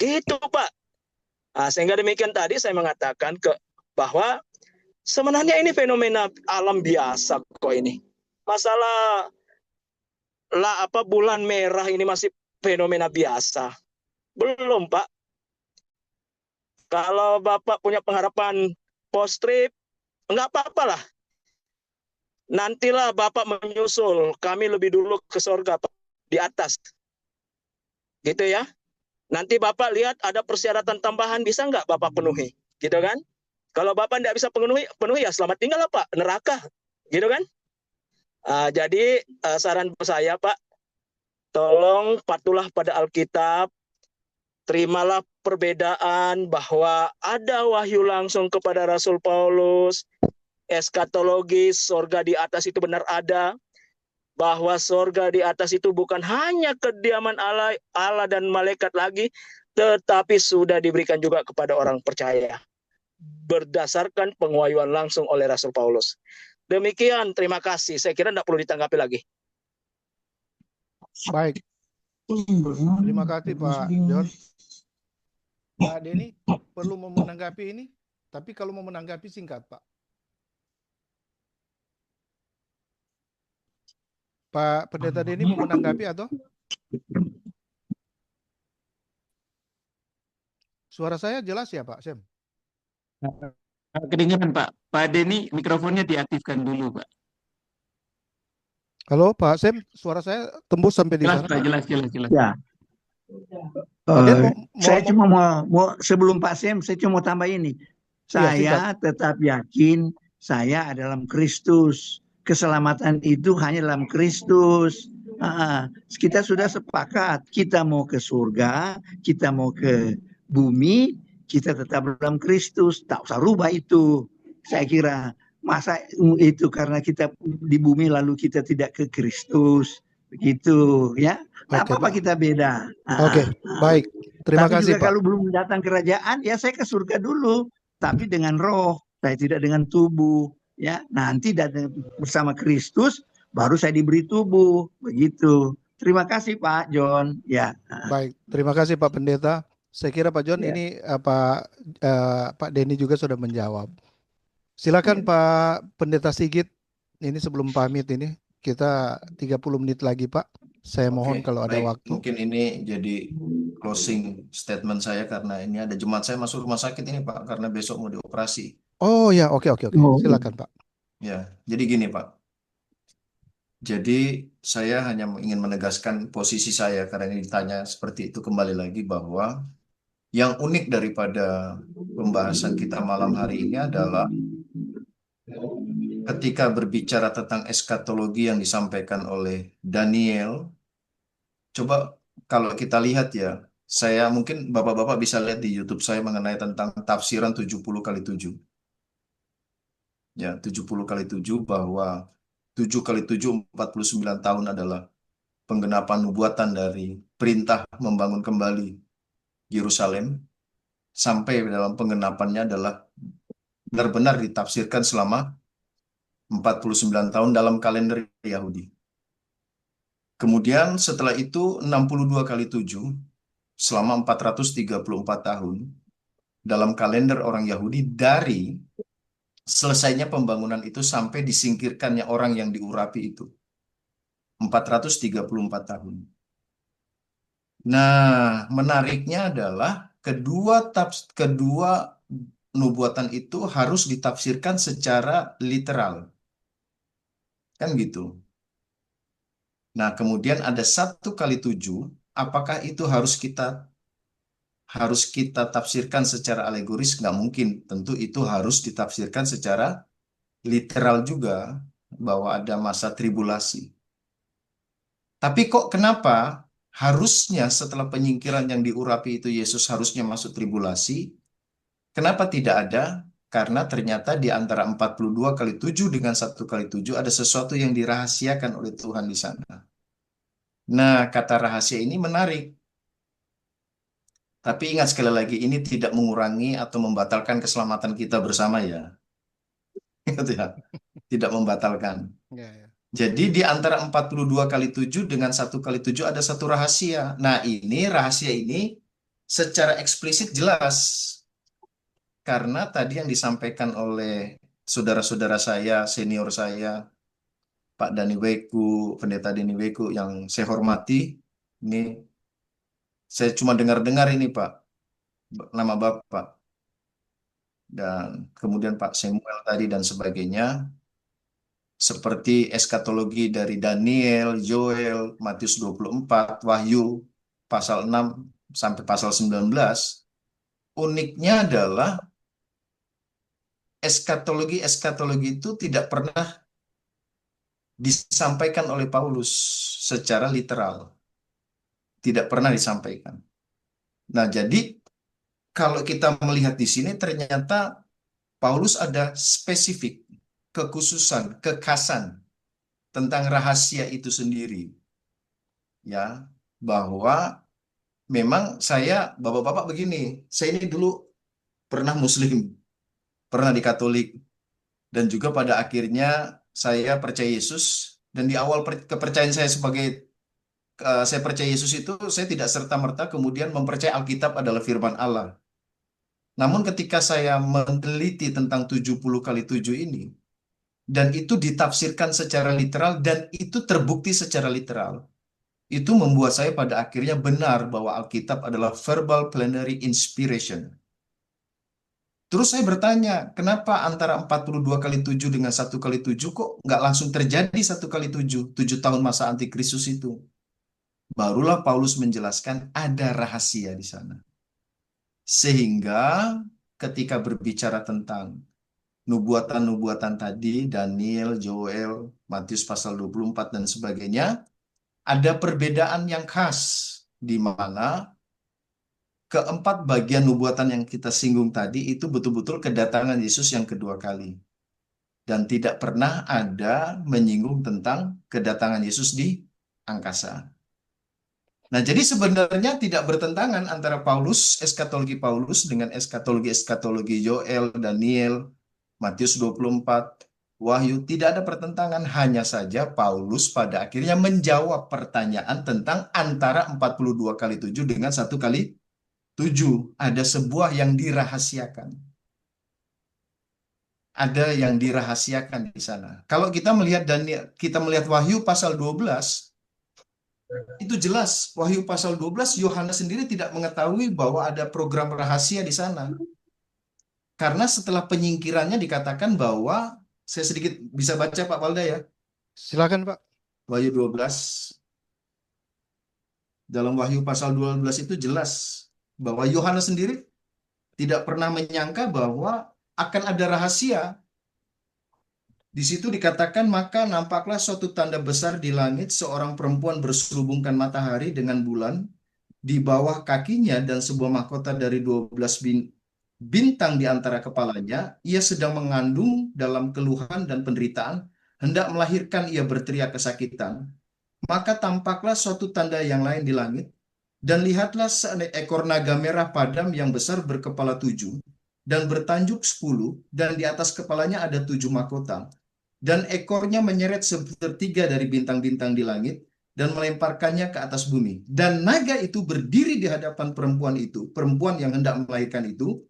Itu, Pak. Sehingga demikian tadi saya mengatakan bahwa sebenarnya ini fenomena alam biasa kok ini. Masalah bulan merah ini masih fenomena biasa. Belum, Pak. Kalau Bapak punya pengharapan post-trib, enggak apa-apa lah. Nantilah Bapak menyusul, kami lebih dulu ke surga, Pak, di atas. Gitu ya. Nanti Bapak lihat ada persyaratan tambahan, bisa enggak Bapak penuhi? Gitu kan? Kalau Bapak enggak bisa penuhi ya selamat tinggal lah, Pak, neraka. Gitu kan? Jadi saran saya, Pak, tolong patuhlah pada Alkitab, terimalah perbedaan bahwa ada wahyu langsung kepada Rasul Paulus, eskatologis, sorga di atas itu benar ada, bahwa sorga di atas itu bukan hanya kediaman Allah dan malaikat lagi, tetapi sudah diberikan juga kepada orang percaya, berdasarkan penguayuan langsung oleh Rasul Paulus. Demikian, terima kasih. Saya kira tidak perlu ditanggapi lagi. Baik. Terima kasih Pak John. Pak Denny perlu mau menanggapi ini, tapi kalau mau menanggapi singkat, Pak. Pak Pendeta Denny mau menanggapi atau? Suara saya jelas ya Pak Sem? Kedengaran Pak. Pak Denny mikrofonnya diaktifkan dulu Pak. Halo Pak Sem, suara saya tembus sampai di Jelas sana? Pak, jelas. Ya. Pak Den, Saya cuma mau sebelum Pak Sem, saya cuma mau tambah ini. Saya tetap yakin saya dalam Kristus. Keselamatan itu hanya dalam Kristus. Kita sudah sepakat, kita mau ke surga, kita mau ke bumi, kita tetap dalam Kristus. Tak usah rubah itu. Saya kira masa itu karena kita di bumi lalu kita tidak ke Kristus, begitu ya. Nah, apa kita beda? Oke, baik. Terima kasih juga, Pak. Kalau belum datang kerajaan, ya saya ke surga dulu, tapi dengan roh, saya tidak dengan tubuh. Ya, nanti bersama Kristus, baru saya diberi tubuh, begitu. Terima kasih Pak John. Ya. Baik, terima kasih Pak Pendeta. Saya kira Pak John ini Pak Denny juga sudah menjawab. Silakan Pak Pendeta Sigit. Ini sebelum pamit ini kita 30 menit lagi Pak. Saya mohon kalau ada waktu. Mungkin ini jadi closing statement saya karena ini ada jemaat saya masuk rumah sakit ini Pak karena besok mau dioperasi. Oh ya, oke. Silakan Pak. Ya, jadi gini Pak. Jadi saya hanya ingin menegaskan posisi saya karena ini ditanya seperti itu kembali lagi bahwa yang unik daripada pembahasan kita malam hari ini adalah ketika berbicara tentang eskatologi yang disampaikan oleh Daniel, coba kalau kita lihat ya, saya mungkin Bapak-Bapak bisa lihat di YouTube saya mengenai tentang tafsiran 70x7. Ya, 70x7 bahwa 7x7 49 tahun adalah penggenapan nubuatan dari perintah membangun kembali Yerusalem sampai dalam penggenapannya adalah benar-benar ditafsirkan selama 49 tahun dalam kalender Yahudi. Kemudian setelah itu 62 kali 7 selama 434 tahun dalam kalender orang Yahudi dari selesainya pembangunan itu sampai disingkirkannya orang yang diurapi itu. 434 tahun. Nah, menariknya adalah kedua nubuatan itu harus ditafsirkan secara literal. Kan gitu. Nah, kemudian ada 1 kali 7, apakah itu harus kita tafsirkan secara alegoris? Nggak mungkin. Tentu itu harus ditafsirkan secara literal juga, bahwa ada masa tribulasi. Tapi kok kenapa harusnya setelah penyingkiran yang diurapi itu Yesus harusnya masuk tribulasi? Kenapa tidak ada? Karena ternyata di antara 42 kali 7 dengan 1 kali 7 ada sesuatu yang dirahasiakan oleh Tuhan di sana. Nah, kata rahasia ini menarik. Tapi ingat sekali lagi, ini tidak mengurangi atau membatalkan keselamatan kita bersama ya. Gitu ya. Tidak membatalkan. Ya, ya. Jadi di antara 42 kali 7 dengan 1 kali 7 ada satu rahasia. Nah, ini rahasia ini secara eksplisit jelas. Karena tadi yang disampaikan oleh saudara-saudara saya, senior saya, Pak Dani Weku, Pendeta Dani Weku yang saya hormati, ini saya cuma dengar-dengar ini Pak, nama Bapak. Dan kemudian Pak Samuel tadi dan sebagainya. Seperti eskatologi dari Daniel, Yoel, Matius 24, Wahyu, pasal 6 sampai pasal 19, uniknya adalah eskatologi itu tidak pernah disampaikan oleh Paulus secara literal. Tidak pernah disampaikan. Nah, jadi kalau kita melihat di sini ternyata Paulus ada spesifik, kekhususan, kekhasan tentang rahasia itu sendiri. Ya, bahwa memang saya, bapak-bapak begini, saya ini dulu pernah Muslim, pernah di Katolik, dan juga pada akhirnya saya percaya Yesus, dan di awal kepercayaan saya saya percaya Yesus itu, saya tidak serta-merta kemudian mempercayai Alkitab adalah firman Allah. Namun ketika saya meneliti tentang 70 kali 7 ini, dan itu ditafsirkan secara literal, dan itu terbukti secara literal, itu membuat saya pada akhirnya benar bahwa Alkitab adalah verbal plenary inspiration. Terus saya bertanya, kenapa antara 42 kali 7 dengan 1 kali 7 kok nggak langsung terjadi 1 kali 7, 7 tahun masa antikristus itu? Barulah Paulus menjelaskan ada rahasia di sana. Sehingga ketika berbicara tentang nubuatan-nubuatan tadi, Daniel, Joel, Matius pasal 24 dan sebagainya, ada perbedaan yang khas di mana keempat bagian nubuatan yang kita singgung tadi itu betul-betul kedatangan Yesus yang kedua kali. Dan tidak pernah ada menyinggung tentang kedatangan Yesus di angkasa. Nah, jadi sebenarnya tidak bertentangan antara eskatologi Paulus dengan eskatologi Yoel, Daniel, Matius 24, Wahyu. Tidak ada pertentangan, hanya saja Paulus pada akhirnya menjawab pertanyaan tentang antara 42 kali 7 dengan 1 kali 7. Ada sebuah yang dirahasiakan. Ada yang dirahasiakan di sana. Kalau kita melihat Wahyu pasal 12, itu jelas, Wahyu pasal 12, Yohanes sendiri tidak mengetahui bahwa ada program rahasia di sana. Karena setelah penyingkirannya dikatakan bahwa, saya sedikit bisa baca Pak Walda ya. Silakan Pak. Wahyu 12. Dalam Wahyu pasal 12 itu jelas bahwa Yohanes sendiri tidak pernah menyangka bahwa akan ada rahasia. Di situ dikatakan, maka nampaklah suatu tanda besar di langit, seorang perempuan berselubungkan matahari dengan bulan di bawah kakinya dan sebuah mahkota dari 12 bintang di antara kepalanya. Ia sedang mengandung dalam keluhan dan penderitaan, hendak melahirkan ia berteriak kesakitan. Maka tampaklah suatu tanda yang lain di langit, dan lihatlah seekor naga merah padam yang besar berkepala 7 dan bertanjuk 10, dan di atas kepalanya ada 7 mahkota. Dan ekornya menyeret sepertiga dari bintang-bintang di langit, dan melemparkannya ke atas bumi. Dan naga itu berdiri di hadapan perempuan yang hendak melahirkan itu,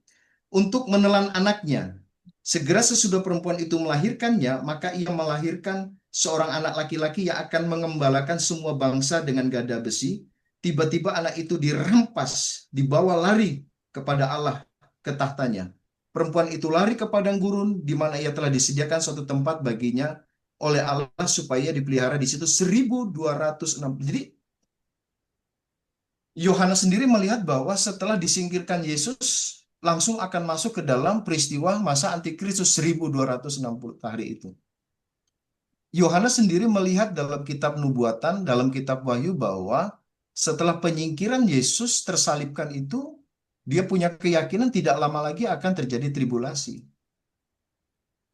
untuk menelan anaknya. Segera sesudah perempuan itu melahirkannya, maka ia melahirkan seorang anak laki-laki yang akan mengembalakan semua bangsa dengan gada besi. Tiba-tiba anak itu dirempas, dibawa lari kepada Allah ke tahtanya. Perempuan itu lari ke padang gurun, di mana ia telah disediakan suatu tempat baginya oleh Allah supaya dipelihara di situ 1206. Jadi Yohanes sendiri melihat bahwa setelah disingkirkan Yesus, langsung akan masuk ke dalam peristiwa masa antikristus 1260 hari itu. Yohanes sendiri melihat dalam kitab nubuatan, dalam kitab Wahyu bahwa setelah penyingkiran Yesus tersalibkan itu, dia punya keyakinan tidak lama lagi akan terjadi tribulasi.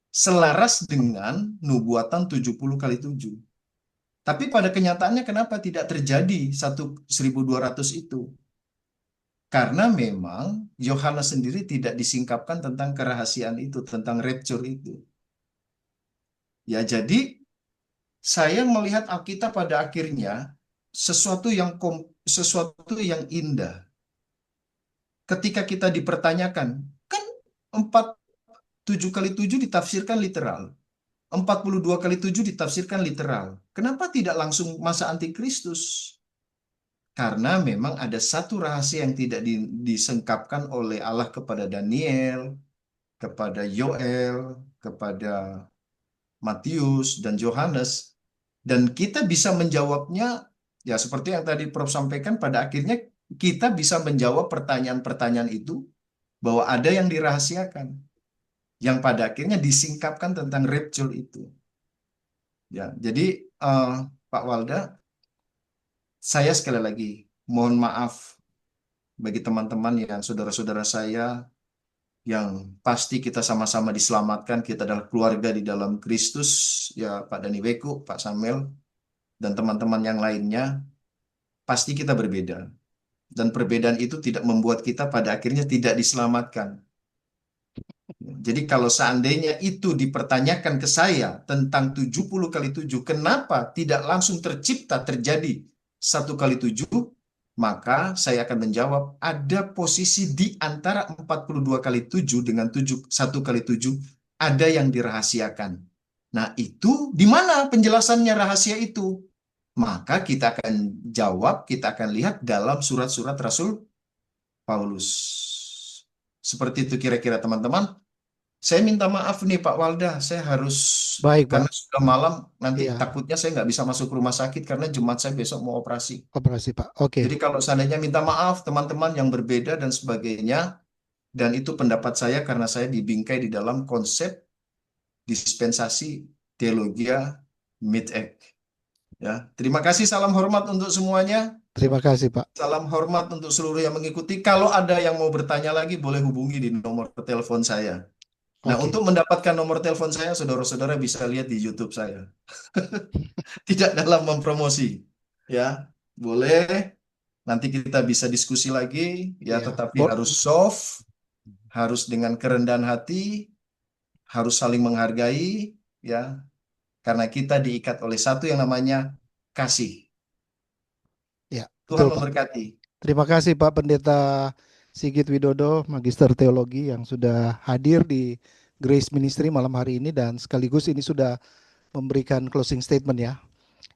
Selaras dengan nubuatan 70 kali 7. Tapi pada kenyataannya kenapa tidak terjadi 1200 itu? Karena memang Yohanes sendiri tidak disingkapkan tentang kerahasiaan itu, tentang rapture itu. Ya, jadi saya melihat Alkitab pada akhirnya sesuatu yang indah. Ketika kita dipertanyakan, kan 7 kali 7 ditafsirkan literal. 42 kali 7 ditafsirkan literal. Kenapa tidak langsung masa antikristus? Karena memang ada satu rahasia yang tidak disengkapkan oleh Allah kepada Daniel, kepada Yoel, kepada Matius, dan Yohanes. Dan kita bisa menjawabnya, ya seperti yang tadi Prof sampaikan, pada akhirnya kita bisa menjawab pertanyaan-pertanyaan itu, bahwa ada yang dirahasiakan, yang pada akhirnya disingkapkan tentang rapture itu. Ya, jadi Pak Walda, saya sekali lagi mohon maaf bagi teman-teman yang saudara-saudara saya yang pasti kita sama-sama diselamatkan, kita adalah keluarga di dalam Kristus, ya Pak Dani Weku, Pak Samuel, dan teman-teman yang lainnya, pasti kita berbeda. Dan perbedaan itu tidak membuat kita pada akhirnya tidak diselamatkan. Jadi kalau seandainya itu dipertanyakan ke saya tentang 70 kali 7, kenapa tidak langsung terjadi 1 kali 7, maka saya akan menjawab ada posisi di antara 42 kali 7 dengan 1 kali 7, ada yang dirahasiakan. Nah itu di mana penjelasannya rahasia itu? Maka kita akan jawab, kita akan lihat dalam surat-surat Rasul Paulus. Seperti itu kira-kira teman-teman. Saya minta maaf nih Pak Walda, saya harus, Baik, karena Pak. sudah malam, nanti Iya. takutnya saya nggak bisa masuk rumah sakit karena Jumat saya besok mau operasi. Operasi, Pak. Oke. Jadi kalau seandainya minta maaf teman-teman yang berbeda dan sebagainya, dan itu pendapat saya karena saya dibingkai di dalam konsep dispensasi teologia mid-ek. Ya, terima kasih, salam hormat untuk semuanya. Terima kasih, Pak. Salam hormat untuk seluruh yang mengikuti. Kalau ada yang mau bertanya lagi, boleh hubungi di nomor telepon saya. Nah, Oke. untuk mendapatkan nomor telepon saya, saudara-saudara bisa lihat di YouTube saya. Tidak dalam mempromosi. Ya, boleh. Nanti kita bisa diskusi lagi. Ya, Iya. tetapi harus soft, harus dengan kerendahan hati, harus saling menghargai. Ya, karena kita diikat oleh satu yang namanya kasih. Ya, Tuhan betul, Pak. memberkati. Terima kasih Pak Pendeta Sigit Widodo, Magister Teologi yang sudah hadir di Grace Ministry malam hari ini, dan sekaligus ini sudah memberikan closing statement ya.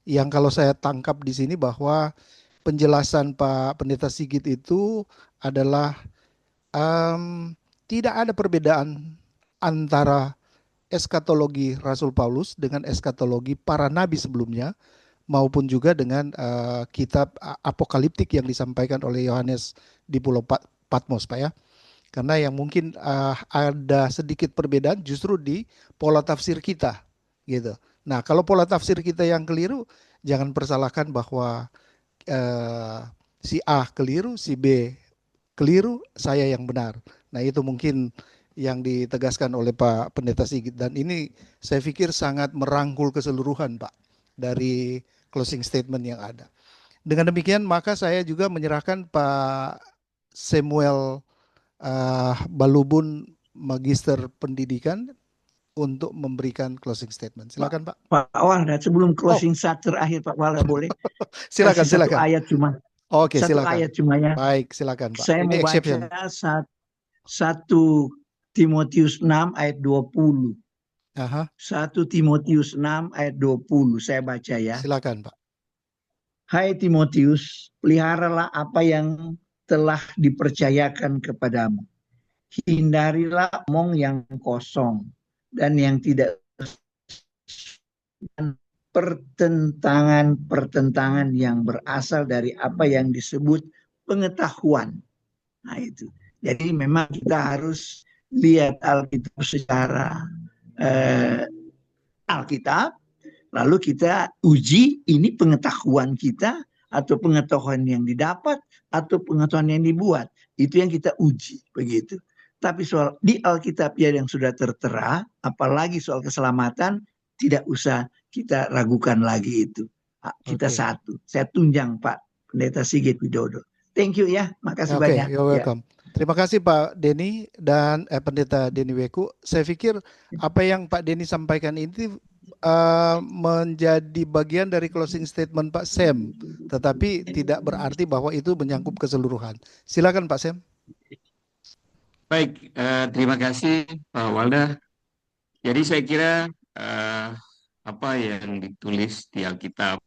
Yang kalau saya tangkap di sini bahwa penjelasan Pak Pendeta Sigit itu adalah tidak ada perbedaan antara eskatologi Rasul Paulus dengan eskatologi para nabi sebelumnya, maupun juga dengan kitab apokaliptik yang disampaikan oleh Yohanes di Pulau Patmos, Pak ya. Karena yang mungkin ada sedikit perbedaan justru di pola tafsir kita, gitu. Nah, kalau pola tafsir kita yang keliru, jangan persalahkan bahwa si A keliru, si B keliru, saya yang benar. Nah, itu mungkin yang ditegaskan oleh Pak Pendeta Sigit, dan ini saya pikir sangat merangkul keseluruhan, Pak, dari closing statement yang ada. Dengan demikian maka saya juga menyerahkan Pak Samuel Balubun, Magister Pendidikan, untuk memberikan closing statement. Silakan Pak. Pak Walda, sebelum Oh, closing saat terakhir Pak Walda boleh silakan, kasih satu silakan. ayat cuma. Oke, Satu silakan. ayat cuma ya. Baik, silakan Pak. Saya Ini mau exception. baca 1 Timotius 6 ayat 20. Aha, 1 Timotius 6 ayat 20. Saya baca ya. silakan Pak. Hai Timotius, peliharalah apa yang telah dipercayakan kepadamu. Hindarilah omong yang kosong dan yang tidak pertentangan-pertentangan yang berasal dari apa yang disebut pengetahuan. Nah itu. Jadi memang kita harus lihat Alkitab secara Alkitab, lalu kita uji ini pengetahuan kita atau pengetahuan yang didapat atau pengetahuan yang dibuat. Itu yang kita uji begitu. Tapi soal di Alkitab ya yang sudah tertera, apalagi soal keselamatan, tidak usah kita ragukan lagi itu. Kita Oke. satu. Saya tunjang Pak Pendeta Sigit Widodo. Thank you ya, makasih Oke, banyak. you're Ya. welcome. Terima kasih Pak Denny dan Pendeta Denny Weku. Saya pikir apa yang Pak Denny sampaikan ini menjadi bagian dari closing statement Pak Sam, tetapi tidak berarti bahwa itu menyangkut keseluruhan. Silakan Pak Sam. Baik, terima kasih Pak Walda. Jadi saya kira apa yang ditulis di Alkitab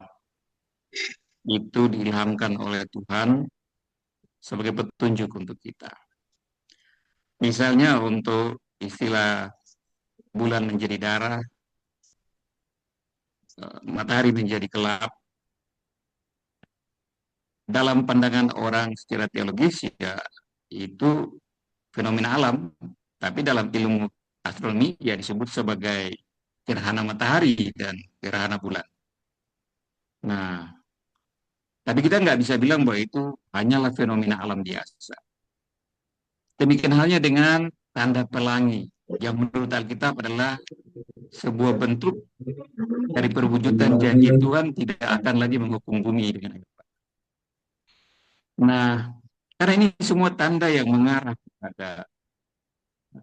itu diilhamkan oleh Tuhan sebagai petunjuk untuk kita. Misalnya untuk istilah bulan menjadi darah, matahari menjadi gelap. Dalam pandangan orang secara teologis ya itu fenomena alam, tapi dalam ilmu astronomi ya disebut sebagai gerhana matahari dan gerhana bulan. Nah, tapi kita nggak bisa bilang bahwa itu hanyalah fenomena alam biasa. Demikian halnya dengan tanda pelangi yang menurut Alkitab adalah sebuah bentuk dari perwujudan janji Tuhan tidak akan lagi menghukum bumi dengan air. Nah, karena ini semua tanda yang mengarah kepada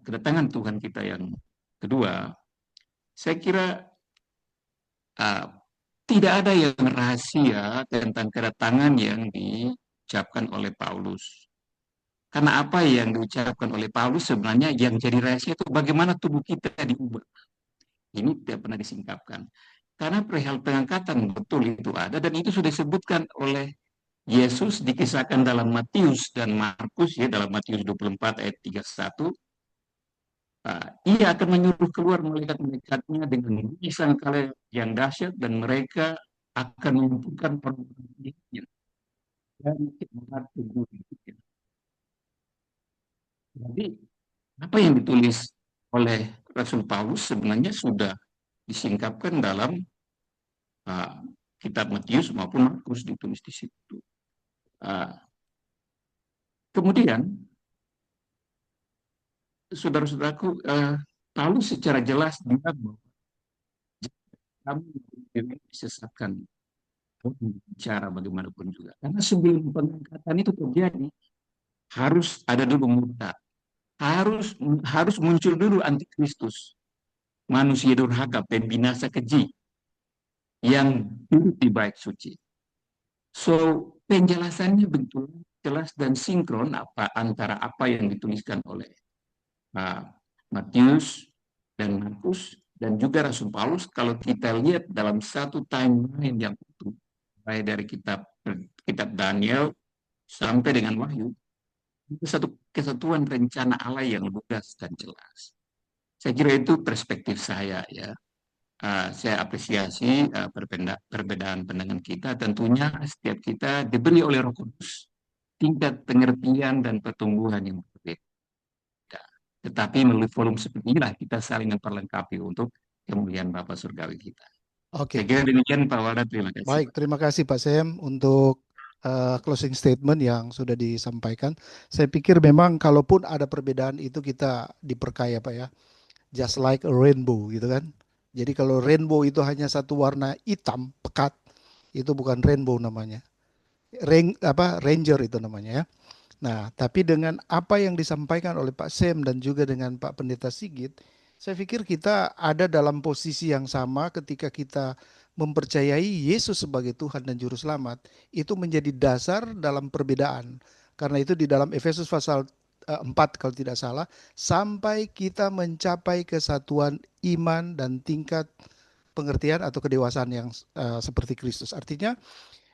kedatangan Tuhan kita yang kedua, saya kira tidak ada yang rahasia tentang kedatangan yang diucapkan oleh Paulus. Karena apa yang diucapkan oleh Paulus sebenarnya yang jadi rahasia itu bagaimana tubuh kita diubah. Ini tidak pernah disingkapkan. Karena perihal pengangkatan betul itu ada dan itu sudah disebutkan oleh Yesus dikisahkan dalam Matius dan Markus ya dalam Matius 24 ayat 31. Ia akan menyuruh keluar malaikat-malaikatnya dengan sangkala yang dahsyat dan mereka akan mengumpulkan orang-orang dari tempat tubuh. Jadi apa yang ditulis oleh Rasul Paulus sebenarnya sudah disingkapkan dalam kitab Matius maupun Markus ditulis di situ. Kemudian saudara-saudaraku, Paulus secara jelas bilang bahwa kamu disesatkan bicara bagaimanapun juga. Karena sebelum pengangkatan itu terjadi, harus ada dulu murtad. Harus muncul dulu antikristus. Manusia durhaka, pembinasa keji yang duduk di bait suci. So, penjelasannya betul jelas dan sinkron antara apa yang dituliskan oleh Matius dan Markus dan juga Rasul Paulus kalau kita lihat dalam satu timeline yang utuh, mulai dari kitab Daniel sampai dengan Wahyu, itu satu kesatuan rencana Allah yang lugas dan jelas. Saya kira itu perspektif saya ya. Saya apresiasi perbedaan pandangan kita. Tentunya setiap kita diberi oleh Roh Kudus tingkat pengertian dan pertumbuhan yang berbeda. Tetapi melalui forum seperti inilah kita saling memperlengkapi untuk kemuliaan Bapa Surgawi kita. Oke. Saya kira demikian Pak Walda, terima kasih. Baik, terima kasih Pak Sam untuk closing statement yang sudah disampaikan. Saya pikir memang kalaupun ada perbedaan itu kita diperkaya Pak ya. Just like a rainbow gitu kan. Jadi kalau rainbow itu hanya satu warna hitam pekat, itu bukan rainbow namanya. Ranger itu namanya ya. Nah, tapi dengan apa yang disampaikan oleh Pak Sam dan juga dengan Pak Pendeta Sigit, Saya pikir kita ada dalam posisi yang sama ketika kita mempercayai Yesus sebagai Tuhan dan Juru Selamat. Itu menjadi dasar dalam perbedaan. Karena itu di dalam Efesus pasal 4 kalau tidak salah, sampai kita mencapai kesatuan iman dan tingkat pengertian atau kedewasaan yang seperti Kristus. Artinya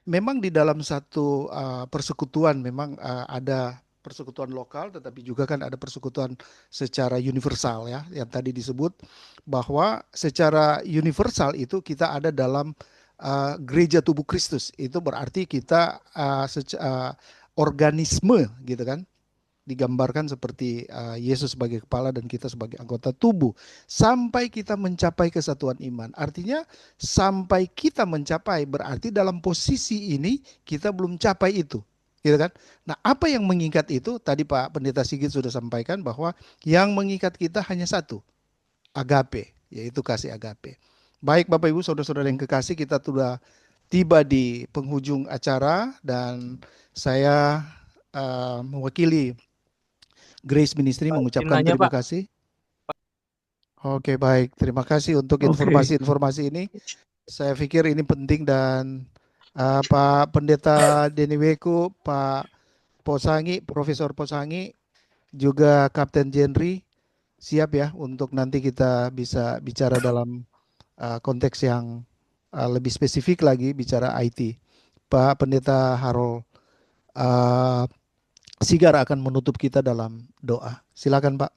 memang di dalam satu persekutuan memang ada persekutuan lokal, tetapi juga kan ada persekutuan secara universal ya, yang tadi disebut bahwa secara universal itu kita ada dalam gereja tubuh Kristus. Itu berarti kita organisme gitu kan, digambarkan seperti Yesus sebagai kepala dan kita sebagai anggota tubuh. Sampai kita mencapai kesatuan iman. Artinya sampai kita mencapai berarti dalam posisi ini kita belum capai itu. Gitu kan? Nah, apa yang mengikat itu? Tadi Pak Pendeta Sigit sudah sampaikan bahwa yang mengikat kita hanya satu, agape, yaitu kasih agape. Baik Bapak Ibu Saudara-saudara yang kekasih, kita sudah tiba di penghujung acara dan saya mewakili Grace Ministry mengucapkan nanya, terima Pak. kasih. Oke, baik. Terima kasih untuk Oke. informasi-informasi ini. Saya pikir ini penting dan Pak Pendeta Denny Weku, Pak Posangi, Profesor Posangi, juga Kapten Jenry siap ya untuk nanti kita bisa bicara dalam konteks yang lebih spesifik lagi, bicara IT. Pak Pendeta Harold Sigar akan menutup kita dalam doa. Silakan Pak.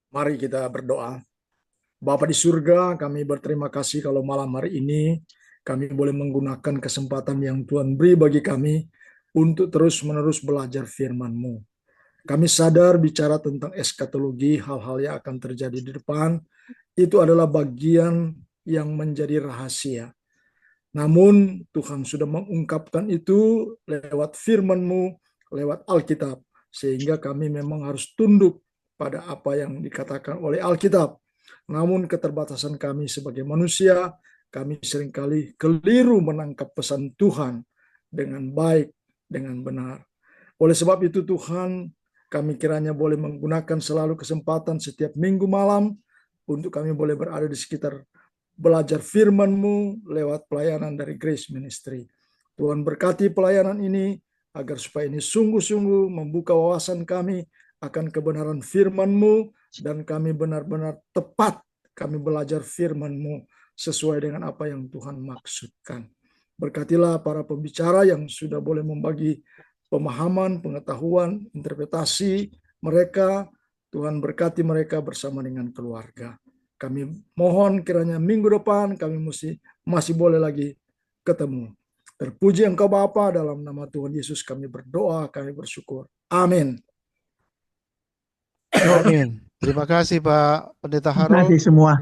Mari kita berdoa. Bapa di surga, kami berterima kasih kalau malam hari ini kami boleh menggunakan kesempatan yang Tuhan beri bagi kami untuk terus-menerus belajar firman-Mu. Kami sadar bicara tentang eskatologi, hal-hal yang akan terjadi di depan, itu adalah bagian yang menjadi rahasia. Namun Tuhan sudah mengungkapkan itu lewat firman-Mu, lewat Alkitab, sehingga kami memang harus tunduk pada apa yang dikatakan oleh Alkitab. Namun keterbatasan kami sebagai manusia, kami seringkali keliru menangkap pesan Tuhan dengan baik, dengan benar. Oleh sebab itu Tuhan, kami kiranya boleh menggunakan selalu kesempatan setiap minggu malam untuk kami boleh berada di sekitar belajar firman-Mu lewat pelayanan dari Grace Ministry. Tuhan berkati pelayanan ini agar supaya ini sungguh-sungguh membuka wawasan kami akan kebenaran firman-Mu dan kami benar-benar tepat kami belajar firman-Mu sesuai dengan apa yang Tuhan maksudkan. Berkatilah para pembicara yang sudah boleh membagi pemahaman, pengetahuan, interpretasi mereka. Tuhan berkati mereka bersama dengan keluarga. Kami mohon kiranya minggu depan kami masih boleh lagi ketemu. Terpuji Engkau Bapa, dalam nama Tuhan Yesus kami berdoa, kami bersyukur. Amin. Amin. Terima kasih Pak Pendeta Terima Harold. kasih semua.